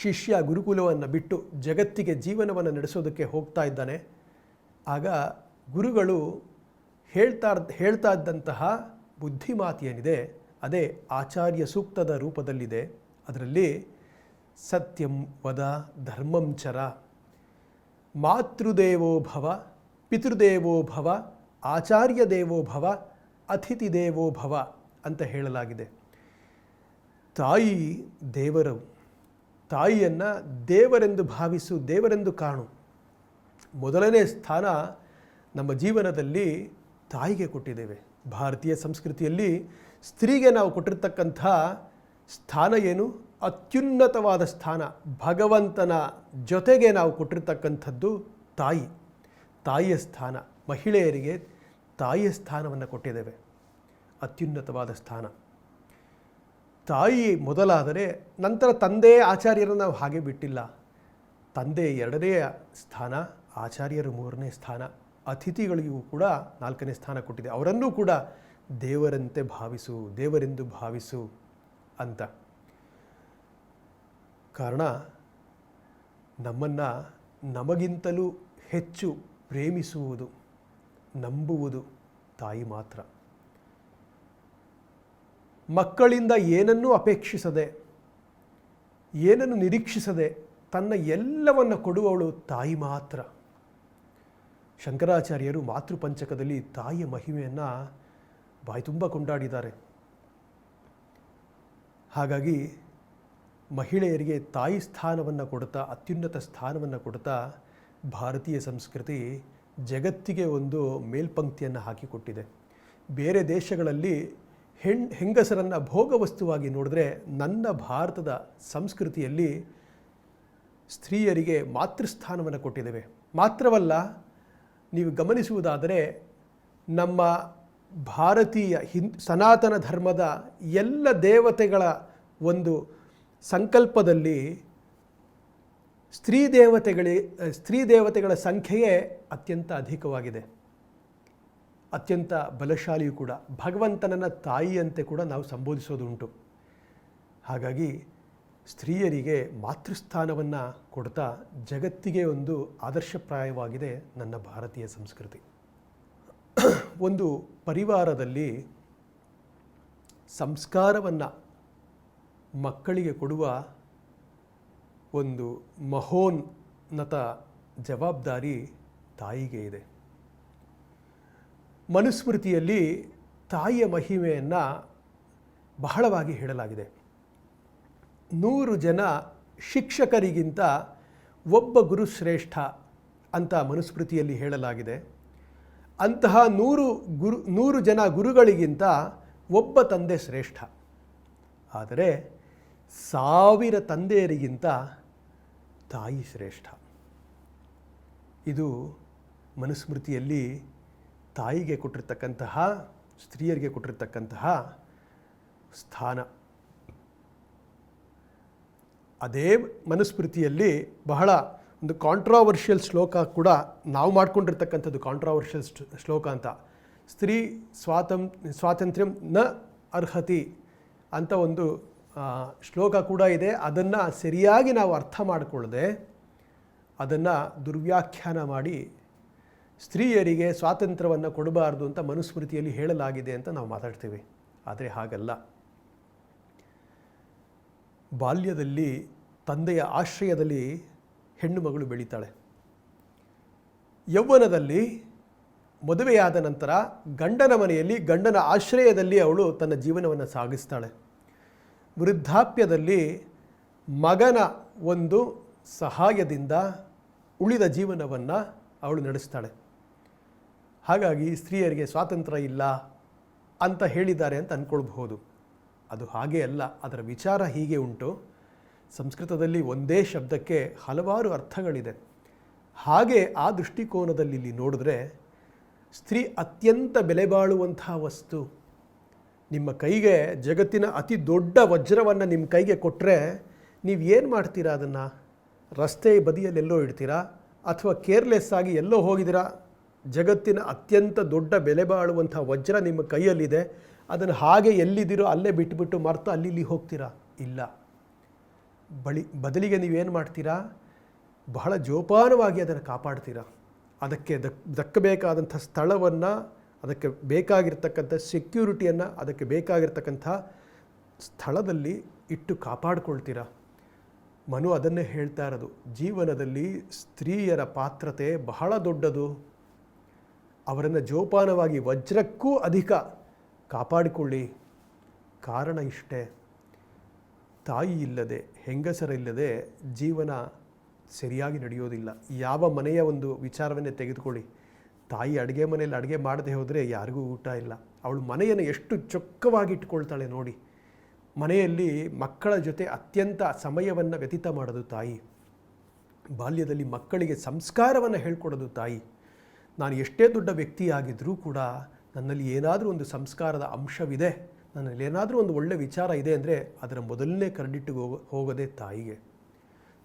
ಶಿಷ್ಯ ಗುರುಕುಲವನ್ನು ಬಿಟ್ಟು ಜಗತ್ತಿಗೆ ಜೀವನವನ್ನು ನಡೆಸೋದಕ್ಕೆ ಹೋಗ್ತಾ ಇದ್ದಾನೆ. ಆಗ ಗುರುಗಳು ಹೇಳ್ತಾ ಇದ್ದಂತಹ ಬುದ್ಧಿಮಾತು ಏನಿದೆ ಅದೇ ಆಚಾರ್ಯ ಸೂಕ್ತದ ರೂಪದಲ್ಲಿದೆ. ಅದರಲ್ಲಿ ಸತ್ಯಂ ವದ ಧರ್ಮಂ ಚರ, ಮಾತೃದೇವೋ ಭವ, ಪಿತೃದೇವೋ ಭವ, ಆಚಾರ್ಯ ದೇವೋ ಭವ, ಅತಿಥಿ ದೇವೋ ಭವ ಅಂತ ಹೇಳಲಾಗಿದೆ. ತಾಯಿ ದೇವರು, ತಾಯಿಯನ್ನು ದೇವರೆಂದು ಭಾವಿಸು, ದೇವರೆಂದು ಕಾಣು. ಮೊದಲನೇ ಸ್ಥಾನ ನಮ್ಮ ಜೀವನದಲ್ಲಿ ತಾಯಿಗೆ ಕೊಟ್ಟಿದ್ದೇವೆ. ಭಾರತೀಯ ಸಂಸ್ಕೃತಿಯಲ್ಲಿ ಸ್ತ್ರೀಗೆ ನಾವು ಕೊಟ್ಟಿರ್ತಕ್ಕಂಥ ಸ್ಥಾನ ಏನು? ಅತ್ಯುನ್ನತವಾದ ಸ್ಥಾನ. ಭಗವಂತನ ಜೊತೆಗೆ ನಾವು ಕೊಟ್ಟಿರ್ತಕ್ಕಂಥದ್ದು ತಾಯಿ, ತಾಯಿಯ ಸ್ಥಾನ. ಮಹಿಳೆಯರಿಗೆ ತಾಯಿಯ ಸ್ಥಾನವನ್ನು ಕೊಟ್ಟಿದ್ದೇವೆ, ಅತ್ಯುನ್ನತವಾದ ಸ್ಥಾನ. ತಾಯಿ ಮೊದಲಾದರೆ ನಂತರ ತಂದೆ ಆಚಾರ್ಯರನ್ನು ನಾವು ಹಾಗೆ ಬಿಟ್ಟಿಲ್ಲ. ತಂದೆ 2ನೇ ಸ್ಥಾನ, ಆಚಾರ್ಯರು 3ನೇ ಸ್ಥಾನ, ಅತಿಥಿಗಳಿಗೂ ಕೂಡ 4ನೇ ಸ್ಥಾನ ಕೊಟ್ಟಿದೆ. ಅವರನ್ನೂ ಕೂಡ ದೇವರಂತೆ ಭಾವಿಸು, ದೇವರೆಂದು ಭಾವಿಸು ಅಂತ. ಕಾರಣ ನಮ್ಮನ್ನು ನಮಗಿಂತಲೂ ಹೆಚ್ಚು ಪ್ರೇಮಿಸುವುದು, ನಂಬುವುದು ತಾಯಿ ಮಾತ್ರ. ಮಕ್ಕಳಿಂದ ಏನನ್ನೂ ಅಪೇಕ್ಷಿಸದೆ, ಏನನ್ನು ನಿರೀಕ್ಷಿಸದೆ ತನ್ನ ಎಲ್ಲವನ್ನು ಕೊಡುವವಳು ತಾಯಿ ಮಾತ್ರ. ಶಂಕರಾಚಾರ್ಯರು ಮಾತೃಪಂಚಕದಲ್ಲಿ ತಾಯಿಯ ಮಹಿಮೆಯನ್ನು ಬಾಯಿ ತುಂಬ ಕೊಂಡಾಡಿದ್ದಾರೆ. ಹಾಗಾಗಿ ಮಹಿಳೆಯರಿಗೆ ತಾಯಿ ಸ್ಥಾನವನ್ನು ಕೊಡ್ತಾ, ಅತ್ಯುನ್ನತ ಸ್ಥಾನವನ್ನು ಕೊಡ್ತಾ ಭಾರತೀಯ ಸಂಸ್ಕೃತಿ ಜಗತ್ತಿಗೆ ಒಂದು ಮೇಲ್ಪಂಕ್ತಿಯನ್ನು ಹಾಕಿಕೊಟ್ಟಿದೆ. ಬೇರೆ ದೇಶಗಳಲ್ಲಿ ಹೆಂಗಸರನ್ನು ಭೋಗವಸ್ತುವಾಗಿ ನೋಡಿದ್ರೆ, ನನ್ನ ಭಾರತದ ಸಂಸ್ಕೃತಿಯಲ್ಲಿ ಸ್ತ್ರೀಯರಿಗೆ ಮಾತೃಸ್ಥಾನವನ್ನು ಕೊಟ್ಟಿದ್ದೇವೆ. ಮಾತ್ರವಲ್ಲ, ನೀವು ಗಮನಿಸುವುದಾದರೆ ನಮ್ಮ ಭಾರತೀಯ ಸನಾತನ ಧರ್ಮದ ಎಲ್ಲ ದೇವತೆಗಳ ಒಂದು ಸಂಕಲ್ಪದಲ್ಲಿ ಸ್ತ್ರೀ ದೇವತೆಗಳ ಸಂಖ್ಯೆಯೇ ಅತ್ಯಂತ ಅಧಿಕವಾಗಿದೆ, ಅತ್ಯಂತ ಬಲಶಾಲಿಯೂ ಕೂಡ. ಭಗವಂತನನ್ನು ತಾಯಿಯಂತೆ ಕೂಡ ನಾವು ಸಂಬೋಧಿಸೋದುಂಟು. ಹಾಗಾಗಿ ಸ್ತ್ರೀಯರಿಗೆ ಮಾತೃಸ್ಥಾನವನ್ನು ಕೊಡ್ತಾ ಜಗತ್ತಿಗೆ ಒಂದು ಆದರ್ಶಪ್ರಾಯವಾಗಿದೆ ನನ್ನ ಭಾರತೀಯ ಸಂಸ್ಕೃತಿ. ಒಂದು ಪರಿವಾರದಲ್ಲಿ ಸಂಸ್ಕಾರವನ್ನು ಮಕ್ಕಳಿಗೆ ಕೊಡುವ ಒಂದು ಮಹೋನ್ನತ ಜವಾಬ್ದಾರಿ ತಾಯಿಗೆ ಇದೆ. ಮನುಸ್ಮೃತಿಯಲ್ಲಿ ತಾಯಿಯ ಮಹಿಮೆಯನ್ನು ಬಹಳವಾಗಿ ಹೇಳಲಾಗಿದೆ. 100 ಜನ ಶಿಕ್ಷಕರಿಗಿಂತ ಒಬ್ಬ ಗುರು ಶ್ರೇಷ್ಠ ಅಂತ ಮನುಸ್ಮೃತಿಯಲ್ಲಿ ಹೇಳಲಾಗಿದೆ. ಅಂತಹ 100 ಜನ ಗುರುಗಳಿಗಿಂತ ಒಬ್ಬ ತಂದೆ ಶ್ರೇಷ್ಠ. ಆದರೆ 1000 ತಂದೆಯರಿಗಿಂತ ತಾಯಿ ಶ್ರೇಷ್ಠ. ಇದು ಮನುಸ್ಮೃತಿಯಲ್ಲಿ ತಾಯಿಗೆ ಕೊಟ್ಟಿರ್ತಕ್ಕಂತಹ, ಸ್ತ್ರೀಯರಿಗೆ ಕೊಟ್ಟಿರ್ತಕ್ಕಂತಹ ಸ್ಥಾನ. ಅದೇ ಮನುಸ್ಮೃತಿಯಲ್ಲಿ ಬಹಳ ಒಂದು ಕಾಂಟ್ರಾವರ್ಷಿಯಲ್ ಶ್ಲೋಕ ಕೂಡ ನಾವು ಮಾಡಿಕೊಂಡಿರ್ತಕ್ಕಂಥದ್ದು, ಕಾಂಟ್ರಾವರ್ಷಿಯಲ್ ಶ್ಲೋಕ ಅಂತ. ಸ್ತ್ರೀ ಸ್ವಾತಂತ್ರ್ಯಂ ನ ಅರ್ಹತಿ ಅಂತ ಒಂದು ಶ್ಲೋಕ ಕೂಡ ಇದೆ. ಅದನ್ನು ಸರಿಯಾಗಿ ನಾವು ಅರ್ಥ ಮಾಡಿಕೊಳ್ಳದೆ ಅದನ್ನು ದುರ್ವ್ಯಾಖ್ಯಾನ ಮಾಡಿ ಸ್ತ್ರೀಯರಿಗೆ ಸ್ವಾತಂತ್ರ್ಯವನ್ನು ಕೊಡಬಾರ್ದು ಅಂತ ಮನುಸ್ಮೃತಿಯಲ್ಲಿ ಹೇಳಲಾಗಿದೆ ಅಂತ ನಾವು ಮಾತಾಡ್ತೇವೆ. ಆದರೆ ಹಾಗಲ್ಲ. ಬಾಲ್ಯದಲ್ಲಿ ತಂದೆಯ ಆಶ್ರಯದಲ್ಲಿ ಹೆಣ್ಣು ಮಗಳು ಬೆಳೀತಾಳೆ. ಯೌವನದಲ್ಲಿ ಮದುವೆಯಾದ ನಂತರ ಗಂಡನ ಮನೆಯಲ್ಲಿ ಗಂಡನ ಆಶ್ರಯದಲ್ಲಿ ಅವಳು ತನ್ನ ಜೀವನವನ್ನು ಸಾಗಿಸ್ತಾಳೆ. ವೃದ್ಧಾಪ್ಯದಲ್ಲಿ ಮಗನ ಒಂದು ಸಹಾಯದಿಂದ ಉಳಿದ ಜೀವನವನ್ನು ಅವಳು ನಡೆಸ್ತಾಳೆ. ಹಾಗಾಗಿ ಸ್ತ್ರೀಯರಿಗೆ ಸ್ವಾತಂತ್ರ್ಯ ಇಲ್ಲ ಅಂತ ಹೇಳಿದ್ದಾರೆ ಅಂತ ಅಂದ್ಕೊಳ್ಬಹುದು. ಅದು ಹಾಗೆ ಅಲ್ಲ. ಅದರ ವಿಚಾರ ಹೀಗೆ ಉಂಟು. ಸಂಸ್ಕೃತದಲ್ಲಿ ಒಂದೇ ಶಬ್ದಕ್ಕೆ ಹಲವಾರು ಅರ್ಥಗಳಿದೆ. ಹಾಗೆ ಆ ದೃಷ್ಟಿಕೋನದಲ್ಲಿ ಇಲ್ಲಿ ನೋಡಿದ್ರೆ ಸ್ತ್ರೀ ಅತ್ಯಂತ ಬೆಲೆ ಬಾಳುವಂತಹ ವಸ್ತು. ನಿಮ್ಮ ಕೈಗೆ ಜಗತ್ತಿನ ಅತಿ ದೊಡ್ಡ ವಜ್ರವನ್ನು ನಿಮ್ಮ ಕೈಗೆ ಕೊಟ್ಟರೆ ನೀವು ಏನು ಮಾಡ್ತೀರಾ? ಅದನ್ನು ರಸ್ತೆ ಬದಿಯಲ್ಲೆಲ್ಲೋ ಇಡ್ತೀರಾ ಅಥವಾ ಕೇರ್ಲೆಸ್ ಆಗಿ ಎಲ್ಲೋ ಹೋಗಿದ್ದೀರಾ? ಜಗತ್ತಿನ ಅತ್ಯಂತ ದೊಡ್ಡ ಬೆಲೆ ಬಾಳುವಂಥ ವಜ್ರ ನಿಮ್ಮ ಕೈಯಲ್ಲಿದೆ, ಅದನ್ನು ಹಾಗೆ ಎಲ್ಲಿದ್ದೀರೋ ಅಲ್ಲೇ ಬಿಟ್ಟುಬಿಟ್ಟು ಮರ್ತು ಅಲ್ಲಿ ಇಲ್ಲಿ ಹೋಗ್ತೀರಾ? ಇಲ್ಲ. ಬದಲಿಗೆ ನೀವೇನು ಮಾಡ್ತೀರಾ? ಬಹಳ ಜೋಪಾನವಾಗಿ ಅದನ್ನು ಕಾಪಾಡ್ತೀರಾ. ಅದಕ್ಕೆ ದಕ್ಕಬೇಕಾದಂಥ ಸ್ಥಳವನ್ನು, ಅದಕ್ಕೆ ಬೇಕಾಗಿರ್ತಕ್ಕಂಥ ಸೆಕ್ಯೂರಿಟಿಯನ್ನು, ಅದಕ್ಕೆ ಬೇಕಾಗಿರ್ತಕ್ಕಂಥ ಸ್ಥಳದಲ್ಲಿ ಇಟ್ಟು ಕಾಪಾಡಿಕೊಳ್ತೀರಾ. ಮನು ಅದನ್ನೇ ಹೇಳ್ತಾ ಇರೋದು. ಜೀವನದಲ್ಲಿ ಸ್ತ್ರೀಯರ ಪಾತ್ರತೆ ಬಹಳ ದೊಡ್ಡದು. ಅವರನ್ನು ಜೋಪಾನವಾಗಿ ವಜ್ರಕ್ಕೂ ಅಧಿಕ ಕಾಪಾಡಿಕೊಳ್ಳಿ. ಕಾರಣ ಇಷ್ಟೇ, ತಾಯಿ ಇಲ್ಲದೆ, ಹೆಂಗಸರಿಲ್ಲದೆ ಜೀವನ ಸರಿಯಾಗಿ ನಡೆಯೋದಿಲ್ಲ. ಯಾವ ಮನೆಯ ಒಂದು ವಿಚಾರವನ್ನೇ ತೆಗೆದುಕೊಳ್ಳಿ, ತಾಯಿ ಅಡುಗೆ ಮನೆಯಲ್ಲಿ ಅಡುಗೆ ಮಾಡದೆ ಹೋದರೆ ಯಾರಿಗೂ ಊಟ ಇಲ್ಲ. ಅವಳು ಮನೆಯನ್ನು ಎಷ್ಟು ಚೊಕ್ಕವಾಗಿ ಇಟ್ಕೊಳ್ತಾಳೆ ನೋಡಿ. ಮನೆಯಲ್ಲಿ ಮಕ್ಕಳ ಜೊತೆ ಅತ್ಯಂತ ಸಮಯವನ್ನು ವ್ಯತೀತ ಮಾಡೋದು ತಾಯಿ. ಬಾಲ್ಯದಲ್ಲಿ ಮಕ್ಕಳಿಗೆ ಸಂಸ್ಕಾರವನ್ನು ಹೇಳ್ಕೊಡೋದು ತಾಯಿ. ನಾನು ಎಷ್ಟೇ ದೊಡ್ಡ ವ್ಯಕ್ತಿಯಾಗಿದ್ದರೂ ಕೂಡ ನನ್ನಲ್ಲಿ ಏನಾದರೂ ಒಂದು ಸಂಸ್ಕಾರದ ಅಂಶವಿದೆ, ನನ್ನಲ್ಲಿ ಏನಾದರೂ ಒಂದು ಒಳ್ಳೆಯ ವಿಚಾರ ಇದೆ ಅಂದರೆ ಅದರ ಮೊದಲನೇ ಕ್ರೆಡಿಟ್ ಹೋಗೋದೇ ತಾಯಿಗೆ.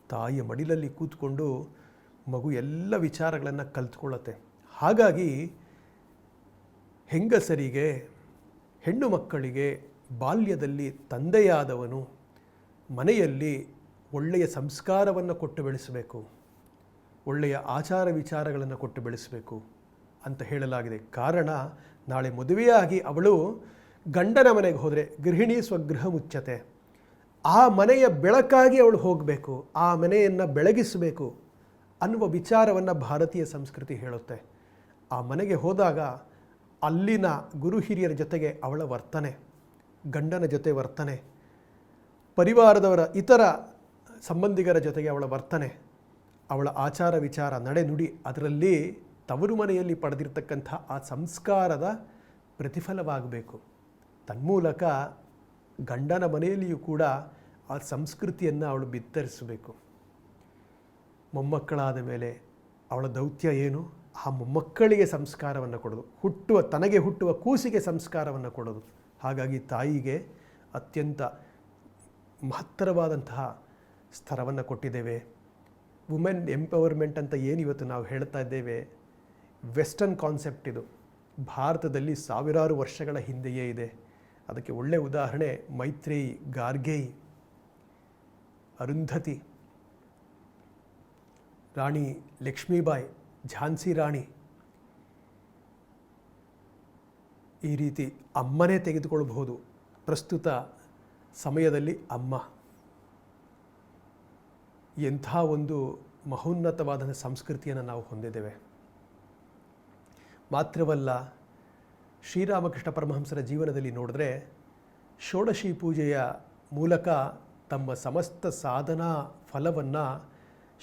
ತಾಯಿಯ ಮಡಿಲಲ್ಲಿ ಕೂತ್ಕೊಂಡು ಮಗು ಎಲ್ಲ ವಿಚಾರಗಳನ್ನು ಕಲ್ತ್ಕೊಳ್ಳುತ್ತೆ. ಹಾಗಾಗಿ ಹೆಂಗಸರಿಗೆ, ಹೆಣ್ಣು ಮಕ್ಕಳಿಗೆ ಬಾಲ್ಯದಲ್ಲಿ ತಂದೆಯಾದವನು ಮನೆಯಲ್ಲಿ ಒಳ್ಳೆಯ ಸಂಸ್ಕಾರವನ್ನು ಕೊಟ್ಟು ಬೆಳೆಸಬೇಕು, ಒಳ್ಳೆಯ ಆಚಾರ ವಿಚಾರಗಳನ್ನು ಕೊಟ್ಟು ಬೆಳೆಸಬೇಕು ಅಂತ ಹೇಳಲಾಗಿದೆ. ಕಾರಣ, ನಾಳೆ ಮದುವೆಯಾಗಿ ಅವಳು ಗಂಡನ ಮನೆಗೆ ಹೋದರೆ ಗೃಹಿಣಿ ಸ್ವಗೃಹ ಮುಚ್ಚತೆ, ಆ ಮನೆಯ ಬೆಳಕಾಗಿ ಅವಳು ಹೋಗಬೇಕು, ಆ ಮನೆಯನ್ನು ಬೆಳಗಿಸಬೇಕು ಅನ್ನುವ ವಿಚಾರವನ್ನು ಭಾರತೀಯ ಸಂಸ್ಕೃತಿ ಹೇಳುತ್ತೆ. ಆ ಮನೆಗೆ ಹೋದಾಗ ಅಲ್ಲಿನ ಗುರು ಹಿರಿಯರ ಜೊತೆಗೆ ಅವಳ ವರ್ತನೆ, ಗಂಡನ ಜೊತೆ ವರ್ತನೆ, ಪರಿವಾರದವರ ಇತರ ಸಂಬಂಧಿಗರ ಜೊತೆಗೆ ಅವಳ ವರ್ತನೆ, ಅವಳ ಆಚಾರ ವಿಚಾರ, ನಡೆ ನುಡಿ, ಅದರಲ್ಲಿ ತವರು ಮನೆಯಲ್ಲಿ ಪಡೆದಿರ್ತಕ್ಕಂಥ ಆ ಸಂಸ್ಕಾರದ ಪ್ರತಿಫಲವಾಗಬೇಕು. ತನ್ಮೂಲಕ ಗಂಡನ ಮನೆಯಲ್ಲಿಯೂ ಕೂಡ ಆ ಸಂಸ್ಕೃತಿಯನ್ನು ಅವಳು ಬಿತ್ತರಿಸಬೇಕು. ಮೊಮ್ಮಕ್ಕಳಾದ ಮೇಲೆ ಅವಳ ದೌತ್ಯ ಏನು? ಆ ಮೊಮ್ಮಕ್ಕಳಿಗೆ ಸಂಸ್ಕಾರವನ್ನು ಕೊಡೋದು, ತನಗೆ ಹುಟ್ಟುವ ಕೂಸಿಗೆ ಸಂಸ್ಕಾರವನ್ನು ಕೊಡೋದು. ಹಾಗಾಗಿ ತಾಯಿಗೆ ಅತ್ಯಂತ ಮಹತ್ತರವಾದಂತಹ ಸ್ತರವನ್ನು ಕೊಟ್ಟಿದ್ದೇವೆ. ವುಮೆನ್ ಎಂಪವರ್ಮೆಂಟ್ ಅಂತ ಏನು ಇವತ್ತು ನಾವು ಹೇಳ್ತಾ ಇದ್ದೇವೆ, ವೆಸ್ಟರ್ನ್ ಕಾನ್ಸೆಪ್ಟ್ ಇದು. ಭಾರತದಲ್ಲಿ ಸಾವಿರಾರು ವರ್ಷಗಳ ಹಿಂದೆಯೇ ಇದೆ. ಅದಕ್ಕೆ ಒಳ್ಳೆಯ ಉದಾಹರಣೆ ಮೈತ್ರೇಯಿ, ಗಾರ್ಗೇಯಿ, ಅರುಂಧತಿ, ರಾಣಿ ಲಕ್ಷ್ಮೀಬಾಯಿ, ಝಾನ್ಸಿ ರಾಣಿ. ಈ ರೀತಿ ಅಮ್ಮನೇ ತೆಗೆದುಕೊಳ್ಳಬಹುದು. ಪ್ರಸ್ತುತ ಸಮಯದಲ್ಲಿ ಅಮ್ಮ ಎಂಥ ಒಂದು ಮಹೋನ್ನತವಾದ ಸಂಸ್ಕೃತಿಯನ್ನು ನಾವು ಹೊಂದಿದ್ದೇವೆ. ಮಾತ್ರವಲ್ಲ, ಶ್ರೀರಾಮಕೃಷ್ಣ ಪರಮಹಂಸರ ಜೀವನದಲ್ಲಿ ನೋಡಿದ್ರೆ ಷೋಡಶಿ ಪೂಜೆಯ ಮೂಲಕ ತಮ್ಮ ಸಮಸ್ತ ಸಾಧನಾ ಫಲವನ್ನು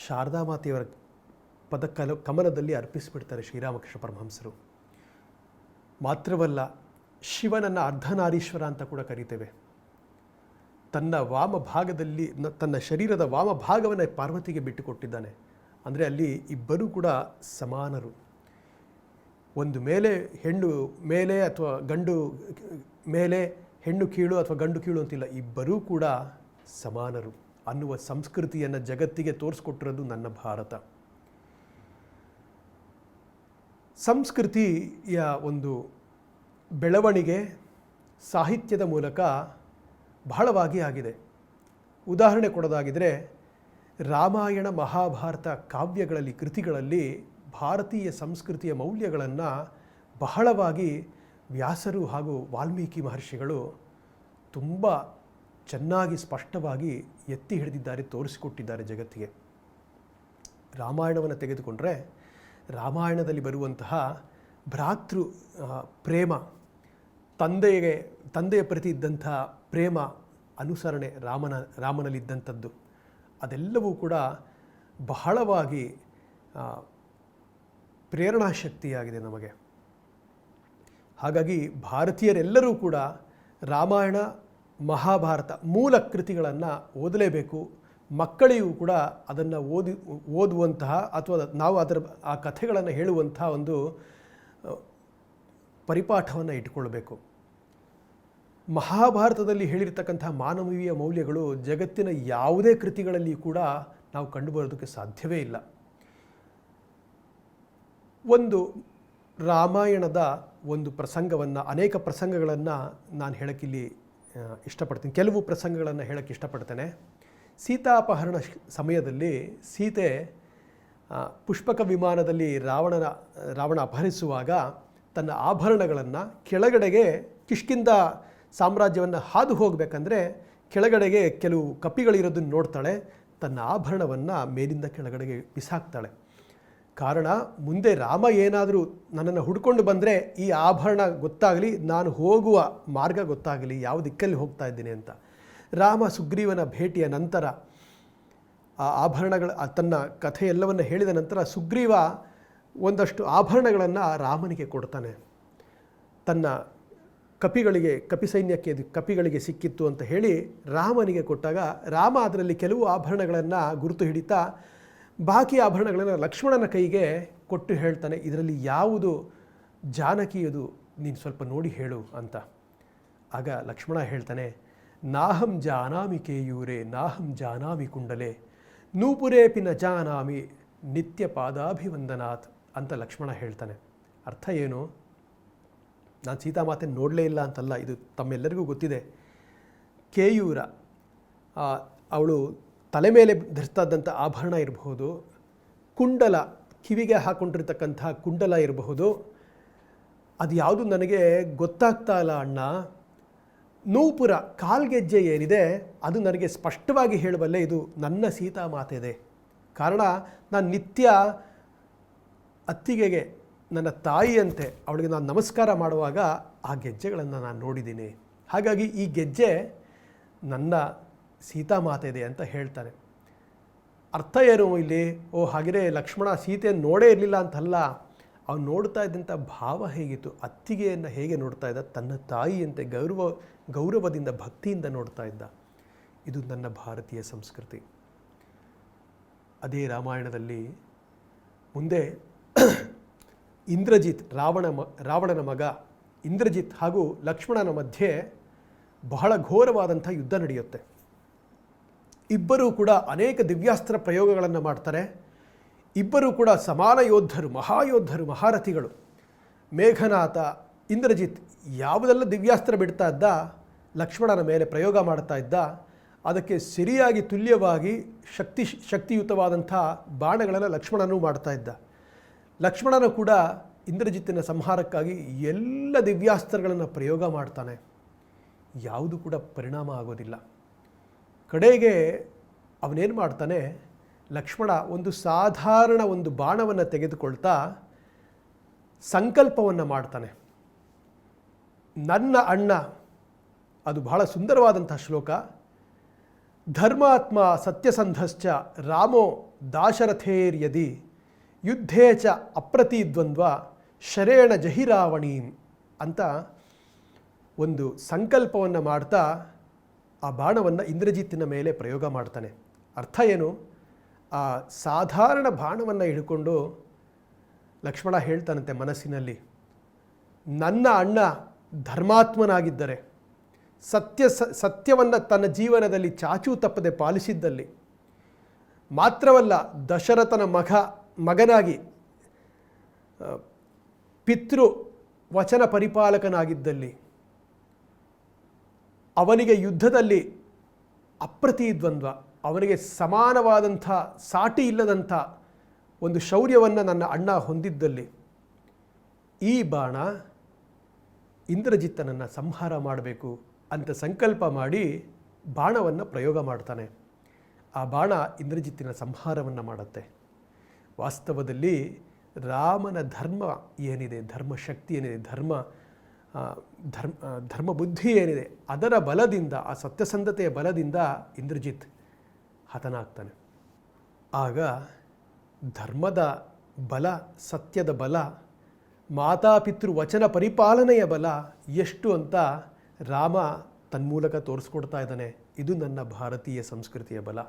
ಶಾರದಾ ಮಾತೆಯವರ ಕಮಲದಲ್ಲಿ ಅರ್ಪಿಸಿಬಿಡ್ತಾರೆ ಶ್ರೀರಾಮಕೃಷ್ಣ ಪರಮಹಂಸರು. ಮಾತ್ರವಲ್ಲ, ಶಿವನನ್ನು ಅರ್ಧನಾರೀಶ್ವರ ಅಂತ ಕೂಡ ಕರೀತೇವೆ. ತನ್ನ ವಾಮಭಾಗದಲ್ಲಿ ತನ್ನ ಶರೀರದ ವಾಮಭಾಗವನ್ನು ಪಾರ್ವತಿಗೆ ಬಿಟ್ಟುಕೊಟ್ಟಿದ್ದಾನೆ. ಅಂದರೆ ಅಲ್ಲಿ ಇಬ್ಬರೂ ಕೂಡ ಸಮಾನರು. ಒಂದು ಮೇಲೆ ಹೆಣ್ಣು ಮೇಲೆ ಅಥವಾ ಗಂಡು ಮೇಲೆ, ಹೆಣ್ಣು ಕೀಳು ಅಥವಾ ಗಂಡು ಕೀಳು ಅಂತಿಲ್ಲ, ಇಬ್ಬರೂ ಕೂಡ ಸಮಾನರು ಅನ್ನುವ ಸಂಸ್ಕೃತಿಯನ್ನು ಜಗತ್ತಿಗೆ ತೋರಿಸ್ಕೊಟ್ಟಿರೋದು ನನ್ನ ಭಾರತ. ಸಂಸ್ಕೃತಿಯ ಒಂದು ಬೆಳವಣಿಗೆ ಸಾಹಿತ್ಯದ ಮೂಲಕ ಬಹಳವಾಗಿ ಆಗಿದೆ. ಉದಾಹರಣೆ ಕೊಡೋದಾಗಿದ್ದರೆ, ರಾಮಾಯಣ ಮಹಾಭಾರತ ಕಾವ್ಯಗಳಲ್ಲಿ, ಕೃತಿಗಳಲ್ಲಿ ಭಾರತೀಯ ಸಂಸ್ಕೃತಿಯ ಮೌಲ್ಯಗಳನ್ನು ಬಹಳವಾಗಿ ವ್ಯಾಸರು ಹಾಗೂ ವಾಲ್ಮೀಕಿ ಮಹರ್ಷಿಗಳು ತುಂಬ ಚೆನ್ನಾಗಿ ಸ್ಪಷ್ಟವಾಗಿ ಎತ್ತಿ ಹಿಡಿದಿದ್ದಾರೆ, ತೋರಿಸಿಕೊಟ್ಟಿದ್ದಾರೆ ಜಗತ್ತಿಗೆ. ರಾಮಾಯಣವನ್ನು ತೆಗೆದುಕೊಂಡ್ರೆ, ರಾಮಾಯಣದಲ್ಲಿ ಬರುವಂತಹ ಭ್ರಾತೃ ಪ್ರೇಮ, ತಂದೆಯ ಪ್ರತಿ ಇದ್ದಂಥ ಪ್ರೇಮ, ಅನುಸರಣೆ ರಾಮನಲ್ಲಿದ್ದಂಥದ್ದು, ಅದೆಲ್ಲವೂ ಕೂಡ ಬಹಳವಾಗಿ ಪ್ರೇರಣಾ ಶಕ್ತಿಯಾಗಿದೆ ನಮಗೆ. ಹಾಗಾಗಿ ಭಾರತೀಯರೆಲ್ಲರೂ ಕೂಡ ರಾಮಾಯಣ ಮಹಾಭಾರತ ಮೂಲ ಕೃತಿಗಳನ್ನು ಓದಲೇಬೇಕು. ಮಕ್ಕಳಿಗೂ ಕೂಡ ಅದನ್ನು ಓದುವಂತಹ ಅಥವಾ ನಾವು ಆ ಕಥೆಗಳನ್ನು ಹೇಳುವಂತಹ ಒಂದು ಪರಿಪಾಠವನ್ನು ಇಟ್ಕೊಳ್ಬೇಕು. ಮಹಾಭಾರತದಲ್ಲಿ ಹೇಳಿರ್ತಕ್ಕಂಥ ಮಾನವೀಯ ಮೌಲ್ಯಗಳು ಜಗತ್ತಿನ ಯಾವುದೇ ಕೃತಿಗಳಲ್ಲಿ ಕೂಡ ನಾವು ಕಂಡುಬರೋದಕ್ಕೆ ಸಾಧ್ಯವೇ ಇಲ್ಲ. ಒಂದು ರಾಮಾಯಣದ ಒಂದು ಪ್ರಸಂಗವನ್ನು, ಅನೇಕ ಪ್ರಸಂಗಗಳನ್ನು ನಾನು ಹೇಳೋಕ್ಕಿಲ್ಲಿ ಇಷ್ಟಪಡ್ತೀನಿ. ಕೆಲವು ಪ್ರಸಂಗಗಳನ್ನು ಹೇಳೋಕ್ಕೆ ಇಷ್ಟಪಡ್ತೇನೆ. ಸೀತಾಪಹರಣ ಸಮಯದಲ್ಲಿ ಸೀತೆ ಪುಷ್ಪಕ ವಿಮಾನದಲ್ಲಿ ರಾವಣ ಅಪಹರಿಸುವಾಗ ತನ್ನ ಆಭರಣಗಳನ್ನು ಕೆಳಗಡೆಗೆ, ಕಿಷ್ಕಿಂಧ ಸಾಮ್ರಾಜ್ಯವನ್ನು ಹಾದು ಹೋಗಬೇಕಂದ್ರೆ ಕೆಳಗಡೆಗೆ ಕೆಲವು ಕಪಿಗಳಿರೋದನ್ನು ನೋಡ್ತಾಳೆ. ತನ್ನ ಆಭರಣವನ್ನು ಮೇಲಿಂದ ಕೆಳಗಡೆಗೆ ಬಿಸಾಕ್ತಾಳೆ. ಕಾರಣ, ಮುಂದೆ ರಾಮ ಏನಾದರೂ ನನ್ನನ್ನು ಹುಡ್ಕೊಂಡು ಬಂದರೆ ಈ ಆಭರಣ ಗೊತ್ತಾಗಲಿ, ನಾನು ಹೋಗುವ ಮಾರ್ಗ ಗೊತ್ತಾಗಲಿ, ಯಾವ ದಿಕ್ಕಲ್ಲಿ ಹೋಗ್ತಾ ಇದ್ದೀನಿ ಅಂತ. ರಾಮ ಸುಗ್ರೀವನ ಭೇಟಿಯ ನಂತರ ಆ ತನ್ನ ಕಥೆ ಎಲ್ಲವನ್ನು ಹೇಳಿದ ನಂತರ ಸುಗ್ರೀವ ಒಂದಷ್ಟು ಆಭರಣಗಳನ್ನು ರಾಮನಿಗೆ ಕೊಡ್ತಾನೆ. ತನ್ನ ಕಪಿಗಳಿಗೆ ಸಿಕ್ಕಿತ್ತು ಅಂತ ಹೇಳಿ ರಾಮನಿಗೆ ಕೊಟ್ಟಾಗ ರಾಮ ಅದರಲ್ಲಿ ಕೆಲವು ಆಭರಣಗಳನ್ನು ಗುರುತು ಹಿಡಿತಾ ಬಾಕಿ ಆಭರಣಗಳನ್ನು ಲಕ್ಷ್ಮಣನ ಕೈಗೆ ಕೊಟ್ಟು ಹೇಳ್ತಾನೆ, ಇದರಲ್ಲಿ ಯಾವುದು ಜಾನಕಿಯದು ನೀನು ಸ್ವಲ್ಪ ನೋಡಿ ಹೇಳು ಅಂತ. ಆಗ ಲಕ್ಷ್ಮಣ ಹೇಳ್ತಾನೆ, ನಾಹಂ ಜಾನಾಮಿ ಕೇಯೂರೆ ನಾಹಂ ಜಾನಾಮಿ ಕುಂಡಲೆ ನೂಪುರೇಪಿ ನ ಜಾನಾಮಿ ನಿತ್ಯ ಪಾದಾಭಿವಂದನಾಥ್ ಅಂತ ಲಕ್ಷ್ಮಣ ಹೇಳ್ತಾನೆ. ಅರ್ಥ ಏನು? ನಾನು ಸೀತಾಮಾತೆ ನೋಡಲೇ ಇಲ್ಲ ಅಂತಲ್ಲ, ಇದು ತಮ್ಮೆಲ್ಲರಿಗೂ ಗೊತ್ತಿದೆ. ಕೇಯೂರ ಅವಳು ತಲೆ ಮೇಲೆ ಧರಿಸ್ತಾ ಇದ್ದಂಥ ಆಭರಣ ಇರಬಹುದು, ಕುಂಡಲ ಕಿವಿಗೆ ಹಾಕ್ಕೊಂಡಿರ್ತಕ್ಕಂಥ ಕುಂಡಲ ಇರಬಹುದು, ಅದು ಯಾವುದು ನನಗೆ ಗೊತ್ತಾಗ್ತಾ ಇಲ್ಲ ಅಣ್ಣ. ನೂಪುರ ಕಾಲ್ಗೆಜ್ಜೆ ಏನಿದೆ ಅದು ನನಗೆ ಸ್ಪಷ್ಟವಾಗಿ ಹೇಳಬಲ್ಲೆ, ಇದು ನನ್ನ ಸೀತಾಮಾತೆದೆ. ಕಾರಣ, ನಾನು ನಿತ್ಯ ಅತ್ತಿಗೆಗೆ, ನನ್ನ ತಾಯಿಯಂತೆ ಅವಳಿಗೆ ನಾನು ನಮಸ್ಕಾರ ಮಾಡುವಾಗ ಆ ಗೆಜ್ಜೆಗಳನ್ನು ನಾನು ನೋಡಿದ್ದೀನಿ. ಹಾಗಾಗಿ ಈ ಗೆಜ್ಜೆ ನನ್ನ ಸೀತಾಮಾತೆದೆ ಅಂತ ಹೇಳ್ತಾರೆ. ಅರ್ಥ ಏನು ಇಲ್ಲಿ? ಹಾಗೆಯೇ ಲಕ್ಷ್ಮಣ ಸೀತೆಯನ್ನು ನೋಡೇ ಇರಲಿಲ್ಲ ಅಂತಲ್ಲ, ಅವನು ನೋಡ್ತಾ ಇದ್ದಂಥ ಭಾವ ಹೇಗಿತ್ತು, ಅತ್ತಿಗೆಯನ್ನು ಹೇಗೆ ನೋಡ್ತಾ ಇದ್ದ, ತನ್ನ ತಾಯಿಯಂತೆ ಗೌರವದಿಂದ ಭಕ್ತಿಯಿಂದ ನೋಡ್ತಾ ಇದ್ದ. ಇದು ನನ್ನ ಭಾರತೀಯ ಸಂಸ್ಕೃತಿ. ಅದೇ ರಾಮಾಯಣದಲ್ಲಿ ಮುಂದೆ ಇಂದ್ರಜಿತ್ ರಾವಣನ ಮಗ ಇಂದ್ರಜಿತ್ ಹಾಗೂ ಲಕ್ಷ್ಮಣನ ಮಧ್ಯೆ ಬಹಳ ಘೋರವಾದಂಥ ಯುದ್ಧ ನಡೆಯುತ್ತೆ. ಇಬ್ಬರೂ ಕೂಡ ಅನೇಕ ದಿವ್ಯಾಸ್ತ್ರ ಪ್ರಯೋಗಗಳನ್ನು ಮಾಡ್ತಾರೆ. ಇಬ್ಬರೂ ಕೂಡ ಸಮಾನ ಯೋಧರು, ಮಹಾಯೋಧರು, ಮಹಾರಥಿಗಳು. ಮೇಘನಾಥ ಇಂದ್ರಜಿತ್ ಯಾವುದೆಲ್ಲ ದಿವ್ಯಾಸ್ತ್ರ ಬಿಡ್ತಾ ಇದ್ದ, ಲಕ್ಷ್ಮಣನ ಮೇಲೆ ಪ್ರಯೋಗ ಮಾಡ್ತಾ ಇದ್ದ, ಅದಕ್ಕೆ ಸರಿಯಾಗಿ ತುಲ್ಯವಾಗಿ ಶಕ್ತಿಯುತವಾದಂಥ ಬಾಣಗಳನ್ನು ಲಕ್ಷ್ಮಣನೂ ಮಾಡ್ತಾ ಇದ್ದ. ಲಕ್ಷ್ಮಣನು ಕೂಡ ಇಂದ್ರಜಿತ್ತಿನ ಸಂಹಾರಕ್ಕಾಗಿ ಎಲ್ಲ ದಿವ್ಯಾಸ್ತ್ರಗಳನ್ನು ಪ್ರಯೋಗ ಮಾಡ್ತಾನೆ. ಯಾವುದು ಕೂಡ ಪರಿಣಾಮ ಆಗೋದಿಲ್ಲ. ಕಡೆಗೆ ಅವನೇನು ಮಾಡ್ತಾನೆ, ಲಕ್ಷ್ಮಣ ಒಂದು ಸಾಧಾರಣ ಒಂದು ಬಾಣವನ್ನು ತೆಗೆದುಕೊಳ್ತಾ ಸಂಕಲ್ಪವನ್ನು ಮಾಡ್ತಾನೆ. ನನ್ನ ಅಣ್ಣ, ಅದು ಬಹಳ ಸುಂದರವಾದಂಥ ಶ್ಲೋಕ, ಧರ್ಮಾತ್ಮ ಸತ್ಯಸಂಧಶ್ಚ ರಾಮೋ ದಾಶರಥೇರ್ಯದಿ ಯುದ್ಧೇ ಚ ಅಪ್ರತಿದ್ವಂದ್ವ ಶರೇಣ ಜಹಿರಾವಣೀಂ ಅಂತ ಒಂದು ಸಂಕಲ್ಪವನ್ನು ಮಾಡ್ತಾ ಆ ಬಾಣವನ್ನು ಇಂದ್ರಜಿತ್ತಿನ ಮೇಲೆ ಪ್ರಯೋಗ ಮಾಡ್ತಾನೆ. ಅರ್ಥ ಏನು? ಆ ಸಾಧಾರಣ ಬಾಣವನ್ನು ಹಿಡ್ಕೊಂಡು ಲಕ್ಷ್ಮಣ ಹೇಳ್ತಾನಂತೆ ಮನಸ್ಸಿನಲ್ಲಿ, ನನ್ನ ಅಣ್ಣ ಧರ್ಮಾತ್ಮನಾಗಿದ್ದರೆ, ಸತ್ಯವನ್ನು ತನ್ನ ಜೀವನದಲ್ಲಿ ಚಾಚೂ ತಪ್ಪದೆ ಪಾಲಿಸಿದ್ದಲ್ಲಿ, ಮಾತ್ರವಲ್ಲ ದಶರಥನ ಮಗನಾಗಿ ಪಿತೃ ವಚನ ಪರಿಪಾಲಕನಾಗಿದ್ದಲ್ಲಿ, ಅವನಿಗೆ ಯುದ್ಧದಲ್ಲಿ ಅಪ್ರತಿದ್ವಂದ್ವ, ಅವನಿಗೆ ಸಮಾನವಾದಂಥ ಸಾಟಿ ಇಲ್ಲದಂಥ ಒಂದು ಶೌರ್ಯವನ್ನು ನನ್ನ ಅಣ್ಣ ಹೊಂದಿದ್ದಲ್ಲಿ, ಈ ಬಾಣ ಇಂದ್ರಜಿತ್ತನನ್ನು ಸಂಹಾರ ಮಾಡಬೇಕು ಅಂತ ಸಂಕಲ್ಪ ಮಾಡಿ ಬಾಣವನ್ನು ಪ್ರಯೋಗ ಮಾಡ್ತಾನೆ. ಆ ಬಾಣ ಇಂದ್ರಜಿತ್ತಿನ ಸಂಹಾರವನ್ನು ಮಾಡುತ್ತೆ. ವಾಸ್ತವದಲ್ಲಿ ರಾಮನ ಧರ್ಮ ಏನಿದೆ, ಧರ್ಮಶಕ್ತಿ ಏನಿದೆ, ಧರ್ಮ ಬುದ್ಧಿ ಏನಿದೆ, ಅದರ ಬಲದಿಂದ, ಆ ಸತ್ಯಸಂಧತೆಯ ಬಲದಿಂದ ಇಂದ್ರಜಿತ್ ಹತನಾಗ್ತಾನೆ. ಆಗ ಧರ್ಮದ ಬಲ, ಸತ್ಯದ ಬಲ, ಮಾತಾಪಿತೃ ವಚನ ಪರಿಪಾಲನೆಯ ಬಲ ಎಷ್ಟು ಅಂತ ರಾಮ ತನ್ಮೂಲಕ ತೋರಿಸ್ಕೊಡ್ತಾ ಇದ್ದಾನೆ. ಇದು ನನ್ನ ಭಾರತೀಯ ಸಂಸ್ಕೃತಿಯ ಬಲ.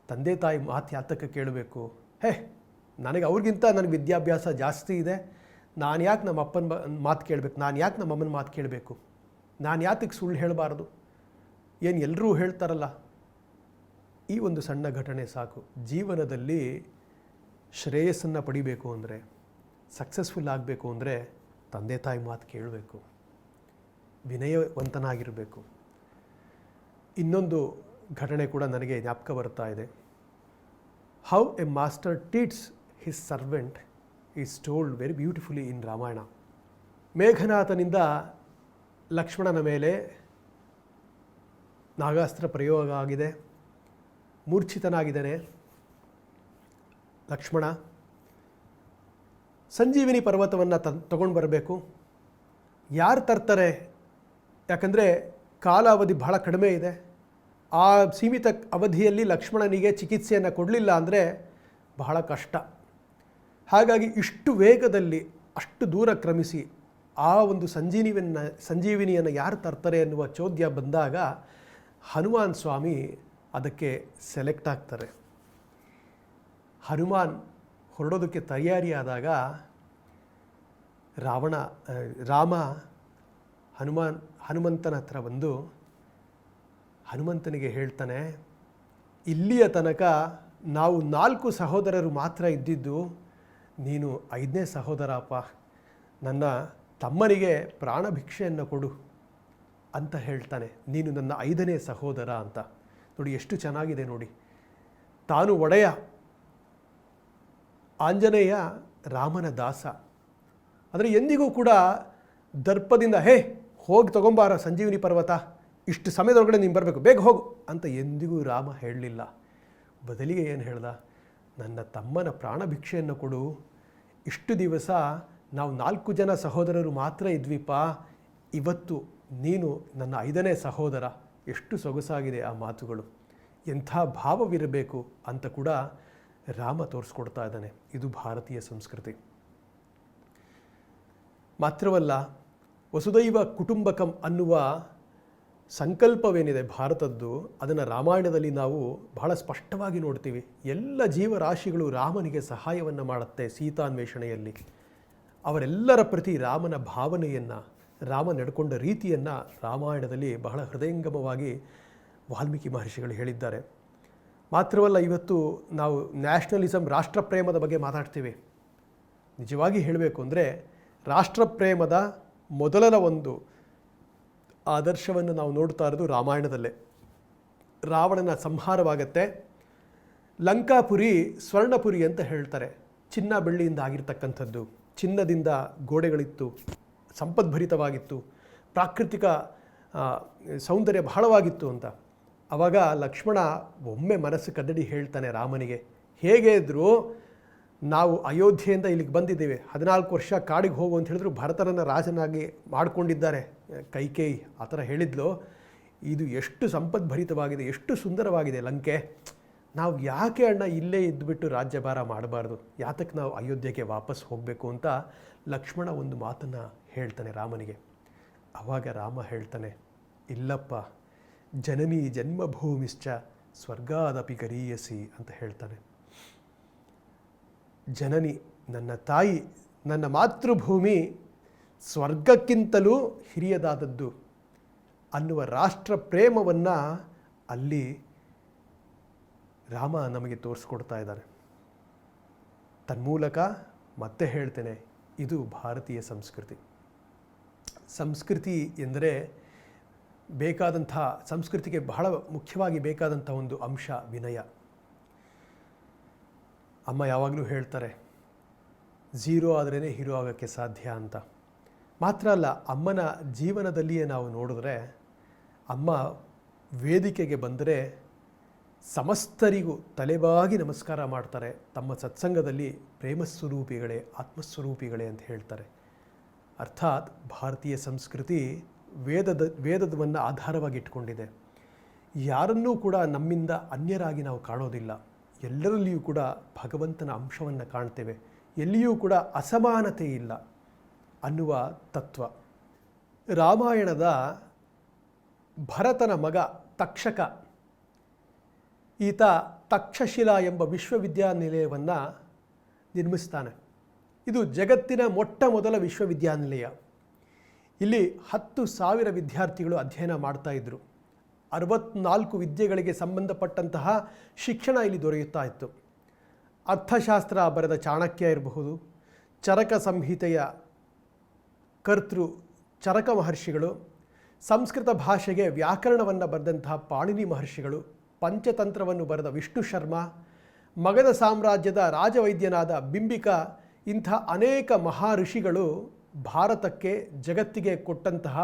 ತಂದೆ ತಾಯಿ ಮಾತು ಯಾತಕ್ಕೆ ಕೇಳಬೇಕು? ನನಗೆ ಅವ್ರಿಗಿಂತ ನನಗೆ ವಿದ್ಯಾಭ್ಯಾಸ ಜಾಸ್ತಿ ಇದೆ, ನಾನು ಯಾಕೆ ನಮ್ಮ ಅಪ್ಪನ ಮಾತು ಕೇಳಬೇಕು, ನಾನು ಯಾಕೆ ನಮ್ಮ ಅಮ್ಮನ ಮಾತು ಕೇಳಬೇಕು, ನಾನು ಯಾತಕ್ಕೆ ಸುಳ್ಳು ಹೇಳಬಾರ್ದು, ಏನು ಎಲ್ಲರೂ ಹೇಳ್ತಾರಲ್ಲ. ಈ ಒಂದು ಸಣ್ಣ ಘಟನೆ ಸಾಕು. ಜೀವನದಲ್ಲಿ ಶ್ರೇಯಸ್ಸನ್ನು ಪಡಿಬೇಕು ಅಂದರೆ, ಸಕ್ಸಸ್ಫುಲ್ ಆಗಬೇಕು ಅಂದರೆ ತಂದೆ ತಾಯಿ ಮಾತು ಕೇಳಬೇಕು, ವಿನಯವಂತನಾಗಿರಬೇಕು. ಇನ್ನೊಂದು ಘಟನೆ ಕೂಡ ನನಗೆ ಜ್ಞಾಪಕ ಬರ್ತಾ ಇದೆ. How a master treats his servant is told very beautifully in Ramayana. ಮೇಘನಾಥನಿಂದ ಲಕ್ಷ್ಮಣನ ಮೇಲೆ ನಾಗಾಸ್ತ್ರ ಪ್ರಯೋಗ ಆಗಿದೆ, ಮೂರ್ಛಿತನಾಗಿದ್ದಾನೆ ಲಕ್ಷ್ಮಣ. ಸಂಜೀವಿನಿ ಪರ್ವತವನ್ನು ತಗೊಂಡು ಬರಬೇಕು. ಯಾರು ತರ್ತಾರೆ? ಯಾಕಂದರೆ ಕಾಲಾವಧಿ ಬಹಳ ಕಡಿಮೆ ಇದೆ. ಆ ಸೀಮಿತ ಅವಧಿಯಲ್ಲಿ ಲಕ್ಷ್ಮಣನಿಗೆ ಚಿಕಿತ್ಸೆಯನ್ನು ಕೊಡಲಿಲ್ಲ ಅಂದರೆ ಬಹಳ ಕಷ್ಟ. ಹಾಗಾಗಿ ಇಷ್ಟು ವೇಗದಲ್ಲಿ ಅಷ್ಟು ದೂರ ಕ್ರಮಿಸಿ ಆ ಒಂದು ಸಂಜೀವಿನಿಯನ್ನು ಯಾರು ತರ್ತಾರೆ ಎನ್ನುವ ಚೋದ್ಯ ಬಂದಾಗ ಹನುಮಾನ್ ಸ್ವಾಮಿ ಅದಕ್ಕೆ ಸೆಲೆಕ್ಟ್ ಆಗ್ತಾರೆ. ಹನುಮಾನ್ ಹೊರಡೋದಕ್ಕೆ ತಯಾರಿಯಾದಾಗ ರಾಮ ಹನುಮಂತನ ಹತ್ರ ಬಂದು ಹನುಮಂತನಿಗೆ ಹೇಳ್ತಾನೆ, ಇಲ್ಲಿಯ ತನಕ ನಾವು 4 ಸಹೋದರರು ಮಾತ್ರ ಇದ್ದಿದ್ದು, ನೀನು 5ನೇ ಸಹೋದರಪ್ಪ, ನನ್ನ ತಮ್ಮನಿಗೆ ಪ್ರಾಣ ಭಿಕ್ಷೆಯನ್ನು ಕೊಡು ಅಂತ ಹೇಳ್ತಾನೆ. ನೀನು ನನ್ನ 5ನೇ ಸಹೋದರ ಅಂತ. ನೋಡಿ ಎಷ್ಟು ಚೆನ್ನಾಗಿದೆ ನೋಡಿ. ತಾನು ಒಡೆಯ, ಆಂಜನೇಯ ರಾಮನ ದಾಸ. ಆದರೆ ಎಂದಿಗೂ ಕೂಡ ದರ್ಪದಿಂದ ಹೋಗಿ ತಗೊಂಬಾರ ಸಂಜೀವಿನಿ ಪರ್ವತ, ಇಷ್ಟು ಸಮಯದೊಳಗಡೆ ನೀನು ಬರಬೇಕು, ಬೇಗ ಹೋಗು ಅಂತ ಎಂದಿಗೂ ರಾಮ ಹೇಳಲಿಲ್ಲ. ಬದಲಿಗೆ ಏನು ಹೇಳ್ದ? ನನ್ನ ತಮ್ಮನ ಪ್ರಾಣ ಭಿಕ್ಷೆಯನ್ನು ಕೊಡು. ಇಷ್ಟು ದಿವಸ ನಾವು 4 ಜನ ಸಹೋದರರು ಮಾತ್ರ ಇದ್ವಿಪ್ಪ, ಇವತ್ತು ನೀನು ನನ್ನ 5ನೇ ಸಹೋದರ. ಎಷ್ಟು ಸೊಗಸಾಗಿದೆ ಆ ಮಾತುಗಳು, ಎಂಥ ಭಾವವಿರಬೇಕು ಅಂತ ಕೂಡ ರಾಮ ತೋರಿಸ್ಕೊಡ್ತಾ ಇದ್ದಾನೆ. ಇದು ಭಾರತೀಯ ಸಂಸ್ಕೃತಿ. ಮಾತ್ರವಲ್ಲ, ವಸುದೈವ ಕುಟುಂಬಕಂ ಅನ್ನುವ ಸಂಕಲ್ಪವೇನಿದೆ ಭಾರತದ್ದು, ಅದನ್ನು ರಾಮಾಯಣದಲ್ಲಿ ನಾವು ಬಹಳ ಸ್ಪಷ್ಟವಾಗಿ ನೋಡ್ತೀವಿ. ಎಲ್ಲ ಜೀವರಾಶಿಗಳು ರಾಮನಿಗೆ ಸಹಾಯವನ್ನು ಮಾಡುತ್ತೆ ಸೀತಾನ್ವೇಷಣೆಯಲ್ಲಿ. ಅವರೆಲ್ಲರ ಪ್ರತಿ ರಾಮನ ಭಾವನೆಯನ್ನು, ರಾಮ ನಡ್ಕೊಂಡ ರೀತಿಯನ್ನು ರಾಮಾಯಣದಲ್ಲಿ ಬಹಳ ಹೃದಯಂಗಮವಾಗಿ ವಾಲ್ಮೀಕಿ ಮಹರ್ಷಿಗಳು ಹೇಳಿದ್ದಾರೆ. ಮಾತ್ರವಲ್ಲ, ಇವತ್ತು ನಾವು ನ್ಯಾಷನಲಿಸಮ್, ರಾಷ್ಟ್ರಪ್ರೇಮದ ಬಗ್ಗೆ ಮಾತಾಡ್ತೀವಿ. ನಿಜವಾಗಿ ಹೇಳಬೇಕು ಅಂದರೆ ರಾಷ್ಟ್ರಪ್ರೇಮದ ಮೊದಲನ ಒಂದು ಆದರ್ಶವನ್ನು ನಾವು ನೋಡ್ತಾ ಇರೋದು ರಾಮಾಯಣದಲ್ಲೇ. ರಾವಣನ ಸಂಹಾರವಾಗತ್ತೆ. ಲಂಕಾಪುರಿ ಸ್ವರ್ಣಪುರಿ ಅಂತ ಹೇಳ್ತಾರೆ. ಚಿನ್ನ ಬೆಳ್ಳಿಯಿಂದ ಆಗಿರ್ತಕ್ಕಂಥದ್ದು, ಚಿನ್ನದಿಂದ ಗೋಡೆಗಳಿತ್ತು, ಸಂಪದ್ಭರಿತವಾಗಿತ್ತು, ಪ್ರಾಕೃತಿಕ ಸೌಂದರ್ಯ ಬಹಳವಾಗಿತ್ತು ಅಂತ. ಆವಾಗ ಲಕ್ಷ್ಮಣ ಒಮ್ಮೆ ಮನಸ್ಸು ಕದಡಿ ಹೇಳ್ತಾನೆ ರಾಮನಿಗೆ, ಹೇಗೆ ಇದ್ದರೂ ನಾವು ಅಯೋಧ್ಯೆಯಿಂದ ಇಲ್ಲಿಗೆ ಬಂದಿದ್ದೇವೆ, 14 ವರ್ಷ ಕಾಡಿಗೆ ಹೋಗು ಅಂತ ಹೇಳಿದ್ರು, ಭರತನನ್ನು ರಾಜನಾಗಿ ಮಾಡಿಕೊಂಡಿದ್ದಾರೆ ಕೈಕೇಯಿ ಆ ಥರ ಹೇಳಿದ್ಲು. ಇದು ಎಷ್ಟು ಸಂಪದ್ಭರಿತವಾಗಿದೆ, ಎಷ್ಟು ಸುಂದರವಾಗಿದೆ ಲಂಕೆ, ನಾವು ಯಾಕೆ ಅಣ್ಣ ಇಲ್ಲೇ ಇದ್ದುಬಿಟ್ಟು ರಾಜ್ಯಭಾರ ಮಾಡಬಾರ್ದು, ಯಾತಕ್ಕೆ ನಾವು ಅಯೋಧ್ಯೆಗೆ ವಾಪಸ್ ಹೋಗಬೇಕು ಅಂತ ಲಕ್ಷ್ಮಣ ಒಂದು ಮಾತನ್ನು ಹೇಳ್ತಾನೆ ರಾಮನಿಗೆ. ಆವಾಗ ರಾಮ ಹೇಳ್ತಾನೆ, ಇಲ್ಲಪ್ಪ, ಜನನಿ ಜನ್ಮಭೂಮಿಶ್ಚ ಸ್ವರ್ಗಾದಪಿ ಗರೀಯಸಿ ಅಂತ ಹೇಳ್ತಾನೆ. ಜನನಿ, ನನ್ನ ತಾಯಿ, ನನ್ನ ಮಾತೃಭೂಮಿ ಸ್ವರ್ಗಕ್ಕಿಂತಲೂ ಹಿರಿಯದಾದದ್ದು ಅನ್ನುವ ರಾಷ್ಟ್ರ ಪ್ರೇಮವನ್ನು ಅಲ್ಲಿ ರಾಮ ನಮಗೆ ತೋರಿಸ್ಕೊಡ್ತಾ ಇದ್ದಾನೆ. ತನ್ಮೂಲಕ ಮತ್ತೆ ಹೇಳ್ತೇನೆ, ಇದು ಭಾರತೀಯ ಸಂಸ್ಕೃತಿ. ಸಂಸ್ಕೃತಿ ಎಂದರೆ ಬೇಕಾದಂಥ, ಸಂಸ್ಕೃತಿಗೆ ಬಹಳ ಮುಖ್ಯವಾಗಿ ಬೇಕಾದಂಥ ಒಂದು ಅಂಶ ವಿನಯ. ಅಮ್ಮ ಯಾವಾಗಲೂ ಹೇಳ್ತಾರೆ, ಝೀರೋ ಆದ್ರೇ ಹೀರೋ ಆಗೋಕ್ಕೆ ಸಾಧ್ಯ ಅಂತ. ಮಾತ್ರ ಅಲ್ಲ, ಅಮ್ಮನ ಜೀವನದಲ್ಲಿಯೇ ನಾವು ನೋಡಿದ್ರೆ, ಅಮ್ಮ ವೇದಿಕೆಗೆ ಬಂದರೆ ಸಮಸ್ತರಿಗೂ ತಲೆಬಾಗಿ ನಮಸ್ಕಾರ ಮಾಡ್ತಾರೆ. ತಮ್ಮ ಸತ್ಸಂಗದಲ್ಲಿ ಪ್ರೇಮಸ್ವರೂಪಿಗಳೇ, ಆತ್ಮಸ್ವರೂಪಿಗಳೇ ಅಂತ ಹೇಳ್ತಾರೆ. ಅರ್ಥಾತ್ ಭಾರತೀಯ ಸಂಸ್ಕೃತಿ ವೇದವನ್ನು ಆಧಾರವಾಗಿ ಇಟ್ಕೊಂಡಿದೆ. ಯಾರನ್ನೂ ಕೂಡ ನಮ್ಮಿಂದ ಅನ್ಯರಾಗಿ ನಾವು ಕಾಣೋದಿಲ್ಲ. ಎಲ್ಲರಲ್ಲಿಯೂ ಕೂಡ ಭಗವಂತನ ಅಂಶವನ್ನು ಕಾಣ್ತೇವೆ. ಎಲ್ಲಿಯೂ ಕೂಡ ಅಸಮಾನತೆ ಇಲ್ಲ ಅನ್ನುವ ತತ್ವ. ರಾಮಾಯಣದ ಭರತನ ಮಗ ತಕ್ಷಕ, ಈತ ತಕ್ಷಶಿಲಾ ಎಂಬ ವಿಶ್ವವಿದ್ಯಾನಿಲಯವನ್ನು ನಿರ್ಮಿಸ್ತಾನೆ. ಇದು ಜಗತ್ತಿನ ಮೊಟ್ಟ ಮೊದಲ ವಿಶ್ವವಿದ್ಯಾನಿಲಯ. ಇಲ್ಲಿ 10,000 ವಿದ್ಯಾರ್ಥಿಗಳು ಅಧ್ಯಯನ ಮಾಡ್ತಾ ಇದ್ದರು. 64 ವಿದ್ಯೆಗಳಿಗೆ ಸಂಬಂಧಪಟ್ಟಂತಹ ಶಿಕ್ಷಣ ಇಲ್ಲಿ ದೊರೆಯುತ್ತಾ ಇತ್ತು. ಅರ್ಥಶಾಸ್ತ್ರ ಬರೆದ ಚಾಣಕ್ಯ ಇರಬಹುದು, ಚರಕ ಸಂಹಿತೆಯ ಕರ್ತೃ ಚರಕ ಮಹರ್ಷಿಗಳು, ಸಂಸ್ಕೃತ ಭಾಷೆಗೆ ವ್ಯಾಕರಣವನ್ನು ಬರೆದಂತಹ ಪಾಣಿನಿ ಮಹರ್ಷಿಗಳು, ಪಂಚತಂತ್ರವನ್ನು ಬರೆದ ವಿಷ್ಣು ಶರ್ಮ, ಮಗಧ ಸಾಮ್ರಾಜ್ಯದ ರಾಜವೈದ್ಯನಾದ ಬಿಂಬಿಕ, ಇಂಥ ಅನೇಕ ಮಹಾಋಷಿಗಳು ಭಾರತಕ್ಕೆ, ಜಗತ್ತಿಗೆ ಕೊಟ್ಟಂತಹ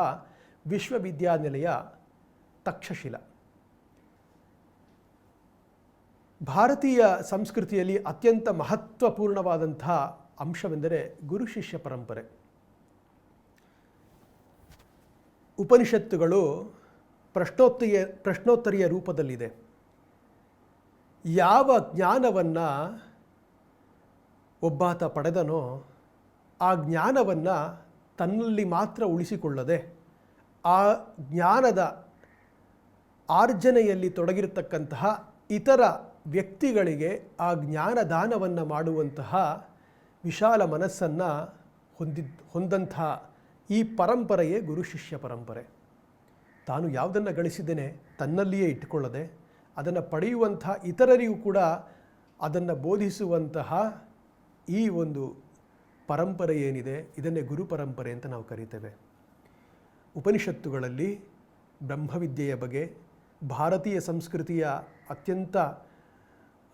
ವಿಶ್ವವಿದ್ಯಾನಿಲಯ ತಕ್ಷಶಿಲ. ಭಾರತೀಯ ಸಂಸ್ಕೃತಿಯಲ್ಲಿ ಅತ್ಯಂತ ಮಹತ್ವಪೂರ್ಣವಾದಂತಹ ಅಂಶವೆಂದರೆ ಗುರು ಶಿಷ್ಯ ಪರಂಪರೆ. ಉಪನಿಷತ್ತುಗಳು ಪ್ರಶ್ನೋತ್ತರಿಯ ರೂಪದಲ್ಲಿದೆ. ಯಾವ ಜ್ಞಾನವನ್ನು ಒಬ್ಬಾತ ಪಡೆದನೋ ಆ ಜ್ಞಾನವನ್ನು ತನ್ನಲ್ಲಿ ಮಾತ್ರ ಉಳಿಸಿಕೊಳ್ಳದೆ, ಆ ಜ್ಞಾನದ ಆರ್ಜನೆಯಲ್ಲಿ ತೊಡಗಿರತಕ್ಕಂತಹ ಇತರ ವ್ಯಕ್ತಿಗಳಿಗೆ ಆ ಜ್ಞಾನದಾನವನ್ನು ಮಾಡುವಂತಹ ವಿಶಾಲ ಮನಸ್ಸನ್ನು ಹೊಂದಂಥ ಈ ಪರಂಪರೆಯೇ ಗುರು ಶಿಷ್ಯ ಪರಂಪರೆ. ತಾನು ಯಾವುದನ್ನು ಗಳಿಸಿದ್ದೇನೆ ತನ್ನಲ್ಲಿಯೇ ಇಟ್ಟುಕೊಳ್ಳದೆ, ಅದನ್ನು ಪಡೆಯುವಂಥ ಇತರರಿಗೂ ಕೂಡ ಅದನ್ನು ಬೋಧಿಸುವಂತಹ ಈ ಒಂದು ಪರಂಪರೆ ಏನಿದೆ, ಇದನ್ನೇ ಗುರು ಪರಂಪರೆ ಅಂತ ನಾವು ಕರೀತೇವೆ. ಉಪನಿಷತ್ತುಗಳಲ್ಲಿ ಬ್ರಹ್ಮವಿದ್ಯೆಯ ಬಗ್ಗೆ, ಭಾರತೀಯ ಸಂಸ್ಕೃತಿಯ ಅತ್ಯಂತ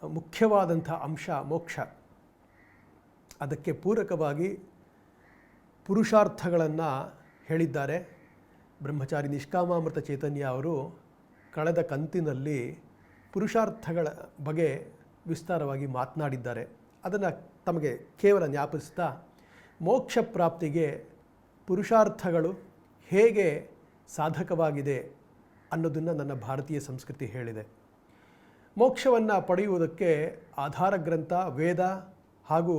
ಮುಖ್ಯವಾದಂಥ ಅಂಶ ಮೋಕ್ಷ, ಅದಕ್ಕೆ ಪೂರಕವಾಗಿ ಪುರುಷಾರ್ಥಗಳನ್ನು ಹೇಳಿದ್ದಾರೆ. ಬ್ರಹ್ಮಚಾರಿ ನಿಷ್ಕಾಮಾಮೃತ ಚೈತನ್ಯ ಅವರು ಕಳೆದ ಕಂತಿನಲ್ಲಿ ಪುರುಷಾರ್ಥಗಳ ಬಗ್ಗೆ ವಿಸ್ತಾರವಾಗಿ ಮಾತನಾಡಿದ್ದಾರೆ. ಅದನ್ನು ತಮಗೆ ಕೇವಲ ಜ್ಞಾಪಿಸ್ತಾ, ಮೋಕ್ಷ ಪ್ರಾಪ್ತಿಗೆ ಪುರುಷಾರ್ಥಗಳು ಹೇಗೆ ಸಾಧಕವಾಗಿದೆ ಅನ್ನೋದನ್ನು ನನ್ನ ಭಾರತೀಯ ಸಂಸ್ಕೃತಿ ಹೇಳಿದೆ. ಮೋಕ್ಷವನ್ನು ಪಡೆಯುವುದಕ್ಕೆ ಆಧಾರ ಗ್ರಂಥ ವೇದ ಹಾಗೂ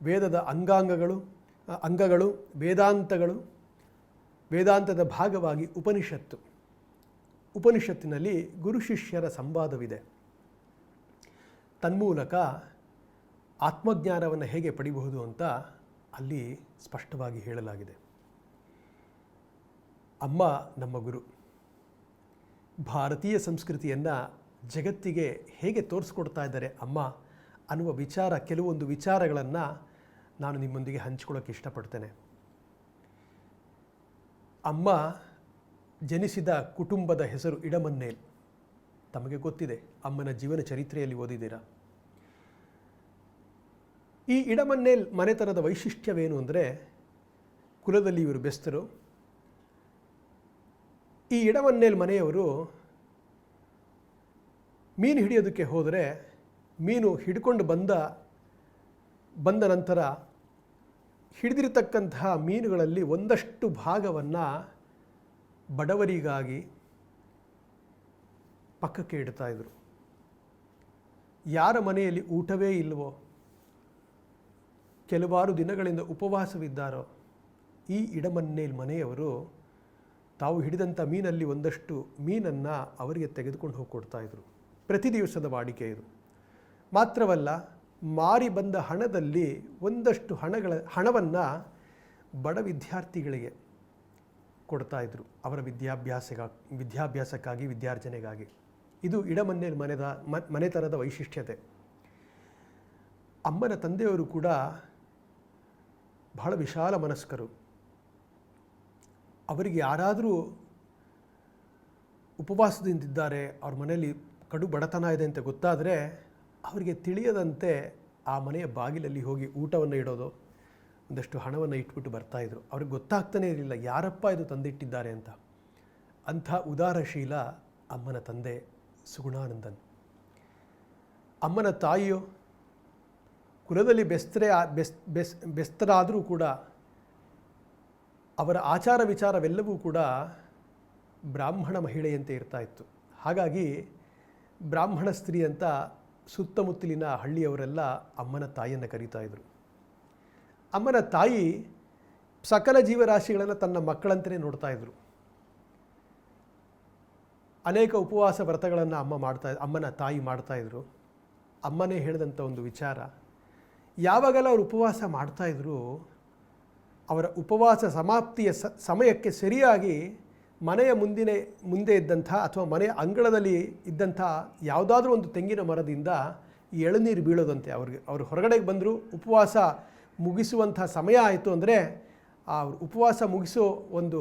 ವೇದದ ಅಂಗಗಳು ವೇದಾಂತಗಳು, ವೇದಾಂತದ ಭಾಗವಾಗಿ ಉಪನಿಷತ್ತಿನಲ್ಲಿ ಗುರು ಶಿಷ್ಯರ ಸಂವಾದವಿದೆ. ತನ್ಮೂಲಕ ಆತ್ಮಜ್ಞಾನವನ್ನು ಹೇಗೆ ಪಡಿಬಹುದು ಅಂತ ಅಲ್ಲಿ ಸ್ಪಷ್ಟವಾಗಿ ಹೇಳಲಾಗಿದೆ. ಅಮ್ಮ ನಮ್ಮ ಗುರು. ಭಾರತೀಯ ಸಂಸ್ಕೃತಿಯನ್ನು ಜಗತ್ತಿಗೆ ಹೇಗೆ ತೋರಿಸ್ಕೊಡ್ತಾ ಇದ್ದಾರೆ ಅಮ್ಮ ಅನ್ನುವ ಕೆಲವೊಂದು ವಿಚಾರಗಳನ್ನು ನಾನು ನಿಮ್ಮೊಂದಿಗೆ ಹಂಚಿಕೊಳ್ಳೋಕ್ಕೆ ಇಷ್ಟಪಡ್ತೇನೆ. ಅಮ್ಮ ಜನಿಸಿದ ಕುಟುಂಬದ ಹೆಸರು ಇಡಮನ್ನೇಲ್. ತಮಗೆ ಗೊತ್ತಿದೆ, ಅಮ್ಮನ ಜೀವನ ಚರಿತ್ರೆಯಲ್ಲಿ ಓದಿದ್ದೀರಾ. ಈ ಇಡಮನ್ನೇಲ್ ಮನೆತನದ ವೈಶಿಷ್ಟ್ಯವೇನು ಅಂದರೆ, ಕುಲದಲ್ಲಿ ಇವರು ಬೆಸ್ತರು. ಈ ಇಡಮನ್ನೇಲ್ ಮನೆಯವರು ಮೀನು ಹಿಡಿಯೋದಕ್ಕೆ ಹೋದರೆ ಮೀನು ಹಿಡ್ಕೊಂಡು ಬಂದ ನಂತರ ಹಿಡಿದಿರತಕ್ಕಂತಹ ಮೀನುಗಳಲ್ಲಿ ಒಂದಷ್ಟು ಭಾಗವನ್ನು ಬಡವರಿಗಾಗಿ ಪಕ್ಕಕ್ಕೆ ಇಡ್ತಾಯಿದ್ರು. ಯಾರ ಮನೆಯಲ್ಲಿ ಊಟವೇ ಇಲ್ಲವೋ, ಕೆಲವಾರು ದಿನಗಳಿಂದ ಉಪವಾಸವಿದ್ದಾರೋ, ಈ ಇಡಮನ್ನೇಲ್ ಮನೆಯವರು ತಾವು ಹಿಡಿದಂಥ ಮೀನಲ್ಲಿ ಒಂದಷ್ಟು ಮೀನನ್ನು ಅವರಿಗೆ ತೆಗೆದುಕೊಂಡು ಹೋಗಿ ಕೊಡ್ತಾಯಿದ್ರು. ಪ್ರತಿ ದಿವಸದ ವಾಡಿಕೆ ಇದು. ಮಾತ್ರವಲ್ಲ, ಮಾರಿ ಬಂದ ಹಣದಲ್ಲಿ ಒಂದಷ್ಟು ಹಣವನ್ನು ಬಡ ವಿದ್ಯಾರ್ಥಿಗಳಿಗೆ ಕೊಡ್ತಾಯಿದ್ರು, ಅವರ ವಿದ್ಯಾಭ್ಯಾಸಕ್ಕಾಗಿ, ವಿದ್ಯಾರ್ಜನೆಗಾಗಿ. ಇದು ಇಡಮನ್ನೇಲ್ ಮನೆತನದ ವೈಶಿಷ್ಟ್ಯತೆ. ಅಮ್ಮನ ತಂದೆಯವರು ಕೂಡ ಬಹಳ ವಿಶಾಲ ಮನಸ್ಕರು. ಅವರಿಗೆ ಯಾರಾದರೂ ಉಪವಾಸದಿಂದಿದ್ದಾರೆ, ಅವ್ರ ಮನೆಯಲ್ಲಿ ಕಡು ಬಡತನ ಇದೆ ಅಂತ ಗೊತ್ತಾದರೆ ಅವರಿಗೆ ತಿಳಿಯದಂತೆ ಆ ಮನೆಯ ಬಾಗಿಲಲ್ಲಿ ಹೋಗಿ ಊಟವನ್ನು ಇಡೋದು, ಒಂದಷ್ಟು ಹಣವನ್ನು ಇಟ್ಬಿಟ್ಟು ಬರ್ತಾಯಿದ್ರು. ಅವ್ರಿಗೆ ಗೊತ್ತಾಗ್ತಾನೇ ಇರಲಿಲ್ಲ ಯಾರಪ್ಪ ಇದು ತಂದಿಟ್ಟಿದ್ದಾರೆ ಅಂತ. ಅಂಥ ಉದಾರಶೀಲ ಅಮ್ಮನ ತಂದೆ ಸುಗುಣಾನಂದನ್. ಅಮ್ಮನ ತಾಯಿಯು ಕುಲದಲ್ಲಿ ಬೆಸ್ತರಾದರೂ ಕೂಡ ಅವರ ಆಚಾರ ವಿಚಾರವೆಲ್ಲವೂ ಕೂಡ ಬ್ರಾಹ್ಮಣ ಮಹಿಳೆಯಂತೆ ಇರ್ತಾ ಇತ್ತು. ಹಾಗಾಗಿ ಬ್ರಾಹ್ಮಣ ಸ್ತ್ರೀ ಅಂತ ಸುತ್ತಮುತ್ತಲಿನ ಹಳ್ಳಿಯವರೆಲ್ಲ ಅಮ್ಮನ ತಾಯಿಯನ್ನು ಕರೀತಾ ಇದ್ರು. ಅಮ್ಮನ ತಾಯಿ ಸಕಲ ಜೀವರಾಶಿಗಳನ್ನು ತನ್ನ ಮಕ್ಕಳಂತಲೇ ನೋಡ್ತಾ ಇದ್ರು. ಅನೇಕ ಉಪವಾಸ ವ್ರತಗಳನ್ನು ಅಮ್ಮನ ತಾಯಿ ಮಾಡ್ತಾಯಿದ್ರು. ಅಮ್ಮನೇ ಹೇಳಿದಂಥ ಒಂದು ವಿಚಾರ, ಯಾವಾಗೆಲ್ಲ ಅವರು ಉಪವಾಸ ಮಾಡ್ತಾಯಿದ್ರು, ಅವರ ಉಪವಾಸ ಸಮಾಪ್ತಿಯ ಸಮಯಕ್ಕೆ ಸರಿಯಾಗಿ ಮನೆಯ ಮುಂದೆ ಇದ್ದಂಥ ಅಥವಾ ಮನೆಯ ಅಂಗಳದಲ್ಲಿ ಇದ್ದಂಥ ಯಾವುದಾದ್ರೂ ಒಂದು ತೆಂಗಿನ ಮರದಿಂದ ಎಳನೀರು ಬೀಳೋದಂತೆ. ಅವರು ಹೊರಗಡೆಗೆ ಬಂದರು, ಉಪವಾಸ ಮುಗಿಸುವಂಥ ಸಮಯ ಆಯಿತು ಅಂದರೆ ಆ ಉಪವಾಸ ಮುಗಿಸೋ ಒಂದು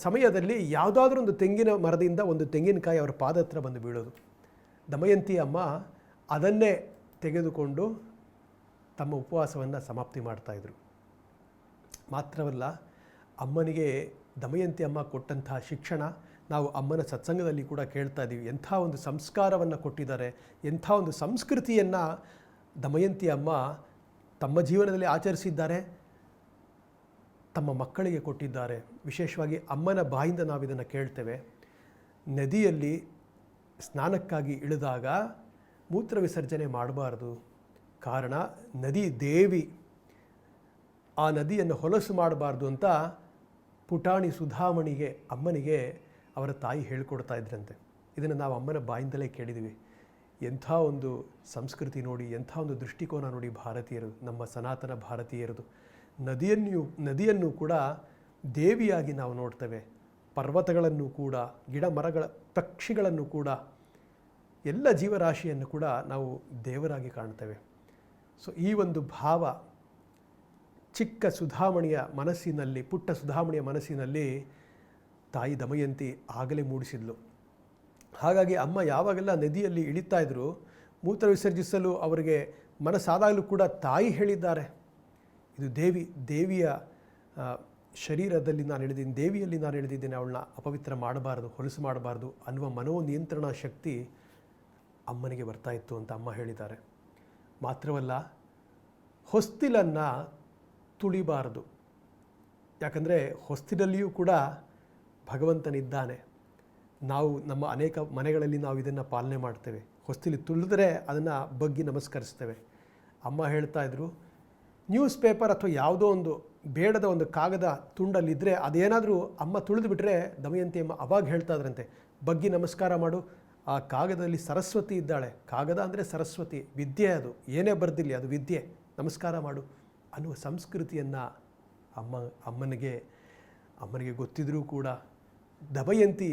ಸಮಯದಲ್ಲಿ ಯಾವುದಾದ್ರೂ ಒಂದು ತೆಂಗಿನ ಮರದಿಂದ ಒಂದು ತೆಂಗಿನಕಾಯಿ ಅವರ ಪಾದ ಹತ್ರ ಬಂದು ಬೀಳೋದು. ದಮಯಂತಿ ಅಮ್ಮ ಅದನ್ನೇ ತೆಗೆದುಕೊಂಡು ತಮ್ಮ ಉಪವಾಸವನ್ನು ಸಮಾಪ್ತಿ ಮಾಡ್ತಾಯಿದ್ರು. ಮಾತ್ರವಲ್ಲ, ಅಮ್ಮನಿಗೆ ದಮಯಂತಿ ಅಮ್ಮ ಕೊಟ್ಟಂತಹ ಶಿಕ್ಷಣ ನಾವು ಅಮ್ಮನ ಸತ್ಸಂಗದಲ್ಲಿ ಕೂಡ ಕೇಳ್ತಾ ಇದ್ದೀವಿ. ಎಂಥ ಒಂದು ಸಂಸ್ಕಾರವನ್ನು ಕೊಟ್ಟಿದ್ದಾರೆ, ಎಂಥ ಒಂದು ಸಂಸ್ಕೃತಿಯನ್ನು ದಮಯಂತಿ ಅಮ್ಮ ತಮ್ಮ ಜೀವನದಲ್ಲಿ ಆಚರಿಸಿದ್ದಾರೆ, ತಮ್ಮ ಮಕ್ಕಳಿಗೆ ಕೊಟ್ಟಿದ್ದಾರೆ. ವಿಶೇಷವಾಗಿ ಅಮ್ಮನ ಬಾಯಿಂದ ನಾವು ಇದನ್ನು ಕೇಳ್ತೇವೆ. ನದಿಯಲ್ಲಿ ಸ್ನಾನಕ್ಕಾಗಿ ಇಳಿದಾಗ ಮೂತ್ರ ವಿಸರ್ಜನೆ ಮಾಡಬಾರ್ದು, ಕಾರಣ ನದಿ ದೇವಿ, ಆ ನದಿಯನ್ನು ಹೊಲಸು ಮಾಡಬಾರ್ದು ಅಂತ ಪುಟಾಣಿ ಸುಧಾಮಣಿಗೆ, ಅಮ್ಮನಿಗೆ ಅವರ ತಾಯಿ ಹೇಳ್ಕೊಡ್ತಾ ಇದ್ರಂತೆ. ಇದನ್ನು ನಾವು ಅಮ್ಮನ ಬಾಯಿಂದಲೇ ಕೇಳಿದ್ದೀವಿ. ಎಂಥ ಒಂದು ಸಂಸ್ಕೃತಿ ನೋಡಿ, ಎಂಥ ಒಂದು ದೃಷ್ಟಿಕೋನ ನೋಡಿ ಭಾರತೀಯರು, ನಮ್ಮ ಸನಾತನ ಭಾರತೀಯರದು. ನದಿಯನ್ನು ಕೂಡ ದೇವಿಯಾಗಿ ನಾವು ನೋಡ್ತೇವೆ. ಪರ್ವತಗಳನ್ನು ಕೂಡ, ಗಿಡ ಮರಗಳ ಪಕ್ಷಿಗಳನ್ನು ಕೂಡ, ಎಲ್ಲ ಜೀವರಾಶಿಯನ್ನು ಕೂಡ ನಾವು ದೇವರಾಗಿ ಕಾಣ್ತೇವೆ. ಸೊ ಈ ಒಂದು ಭಾವ ಚಿಕ್ಕ ಸುಧಾಮಣಿಯ ಮನಸ್ಸಿನಲ್ಲಿ, ಪುಟ್ಟ ಸುಧಾಮಣಿಯ ಮನಸ್ಸಿನಲ್ಲಿ ತಾಯಿ ದಮಯಂತಿ ಆಗಲೇ ಮೂಡಿಸಿದ್ಲು. ಹಾಗಾಗಿ ಅಮ್ಮ ಯಾವಾಗೆಲ್ಲ ನದಿಯಲ್ಲಿ ಇಳಿತಾ ಇದ್ರು, ಮೂತ್ರ ವಿಸರ್ಜಿಸಲು ಅವರಿಗೆ ಮನಸ್ಸಾದಾಗಲೂ ಕೂಡ ತಾಯಿ ಹೇಳಿದ್ದಾರೆ, ಇದು ದೇವಿಯ ಶರೀರದಲ್ಲಿ ನಾನು ಇಳಿದಿದ್ದೀನಿ, ದೇವಿಯಲ್ಲಿ ನಾನು ಇಳಿದಿದ್ದೇನೆ, ಅವಳನ್ನ ಅಪವಿತ್ರ ಮಾಡಬಾರ್ದು, ಹೊಲಸು ಮಾಡಬಾರ್ದು ಅನ್ನುವ ಮನೋನಿಯಂತ್ರಣ ಶಕ್ತಿ ಅಮ್ಮನಿಗೆ ಬರ್ತಾಯಿತ್ತು ಅಂತ ಅಮ್ಮ ಹೇಳಿದ್ದಾರೆ. ಮಾತ್ರವಲ್ಲ, ಹೊಸ್ತಿಲನ್ನು ತುಳಿಬಾರದು. ಯಾಕಂದರೆ ಹೊಸ್ತಿಲಲ್ಲಿಯೂ ಕೂಡ ಭಗವಂತನಿದ್ದಾನೆ. ನಾವು ನಮ್ಮ ಅನೇಕ ಮನೆಗಳಲ್ಲಿ ನಾವು ಇದನ್ನು ಪಾಲನೆ ಮಾಡ್ತೇವೆ. ಹೊಸ್ತಿಲು ತುಳಿದ್ರೆ ಅದನ್ನು ಬಗ್ಗಿ ನಮಸ್ಕರಿಸ್ತೇವೆ. ಅಮ್ಮ ಹೇಳ್ತಾ ಇದ್ರು, ನ್ಯೂಸ್ ಪೇಪರ್ ಅಥವಾ ಯಾವುದೋ ಒಂದು ಬೇಡದ ಒಂದು ಕಾಗದ ತುಂಡಲ್ಲಿದ್ದರೆ ಅದೇನಾದರೂ ಅಮ್ಮ ತುಳಿದು ಬಿಟ್ಟರೆ ದಮಯಂತಿ ಅಮ್ಮ ಅವಾಗ ಹೇಳ್ತಾ ಇದ್ರಂತೆ, ಬಗ್ಗಿ ನಮಸ್ಕಾರ ಮಾಡು, ಆ ಕಾಗದದಲ್ಲಿ ಸರಸ್ವತಿ ಇದ್ದಾಳೆ. ಕಾಗದ ಅಂದರೆ ಸರಸ್ವತಿ, ವಿದ್ಯೆ, ಅದು ಏನೇ ಬರೆದಿರಲಿ ಅದು ವಿದ್ಯೆ, ನಮಸ್ಕಾರ ಮಾಡು ಅನ್ನುವ ಸಂಸ್ಕೃತಿಯನ್ನು ಅಮ್ಮನಿಗೆ ಗೊತ್ತಿದ್ರೂ ಕೂಡ ದಮಯಂತಿ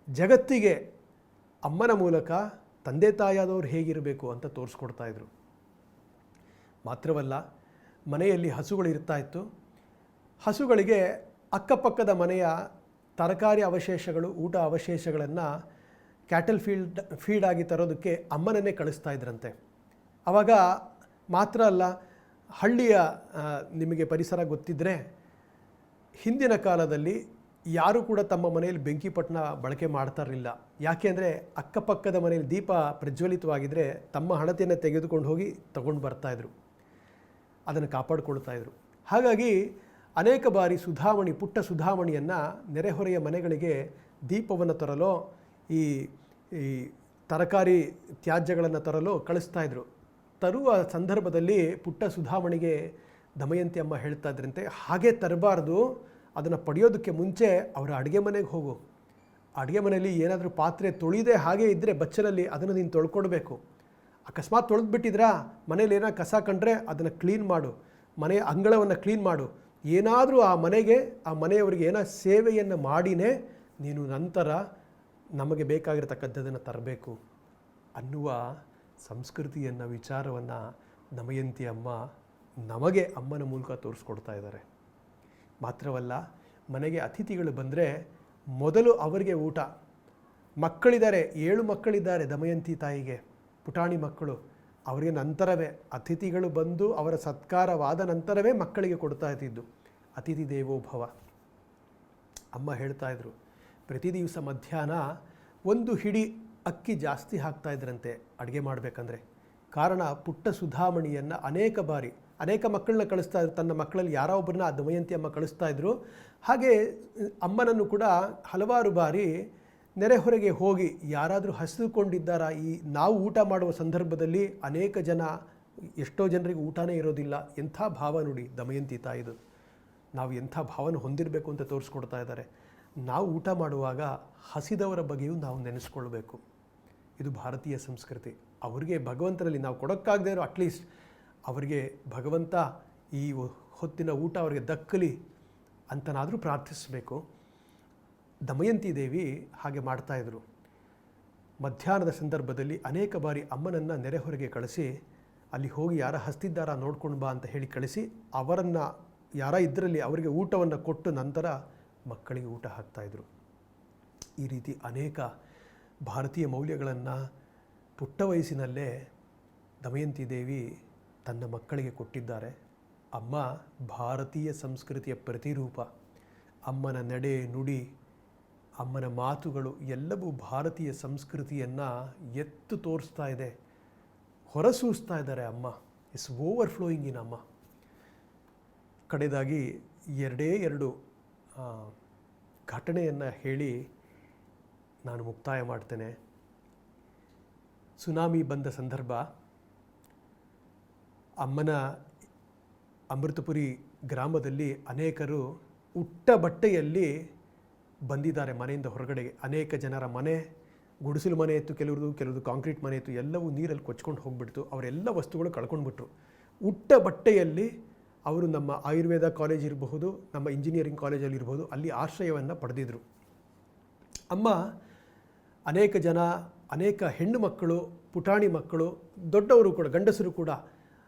ಜಗತ್ತಿಗೆ ಅಮ್ಮನ ಮೂಲಕ ತಂದೆ ತಾಯಾದವರು ಹೇಗಿರಬೇಕು ಅಂತ ತೋರಿಸ್ಕೊಡ್ತಾಯಿದ್ರು. ಮಾತ್ರವಲ್ಲ, ಮನೆಯಲ್ಲಿ ಹಸುಗಳು ಇರ್ತಾ ಇತ್ತು. ಹಸುಗಳಿಗೆ ಅಕ್ಕಪಕ್ಕದ ಮನೆಯ ತರಕಾರಿ ಅವಶೇಷಗಳು, ಊಟ ಅವಶೇಷಗಳನ್ನು ಕ್ಯಾಟಲ್ ಫೀಡಾಗಿ ತರೋದಕ್ಕೆ ಅಮ್ಮನನ್ನೇ ಕಳಿಸ್ತಾ ಇದ್ರಂತೆ. ಆವಾಗ ಮಾತ್ರ ಅಲ್ಲ, ಹಳ್ಳಿಯ ನಿಮಗೆ ಪರಿಸರ ಗೊತ್ತಿದ್ದರೆ, ಹಿಂದಿನ ಕಾಲದಲ್ಲಿ ಯಾರೂ ಕೂಡ ತಮ್ಮ ಮನೆಯಲ್ಲಿ ಬೆಂಕಿಪಟ್ಟಣ ಬಳಕೆ ಮಾಡ್ತಾ ಇರಲಿಲ್ಲ. ಯಾಕೆ ಅಂದರೆ ಅಕ್ಕಪಕ್ಕದ ಮನೆಯಲ್ಲಿ ದೀಪ ಪ್ರಜ್ವಲಿತವಾಗಿದ್ದರೆ ತಮ್ಮ ಹಣತೆಯನ್ನು ತೆಗೆದುಕೊಂಡು ಹೋಗಿ ತಗೊಂಡು ಬರ್ತಾಯಿದ್ರು, ಅದನ್ನು ಕಾಪಾಡಿಕೊಳ್ತಾಯಿದ್ರು. ಹಾಗಾಗಿ ಅನೇಕ ಬಾರಿ ಪುಟ್ಟ ಸುಧಾಮಣಿಯನ್ನು ನೆರೆಹೊರೆಯ ಮನೆಗಳಿಗೆ ದೀಪವನ್ನು ತರಲು, ಈ ತರಕಾರಿ ತ್ಯಾಜ್ಯಗಳನ್ನು ತರಲು ಕಳಿಸ್ತಾಯಿದ್ರು. ತರುವ ಸಂದರ್ಭದಲ್ಲಿ ಪುಟ್ಟ ಸುಧಾಮಣಿಗೆ ದಮಯಂತಿ ಅಮ್ಮ ಹೇಳ್ತಾ ಇದ್ರಂತೆ, ಹಾಗೆ ತರಬಾರ್ದು, ಅದನ್ನು ಪಡೆಯೋದಕ್ಕೆ ಮುಂಚೆ ಅವರ ಅಡುಗೆ ಮನೆಗೆ ಹೋಗು. ಅಡುಗೆ ಮನೆಯಲ್ಲಿ ಏನಾದರೂ ಪಾತ್ರೆ ತೊಳಿದೆ ಹಾಗೆ ಇದ್ದರೆ ಬಚ್ಚಲಲ್ಲಿ ಅದನ್ನು ನೀನು ತೊಳ್ಕೊಡ್ಬೇಕು. ಅಕಸ್ಮಾತ್ ತೊಳೆದ್ಬಿಟ್ಟಿದ್ರಾ, ಮನೇಲಿ ಏನೋ ಕಸ ಕಂಡ್ರೆ ಅದನ್ನು ಕ್ಲೀನ್ ಮಾಡು, ಮನೆಯ ಅಂಗಳವನ್ನು ಕ್ಲೀನ್ ಮಾಡು. ಏನಾದರೂ ಆ ಮನೆಯವರಿಗೆ ಏನೋ ಸೇವೆಯನ್ನು ಮಾಡಿನೇ ನೀನು ನಂತರ ನಮಗೆ ಬೇಕಾಗಿರತಕ್ಕಂಥದ್ದನ್ನು ತರಬೇಕು ಅನ್ನುವ ಸಂಸ್ಕೃತಿಯನ್ನು, ವಿಚಾರವನ್ನು ದಮಯಂತಿ ಅಮ್ಮ ನಮಗೆ ಅಮ್ಮನ ಮೂಲಕ ತೋರಿಸ್ಕೊಡ್ತಾ ಇದ್ದಾರೆ. ಮಾತ್ರವಲ್ಲ, ಮನೆಗೆ ಅತಿಥಿಗಳು ಬಂದರೆ ಮೊದಲು ಅವರಿಗೆ ಊಟ. ಮಕ್ಕಳಿದ್ದಾರೆ, 7 ಮಕ್ಕಳಿದ್ದಾರೆ ದಮಯಂತಿ ತಾಯಿಗೆ, ಪುಟಾಣಿ ಮಕ್ಕಳು. ಅವರಿಗೆ ನಂತರವೇ ಅತಿಥಿಗಳು ಬಂದು ಅವರ ಸತ್ಕಾರವಾದ ನಂತರವೇ ಮಕ್ಕಳಿಗೆ ಕೊಡ್ತಾ ಇದ್ದಿದ್ದು. ಅತಿಥಿ ದೇವೋ ಭವ. ಅಮ್ಮ ಹೇಳ್ತಾಯಿದ್ರು, ಪ್ರತಿ ದಿವಸ ಮಧ್ಯಾಹ್ನ 1 ಹಿಡಿ ಅಕ್ಕಿ ಜಾಸ್ತಿ ಹಾಕ್ತಾಯಿದ್ರಂತೆ ಅಡುಗೆ ಮಾಡಬೇಕಂದ್ರೆ. ಕಾರಣ, ಪುಟ್ಟ ಸುಧಾಮಣಿಯನ್ನು ಅನೇಕ ಮಕ್ಕಳನ್ನ ಕಳಿಸ್ತಾ ಇದ್ರು. ತನ್ನ ಮಕ್ಕಳಲ್ಲಿ ಯಾರೋ ಒಬ್ಬರನ್ನ ದಮಯಂತಿ ಅಮ್ಮ ಕಳಿಸ್ತಾ ಇದ್ರು. ಹಾಗೆ ಅಮ್ಮನನ್ನು ಕೂಡ ಹಲವಾರು ಬಾರಿ ನೆರೆಹೊರೆಗೆ ಹೋಗಿ ಯಾರಾದರೂ ಹಸಿದುಕೊಂಡಿದ್ದಾರಾ, ನಾವು ಊಟ ಮಾಡುವ ಸಂದರ್ಭದಲ್ಲಿ ಎಷ್ಟೋ ಜನರಿಗೆ ಊಟನೇ ಇರೋದಿಲ್ಲ. ಎಂಥ ಭಾವ ನೋಡಿ ದಮಯಂತಿ ತಾಯಿದು. ನಾವು ಎಂಥ ಭಾವನೆ ಹೊಂದಿರಬೇಕು ಅಂತ ತೋರಿಸ್ಕೊಡ್ತಾ ಇದ್ದಾರೆ. ನಾವು ಊಟ ಮಾಡುವಾಗ ಹಸಿದವರ ಬಗ್ಗೆಯೂ ನಾವು ನೆನೆಸ್ಕೊಳ್ಬೇಕು. ಇದು ಭಾರತೀಯ ಸಂಸ್ಕೃತಿ. ಅವರಿಗೆ ಭಗವಂತನಲ್ಲಿ ನಾವು ಕೊಡೋಕ್ಕಾಗದೇ ಇರೋ ಅಟ್ಲೀಸ್ಟ್ ಅವರಿಗೆ ಭಗವಂತ ಈ ಹೊತ್ತಿನ ಊಟ ಅವರಿಗೆ ದಕ್ಕಲಿ ಅಂತನಾದರೂ ಪ್ರಾರ್ಥಿಸಬೇಕು. ದಮಯಂತಿ ದೇವಿ ಹಾಗೆ ಮಾಡ್ತಾಯಿದ್ರು. ಮಧ್ಯಾಹ್ನದ ಸಂದರ್ಭದಲ್ಲಿ ಅನೇಕ ಬಾರಿ ಅಮ್ಮನನ್ನು ನೆರೆಹೊರೆಗೆ ಕಳಿಸಿ, ಅಲ್ಲಿ ಹೋಗಿ ಯಾರ ಹಸ್ತಿದ್ದಾರಾ ನೋಡ್ಕೊಂಡು ಬಾ ಅಂತ ಹೇಳಿ ಕಳಿಸಿ, ಅವರನ್ನು ಯಾರ ಇದರಲ್ಲಿ ಅವರಿಗೆ ಊಟವನ್ನು ಕೊಟ್ಟು ನಂತರ ಮಕ್ಕಳಿಗೆ ಊಟ ಹಾಕ್ತಾಯಿದ್ರು. ಈ ರೀತಿ ಅನೇಕ ಭಾರತೀಯ ಮೌಲ್ಯಗಳನ್ನು ಪುಟ್ಟ ವಯಸ್ಸಿನಲ್ಲೇ ದಮಯಂತಿ ದೇವಿ ತನ್ನ ಮಕ್ಕಳಿಗೆ ಕೊಟ್ಟಿದ್ದಾರೆ. ಅಮ್ಮ ಭಾರತೀಯ ಸಂಸ್ಕೃತಿಯ ಪ್ರತಿರೂಪ. ಅಮ್ಮನ ನಡೆ ನುಡಿ, ಅಮ್ಮನ ಮಾತುಗಳು ಎಲ್ಲವೂ ಭಾರತೀಯ ಸಂಸ್ಕೃತಿಯನ್ನು ಎತ್ತು ತೋರಿಸ್ತಾ ಇದೆ, ಹೊರಸೂಸ್ತಾ ಇದ್ದಾರೆ. ಅಮ್ಮ ಇಸ್ ಓವರ್ಫ್ಲೋಯಿಂಗ್ ಇನ್ ಅಮ್ಮ. ಕಡೆದಾಗಿ 2 ಘಟನೆಯನ್ನು ಹೇಳಿ ನಾನು ಮುಕ್ತಾಯ ಮಾಡ್ತೇನೆ. ಸುನಾಮಿ ಬಂದ ಸಂದರ್ಭ, ಅಮ್ಮನ ಅಮೃತಪುರಿ ಗ್ರಾಮದಲ್ಲಿ ಅನೇಕರು ಉಟ್ಟ ಬಟ್ಟೆಯಲ್ಲಿ ಬಂದಿದ್ದಾರೆ ಮನೆಯಿಂದ ಹೊರಗಡೆಗೆ. ಅನೇಕ ಜನರ ಮನೆ, ಗುಡಿಸಲು ಮನೆ ಇತ್ತು, ಕೆಲವ್ರದ್ದು ಕಾಂಕ್ರೀಟ್ ಮನೆ ಇತ್ತು, ಎಲ್ಲವೂ ನೀರಲ್ಲಿ ಕೊಚ್ಕೊಂಡು ಹೋಗ್ಬಿಡ್ತು. ಅವರೆಲ್ಲ ವಸ್ತುಗಳು ಕಳ್ಕೊಂಡ್ಬಿಟ್ರು. ಉಟ್ಟ ಬಟ್ಟೆಯಲ್ಲಿ ಅವರು ನಮ್ಮ ಆಯುರ್ವೇದ ಕಾಲೇಜ್ ಇರಬಹುದು, ನಮ್ಮ ಇಂಜಿನಿಯರಿಂಗ್ ಕಾಲೇಜಲ್ಲಿ ಇರಬಹುದು, ಅಲ್ಲಿ ಆಶ್ರಯವನ್ನು ಪಡೆದಿದ್ರು. ಅಮ್ಮ ಅನೇಕ ಹೆಣ್ಣು ಮಕ್ಕಳು, ಪುಟಾಣಿ ಮಕ್ಕಳು, ದೊಡ್ಡವರು ಕೂಡ, ಗಂಡಸರು ಕೂಡ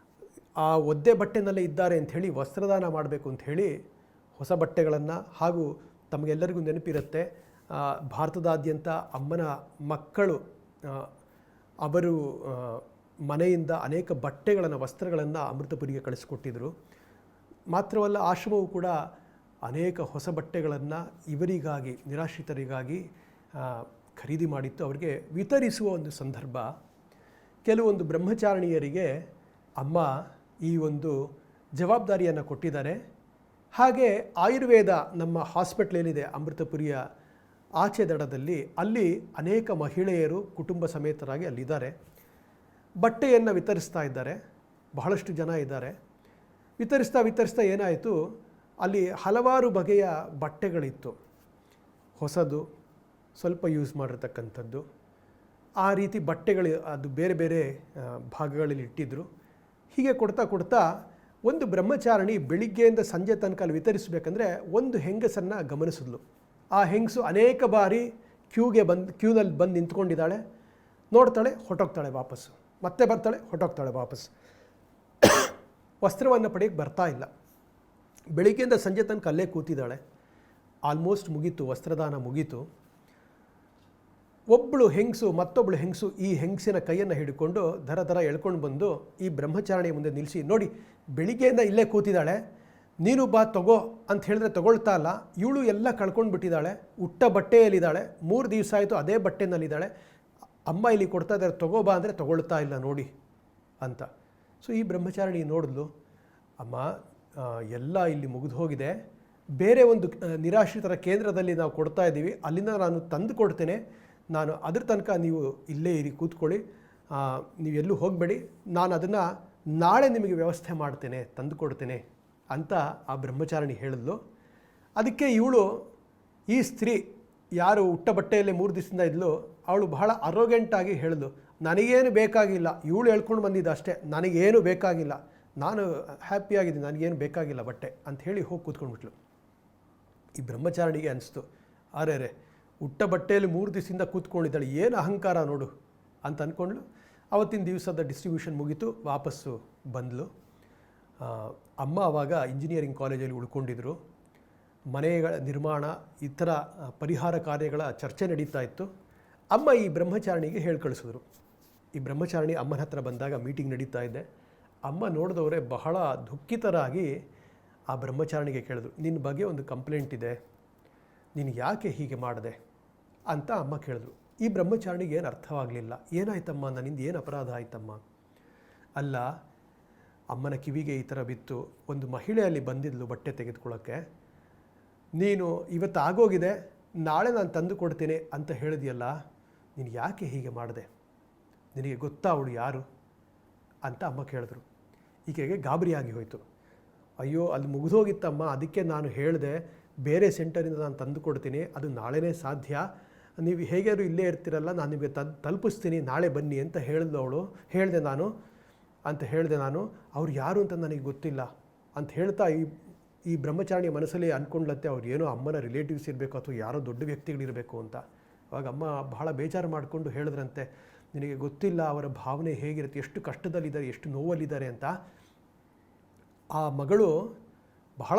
ಆ ಒದ್ದೆ ಬಟ್ಟೆನಲ್ಲೇ ಇದ್ದಾರೆ ಅಂಥೇಳಿ ವಸ್ತ್ರದಾನ ಮಾಡಬೇಕು ಅಂಥೇಳಿ ಹೊಸ ಬಟ್ಟೆಗಳನ್ನು, ಹಾಗೂ ತಮಗೆಲ್ಲರಿಗೂ ನೆನಪಿರುತ್ತೆ, ಭಾರತದಾದ್ಯಂತ ಅಮ್ಮನ ಮಕ್ಕಳು ಅವರು ಮನೆಯಿಂದ ಅನೇಕ ಬಟ್ಟೆಗಳನ್ನು, ವಸ್ತ್ರಗಳನ್ನು ಅಮೃತಪುರಿಗೆ ಕಳಿಸಿಕೊಟ್ಟಿದ್ರು. ಮಾತ್ರವಲ್ಲ, ಆಶ್ರಮವು ಕೂಡ ಅನೇಕ ಹೊಸ ಬಟ್ಟೆಗಳನ್ನು ಇವರಿಗಾಗಿ, ನಿರಾಶ್ರಿತರಿಗಾಗಿ ಖರೀದಿ ಮಾಡಿತ್ತು, ಅವರಿಗೆ ವಿತರಿಸುವ ಒಂದು ಸಂದರ್ಭ. ಕೆಲವೊಂದು ಬ್ರಹ್ಮಚಾರಿಣಿಯರಿಗೆ ಅಮ್ಮ ಈ ಒಂದು ಜವಾಬ್ದಾರಿಯನ್ನು ಕೊಟ್ಟಿದ್ದಾರೆ. ಹಾಗೆ ಆಯುರ್ವೇದ ನಮ್ಮ ಹಾಸ್ಪಿಟ್ಲ್ ಏನಿದೆ ಅಮೃತಪುರಿಯ ಆಚೆ ದಡದಲ್ಲಿ, ಅಲ್ಲಿ ಅನೇಕ ಮಹಿಳೆಯರು ಕುಟುಂಬ ಸಮೇತರಾಗಿ ಅಲ್ಲಿದ್ದಾರೆ. ಬಟ್ಟೆಯನ್ನು ವಿತರಿಸ್ತಾ ಇದ್ದಾರೆ, ಬಹಳಷ್ಟು ಜನ ಇದ್ದಾರೆ. ವಿತರಿಸ್ತಾ ಏನಾಯಿತು, ಅಲ್ಲಿ ಹಲವಾರು ಬಗೆಯ ಬಟ್ಟೆಗಳಿತ್ತು. ಹೊಸದು, ಸ್ವಲ್ಪ ಯೂಸ್ ಮಾಡಿರ್ತಕ್ಕಂಥದ್ದು, ಆ ರೀತಿ ಬಟ್ಟೆಗಳು ಅದು ಬೇರೆ ಬೇರೆ ಭಾಗಗಳಲ್ಲಿ ಇಟ್ಟಿದ್ದರು. ಹೀಗೆ ಕೊಡ್ತಾ ಒಂದು ಬ್ರಹ್ಮಚಾರಿಣಿ ಬೆಳಿಗ್ಗೆಯಿಂದ ಸಂಜೆ ತನಕ ಅಲ್ಲಿ ವಿತರಿಸಬೇಕಂದ್ರೆ ಒಂದು ಹೆಂಗಸನ್ನು ಗಮನಿಸಿದ್ಲು. ಆ ಹೆಂಗಸು ಅನೇಕ ಬಾರಿ ಕ್ಯೂನಲ್ಲಿ ಬಂದು ನಿಂತ್ಕೊಂಡಿದ್ದಾಳೆ, ನೋಡ್ತಾಳೆ, ಹೊರಟೋಗ್ತಾಳೆ ವಾಪಸ್ಸು, ಮತ್ತೆ ಬರ್ತಾಳೆ, ಹೊರಟೋಗ್ತಾಳೆ ವಾಪಸ್ಸು. ವಸ್ತ್ರವನ್ನು ಪಡೆಯೋಕ್ಕೆ ಬರ್ತಾ ಇಲ್ಲ. ಬೆಳಿಗ್ಗೆಯಿಂದ ಸಂಜೆ ತನಕ ಅಲ್ಲೇ ಕೂತಿದ್ದಾಳೆ. ಆಲ್ಮೋಸ್ಟ್ ಮುಗೀತು, ವಸ್ತ್ರದಾನ ಮುಗೀತು. ಒಬ್ಬಳು ಹೆಂಗಸು ಮತ್ತೊಬ್ಬಳು ಹೆಂಗಸು ಈ ಹೆಂಗಸಿನ ಕೈಯನ್ನು ಹಿಡ್ಕೊಂಡು ದರ ಎಳ್ಕೊಂಡು ಬಂದು ಈ ಬ್ರಹ್ಮಚಾರಿಣಿಯ ಮುಂದೆ ನಿಲ್ಲಿಸಿ, ನೋಡಿ ಬೆಳಿಗ್ಗೆಯಿಂದ ಇಲ್ಲೇ ಕೂತಿದ್ದಾಳೆ, ನೀನು ಬಾ ತಗೋ ಅಂತ ಹೇಳಿದ್ರೆ ತಗೊಳ್ತಾ ಇಲ್ಲ, ಇವಳು ಎಲ್ಲ ಕಳ್ಕೊಂಡು ಬಿಟ್ಟಿದ್ದಾಳೆ, ಉಟ್ಟ ಬಟ್ಟೆಯಲ್ಲಿದ್ದಾಳೆ, 3 ದಿವಸ ಆಯಿತು ಅದೇ ಬಟ್ಟೆನಲ್ಲಿದ್ದಾಳೆ, ಅಮ್ಮ ಇಲ್ಲಿ ಕೊಡ್ತಾ ಇದ್ದಾರೆ ತಗೋ ಬಾ ಅಂದರೆ ತಗೊಳ್ತಾ ಇಲ್ಲ ನೋಡಿ ಅಂತ. ಸೊ ಈ ಬ್ರಹ್ಮಚಾರಿಣಿ ನೋಡಿದ್ಲು, ಅಮ್ಮ ಎಲ್ಲ ಇಲ್ಲಿ ಮುಗಿದು ಹೋಗಿದೆ, ಬೇರೆ ಒಂದು ನಿರಾಶ್ರಿತರ ಕೇಂದ್ರದಲ್ಲಿ ನಾವು ಕೊಡ್ತಾ ಇದ್ದೀವಿ, ಅಲ್ಲಿಂದ ನಾನು ತಂದು ಕೊಡ್ತೇನೆ, ನಾನು ಅದ್ರ ತನಕ ನೀವು ಇಲ್ಲೇ ಇರಿ, ಕೂತ್ಕೊಳ್ಳಿ, ನೀವೆಲ್ಲೂ ಹೋಗಬೇಡಿ, ನಾನು ಅದನ್ನು ನಾಳೆ ನಿಮಗೆ ವ್ಯವಸ್ಥೆ ಮಾಡ್ತೇನೆ, ತಂದು ಕೊಡ್ತೇನೆ ಅಂತ ಆ ಬ್ರಹ್ಮಚಾರಿಣಿ ಹೇಳಿದ್ಲು. ಅದಕ್ಕೆ ಇವಳು, ಈ ಸ್ತ್ರೀ ಯಾರು ಉಟ್ಟ ಬಟ್ಟೆಯಲ್ಲೇ 3 ದಿವಸದಿಂದ ಇದ್ಲು, ಅವಳು ಬಹಳ ಅರೋಗೆಂಟಾಗಿ ಹೇಳಿದ್ಲು, ನನಗೇನು ಬೇಕಾಗಿಲ್ಲ, ಇವಳು ಹೇಳ್ಕೊಂಡು ಬಂದಿದ್ದು ಅಷ್ಟೇ, ನನಗೇನು ಬೇಕಾಗಿಲ್ಲ, ನಾನು ಹ್ಯಾಪಿಯಾಗಿದ್ದೀನಿ, ನನಗೇನು ಬೇಕಾಗಿಲ್ಲ ಬಟ್ಟೆ ಅಂತ ಹೇಳಿ ಹೋಗಿ ಕೂತ್ಕೊಂಡ್ಬಿಟ್ಲು. ಈ ಬ್ರಹ್ಮಚಾರಿಣಿಗೆ ಅನಿಸ್ತು, ಅರೆ ಉಟ್ಟ ಬಟ್ಟೆಯಲ್ಲಿ 3 ದಿವಸದಿಂದ ಕೂತ್ಕೊಂಡಿದ್ದಾಳೆ, ಏನು ಅಹಂಕಾರ ನೋಡು ಅಂತ ಅಂದ್ಕೊಂಡ್ಳು. ಅವತ್ತಿನ ದಿವಸದ ಡಿಸ್ಟ್ರಿಬ್ಯೂಷನ್ ಮುಗೀತು, ವಾಪಸ್ಸು ಬಂದಳು. ಅಮ್ಮ ಆವಾಗ ಇಂಜಿನಿಯರಿಂಗ್ ಕಾಲೇಜಲ್ಲಿ ಉಳ್ಕೊಂಡಿದ್ರು. ಮನೆಗಳ ನಿರ್ಮಾಣ, ಇತರ ಪರಿಹಾರ ಕಾರ್ಯಗಳ ಚರ್ಚೆ ನಡೀತಾ ಇತ್ತು. ಅಮ್ಮ ಈ ಬ್ರಹ್ಮಚಾರಿಣಿಗೆ ಹೇಳಿ ಕಳಿಸಿದ್ರು. ಈ ಬ್ರಹ್ಮಚಾರಿಣಿ ಅಮ್ಮನ ಹತ್ರ ಬಂದಾಗ ಮೀಟಿಂಗ್ ನಡೀತಾ ಇದೆ. ಅಮ್ಮ ನೋಡಿದವರೇ ಬಹಳ ದುಃಖಿತರಾಗಿ ಆ ಬ್ರಹ್ಮಚಾರಿಣಿಗೆ ಕೇಳಿದ್ರು, ನಿನ್ನ ಬಗ್ಗೆ ಒಂದು ಕಂಪ್ಲೇಂಟ್ ಇದೆ, ನೀನು ಯಾಕೆ ಹೀಗೆ ಮಾಡಿದೆ ಅಂತ ಅಮ್ಮ ಕೇಳಿದ್ರು. ಈ ಬ್ರಹ್ಮಚಾರಿಣಿಗೆ ಏನು ಅರ್ಥವಾಗಲಿಲ್ಲ. ಏನಾಯ್ತಮ್ಮ, ನನ್ನಿಂದ ಏನು ಅಪರಾಧ ಆಯ್ತಮ್ಮ? ಅಲ್ಲ, ಅಮ್ಮನ ಕಿವಿಗೆ ಈ ಥರ ಬಿತ್ತು, ಒಂದು ಮಹಿಳೆಯಲ್ಲಿ ಬಂದಿದ್ಲು ಬಟ್ಟೆ ತೆಗೆದುಕೊಳ್ಳೋಕ್ಕೆ, ನೀನು ಇವತ್ತು ಆಗೋಗಿದೆ, ನಾಳೆ ನಾನು ತಂದು ಕೊಡ್ತೇನೆ ಅಂತ ಹೇಳಿದೆಯಲ್ಲ, ನೀನು ಯಾಕೆ ಹೀಗೆ ಮಾಡಿದೆ? ನಿನಗೆ ಗೊತ್ತಾ ಅವಳು ಯಾರು ಅಂತ ಅಮ್ಮ ಕೇಳಿದ್ರು. ಈಕೆಗೆ ಗಾಬರಿಯಾಗಿ ಹೋಯಿತು. ಅಯ್ಯೋ, ಅಲ್ಲಿ ಮುಗಿದೋಗಿತ್ತಮ್ಮ, ಅದಕ್ಕೆ ನಾನು ಹೇಳಿದೆ ಬೇರೆ ಸೆಂಟರಿಂದ ನಾನು ತಂದು ಕೊಡ್ತೀನಿ, ಅದು ನಾಳೆನೇ ಸಾಧ್ಯ, ನೀವು ಹೇಗಾದ್ರು ಇಲ್ಲೇ ಇರ್ತೀರಲ್ಲ, ನಾನು ನಿಮಗೆ ತಲುಪಿಸ್ತೀನಿ, ನಾಳೆ ಬನ್ನಿ ಅಂತ ಹೇಳಿದೆ ನಾನು. ಅವ್ರು ಯಾರು ಅಂತ ನನಗೆ ಗೊತ್ತಿಲ್ಲ ಅಂತ ಹೇಳ್ತಾ ಈ ಬ್ರಹ್ಮಚಾರಿಣಿಯ ಮನಸ್ಸಲ್ಲಿ ಅಂದ್ಕೊಂಡ್ಲತ್ತೆ, ಅವ್ರು ಏನೋ ಅಮ್ಮನ ರಿಲೇಟಿವ್ಸ್ ಇರಬೇಕು ಅಥವಾ ಯಾರೋ ದೊಡ್ಡ ವ್ಯಕ್ತಿಗಳಿರಬೇಕು ಅಂತ. ಅವಾಗ ಅಮ್ಮ ಬಹಳ ಬೇಜಾರು ಮಾಡಿಕೊಂಡು ಹೇಳಿದ್ರಂತೆ, ನಿನಗೆ ಗೊತ್ತಿಲ್ಲ ಅವರ ಭಾವನೆ ಹೇಗಿರುತ್ತೆ, ಎಷ್ಟು ಕಷ್ಟದಲ್ಲಿದ್ದಾರೆ, ಎಷ್ಟು ನೋವಲ್ಲಿದ್ದಾರೆ ಅಂತ. ಆ ಮಗಳು ಬಹಳ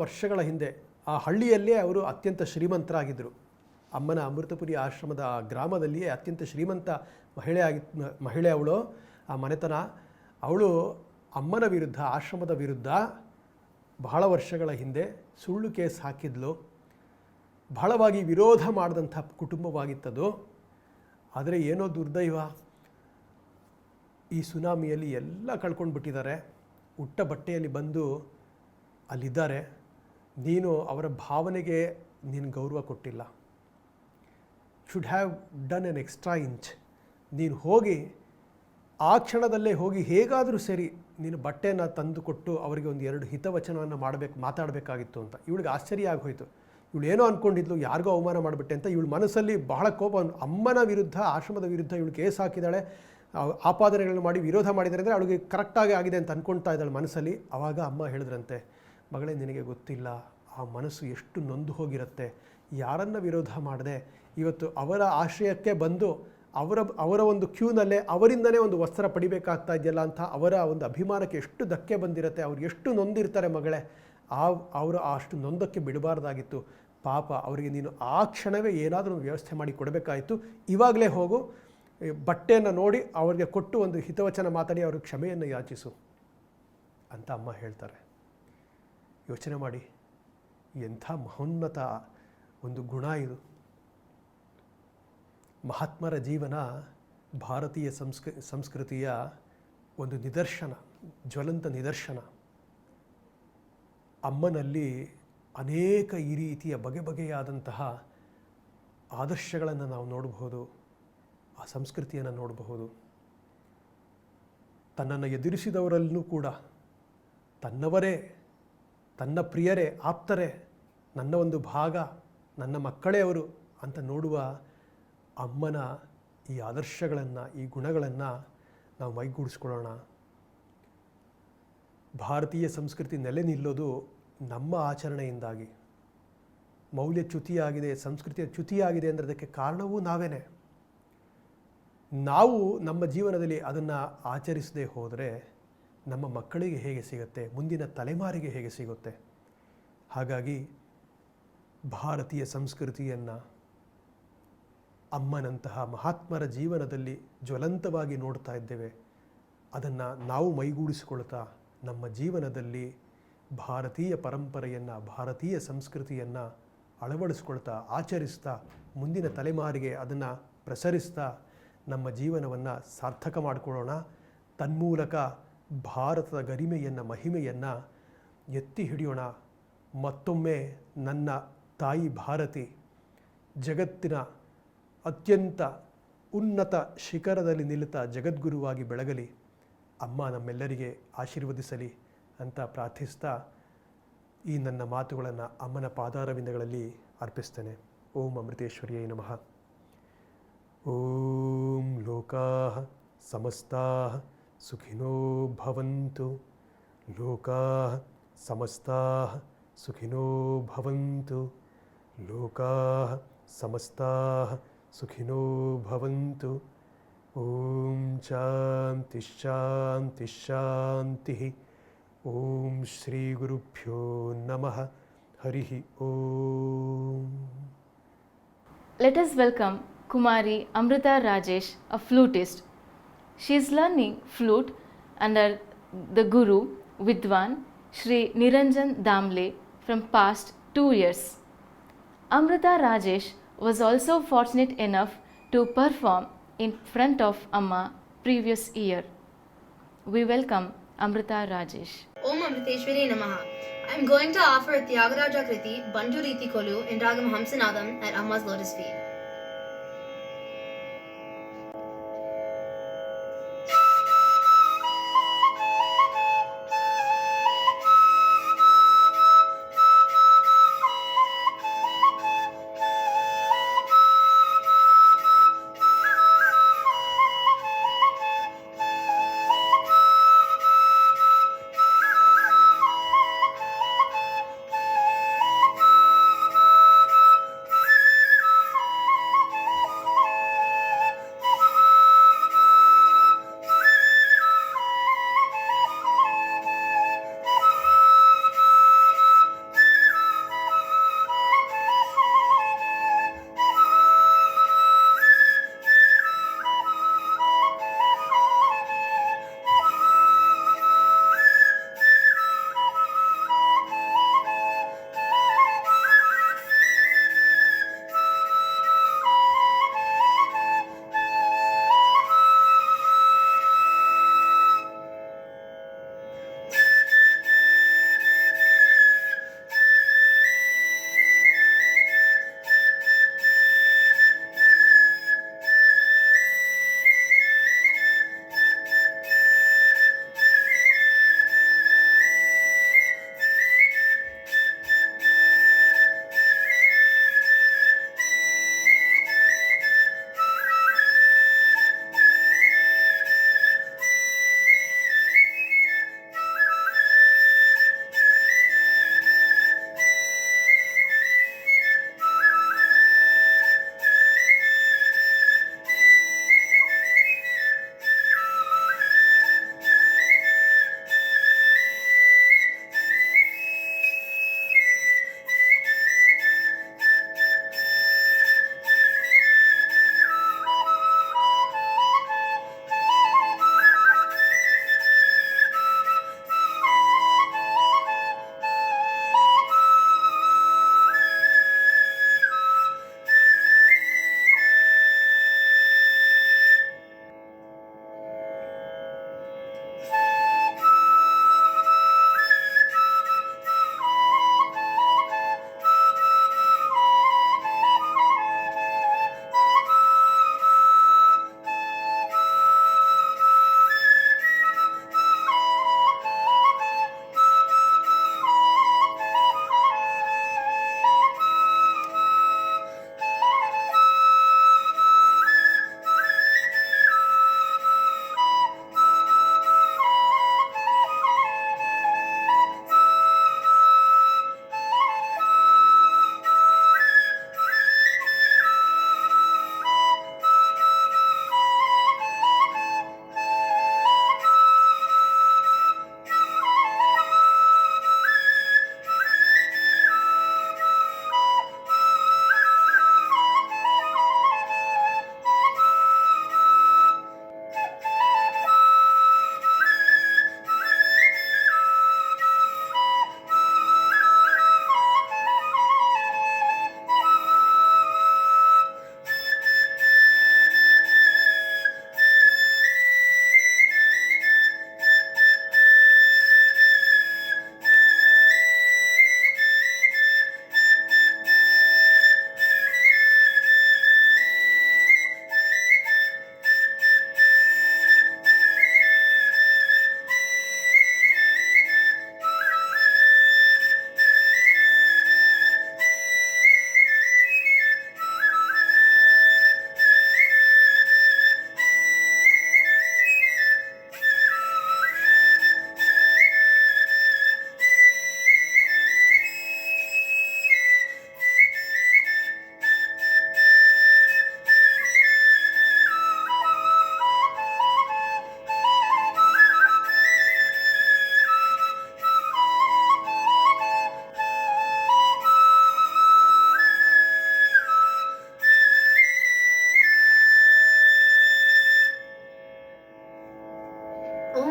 ವರ್ಷಗಳ ಹಿಂದೆ ಆ ಹಳ್ಳಿಯಲ್ಲೇ ಅವರು ಅತ್ಯಂತ ಶ್ರೀಮಂತರಾಗಿದ್ದರು. ಅಮ್ಮನ ಅಮೃತಪುರಿ ಆಶ್ರಮದ ಗ್ರಾಮದಲ್ಲಿಯೇ ಅತ್ಯಂತ ಶ್ರೀಮಂತ ಮಹಿಳೆ ಅವಳು. ಆ ಮನೆತನ, ಅವಳು ಅಮ್ಮನ ವಿರುದ್ಧ, ಆಶ್ರಮದ ವಿರುದ್ಧ ಬಹಳ ವರ್ಷಗಳ ಹಿಂದೆ ಸುಳ್ಳು ಕೇಸ್ ಹಾಕಿದ್ಲು. ಬಹಳವಾಗಿ ವಿರೋಧ ಮಾಡಿದಂಥ ಕುಟುಂಬವಾಗಿತ್ತದು. ಆದರೆ ಏನೋ ದುರ್ದೈವ, ಈ ಸುನಾಮಿಯಲ್ಲಿ ಎಲ್ಲ ಕಳ್ಕೊಂಡು ಬಿಟ್ಟಿದ್ದಾರೆ, ಉಟ್ಟ ಬಟ್ಟೆಯಲ್ಲಿ ಬಂದು ಅಲ್ಲಿದ್ದಾರೆ, ನೀನು ಅವರ ಭಾವನೆಗೆ ನೀನು ಗೌರವ ಕೊಟ್ಟಿಲ್ಲ. Should have done N extra inch. ನೀನು ಹೋಗಿ ಆ ಕ್ಷಣದಲ್ಲೇ ಹೋಗಿ ಹೇಗಾದರೂ ಸರಿ ನೀನು ಬಟ್ಟೆಯನ್ನು ತಂದು ಕೊಟ್ಟು ಅವರಿಗೆ ಒಂದು 2 ಹಿತವಚನವನ್ನು ಮಾತಾಡಬೇಕಾಗಿತ್ತು ಅಂತ. ಇವಳಿಗೆ ಆಶ್ಚರ್ಯ ಆಗೋಯಿತು. ಇವಳು ಏನೋ ಅಂದ್ಕೊಂಡಿದ್ಲು, ಯಾರಿಗೋ ಅವಮಾನ ಮಾಡಿಬಿಟ್ಟೆ ಅಂತ. ಇವಳ ಮನಸ್ಸಲ್ಲಿ ಬಹಳ ಕೋಪ, ಅಮ್ಮನ ವಿರುದ್ಧ, ಆಶ್ರಮದ ವಿರುದ್ಧ ಇವಳು ಕೇಸ್ ಹಾಕಿದ್ದಾಳೆ, ಆಪಾದನೆಗಳನ್ನು ಮಾಡಿ ವಿರೋಧ ಮಾಡಿದ್ದಾರೆ ಅಂದರೆ ಅವಳಿಗೆ ಕರೆಕ್ಟಾಗಿ ಆಗಿದೆ ಅಂತ ಅಂದ್ಕೊಳ್ತಾ ಇದ್ದಾಳೆ ಮನಸ್ಸಲ್ಲಿ. ಆವಾಗ ಅಮ್ಮ ಹೇಳಿದ್ರಂತೆ, ಮಗಳೇ ನಿನಗೆ ಗೊತ್ತಿಲ್ಲ ಆ ಮನಸ್ಸು ಎಷ್ಟು ನೊಂದು ಹೋಗಿರುತ್ತೆ, ಯಾರನ್ನು ವಿರೋಧ ಮಾಡದೆ ಇವತ್ತು ಅವರ ಆಶ್ರಯಕ್ಕೆ ಬಂದು ಅವರ ಒಂದು ಕ್ಯೂನಲ್ಲೇ ಅವರಿಂದನೇ ಒಂದು ವಸ್ತ್ರ ಪಡಿಬೇಕಾಗ್ತಾ ಇದೆಯಲ್ಲ ಅಂತ ಅವರ ಒಂದು ಅಭಿಮಾನಕ್ಕೆ ಎಷ್ಟು ಧಕ್ಕೆ ಬಂದಿರುತ್ತೆ, ಅವ್ರು ಎಷ್ಟು ನೊಂದಿರ್ತಾರೆ ಮಗಳೇ, ಅವರು ಅಷ್ಟು ನೊಂದಕ್ಕೆ ಬಿಡಬಾರ್ದಾಗಿತ್ತು. ಪಾಪ ಅವರಿಗೆ ನೀನು ಆ ಕ್ಷಣವೇ ಏನಾದರೂ ಒಂದು ವ್ಯವಸ್ಥೆ ಮಾಡಿ ಕೊಡಬೇಕಾಯಿತು. ಇವಾಗಲೇ ಹೋಗು, ಬಟ್ಟೆಯನ್ನು ನೋಡಿ ಅವರಿಗೆ ಕೊಟ್ಟು ಒಂದು ಹಿತವಚನ ಮಾತಾಡಿ ಅವ್ರಿಗೆ ಕ್ಷಮೆಯನ್ನು ಯಾಚಿಸು ಅಂತ ಅಮ್ಮ ಹೇಳ್ತಾರೆ. ಯೋಚನೆ ಮಾಡಿ, ಎಂಥ ಮಹೋನ್ನತ ಒಂದು ಗುಣ ಇದು. ಮಹಾತ್ಮರ ಜೀವನ ಭಾರತೀಯ ಸಂಸ್ಕೃತಿಯ ಒಂದು ನಿದರ್ಶನ, ಜ್ವಲಂತ ನಿದರ್ಶನ. ಅಮ್ಮನಲ್ಲಿ ಅನೇಕ ಈ ರೀತಿಯ ಬಗೆಯಾದಂತಹ ಆದರ್ಶಗಳನ್ನು ನಾವು ನೋಡಬಹುದು, ಆ ಸಂಸ್ಕೃತಿಯನ್ನು ನೋಡಬಹುದು. ತನ್ನನ್ನು ಎದುರಿಸಿದವರಲ್ಲೂ ಕೂಡ ತನ್ನವರೇ, ತನ್ನ ಪ್ರಿಯರೇ, ಆಪ್ತರೇ, ನನ್ನ ಒಂದು ಭಾಗ, ನನ್ನ ಮಕ್ಕಳೇ ಅವರು ಅಂತ ನೋಡುವ ಅಮ್ಮನ ಈ ಆದರ್ಶಗಳನ್ನು, ಈ ಗುಣಗಳನ್ನು ನಾವು ಮೈಗೂಡಿಸ್ಕೊಳ್ಳೋಣ. ಭಾರತೀಯ ಸಂಸ್ಕೃತಿ ನೆಲೆ ನಿಲ್ಲೋದು ನಮ್ಮ ಆಚರಣೆಯಿಂದಾಗಿ. ಮೌಲ್ಯಚ್ಯುತಿಯಾಗಿದೆ, ಸಂಸ್ಕೃತಿಯ ಚ್ಯುತಿಯಾಗಿದೆ ಅಂದರೆ ಅದಕ್ಕೆ ಕಾರಣವೂ ನಾವೇನೆ. ನಾವು ನಮ್ಮ ಜೀವನದಲ್ಲಿ ಅದನ್ನು ಆಚರಿಸದೇ ಹೋದರೆ ನಮ್ಮ ಮಕ್ಕಳಿಗೆ ಹೇಗೆ ಸಿಗುತ್ತೆ, ಮುಂದಿನ ತಲೆಮಾರಿಗೆ ಹೇಗೆ ಸಿಗುತ್ತೆ? ಹಾಗಾಗಿ ಭಾರತೀಯ ಸಂಸ್ಕೃತಿಯನ್ನು ಅಮ್ಮನಂತಹ ಮಹಾತ್ಮರ ಜೀವನದಲ್ಲಿ ಜ್ವಲಂತವಾಗಿ ನೋಡ್ತಾ ಇದ್ದೇವೆ. ಅದನ್ನು ನಾವು ಮೈಗೂಡಿಸಿಕೊಳ್ತಾ ನಮ್ಮ ಜೀವನದಲ್ಲಿ ಭಾರತೀಯ ಪರಂಪರೆಯನ್ನು, ಭಾರತೀಯ ಸಂಸ್ಕೃತಿಯನ್ನು ಅಳವಡಿಸ್ಕೊಳ್ತಾ, ಆಚರಿಸ್ತಾ, ಮುಂದಿನ ತಲೆಮಾರಿಗೆ ಅದನ್ನು ಪ್ರಸರಿಸ್ತಾ ನಮ್ಮ ಜೀವನವನ್ನು ಸಾರ್ಥಕ ಮಾಡಿಕೊಳ್ಳೋಣ. ತನ್ಮೂಲಕ ಭಾರತದ ಗರಿಮೆಯನ್ನು, ಮಹಿಮೆಯನ್ನು ಎತ್ತಿ ಹಿಡಿಯೋಣ. ಮತ್ತೊಮ್ಮೆ ನನ್ನ ತಾಯಿ ಭಾರತಿ ಜಗತ್ತಿನ ಅತ್ಯಂತ ಉನ್ನತ ಶಿಖರದಲ್ಲಿ ನಿಲ್ಲುತ್ತಾ ಜಗದ್ಗುರುವಾಗಿ ಬೆಳಗಲಿ, ಅಮ್ಮ ನಮ್ಮೆಲ್ಲರಿಗೆ ಆಶೀರ್ವದಿಸಲಿ ಅಂತ ಪ್ರಾರ್ಥಿಸ್ತಾ ಈ ನನ್ನ ಮಾತುಗಳನ್ನು ಅಮ್ಮನ ಪಾದಾರವಿಂದಗಳಲ್ಲಿ ಅರ್ಪಿಸ್ತೇನೆ. ಓಂ ಅಮೃತೇಶ್ವರಿಯೈ ನಮಃ. ಓಂ ಲೋಕಾಃ ಸಮಸ್ತಾಃ ಸುಖಿನೋ ಭವಂತು. ಲೋಕಾಃ ಸಮಸ್ತಾಃ ಸುಖಿನೋ ಭವಂತು. ಲೋಕಾಃ ಸಮಸ್ತಾಃ ಸುಖಿನೋ ಭವಂತು. ಓಂ ಶಾಂತಿ ಶಾಂತಿ ಶಾಂತಿ. ಓಂ ಶ್ರೀ ಗುರುಭ್ಯೋ ನಮಃ. ಹರಿ ಓಂ. Let us welcome Kumari Amrita Rajesh, a flutist. She is learning flute under the Guru Vidwan Shri Niranjan Damle from past 2 years. Amrita Rajesh was also fortunate enough to perform in front of Amma previous year. We welcome Amrita Rajesh. Om Amriteshwari Namaha. I am going to offer Tyagaraja Kriti Banju Riti Kolu in Ragam Hamsanadam at Amma's lotus feet.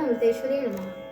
Amriteshwari नमः।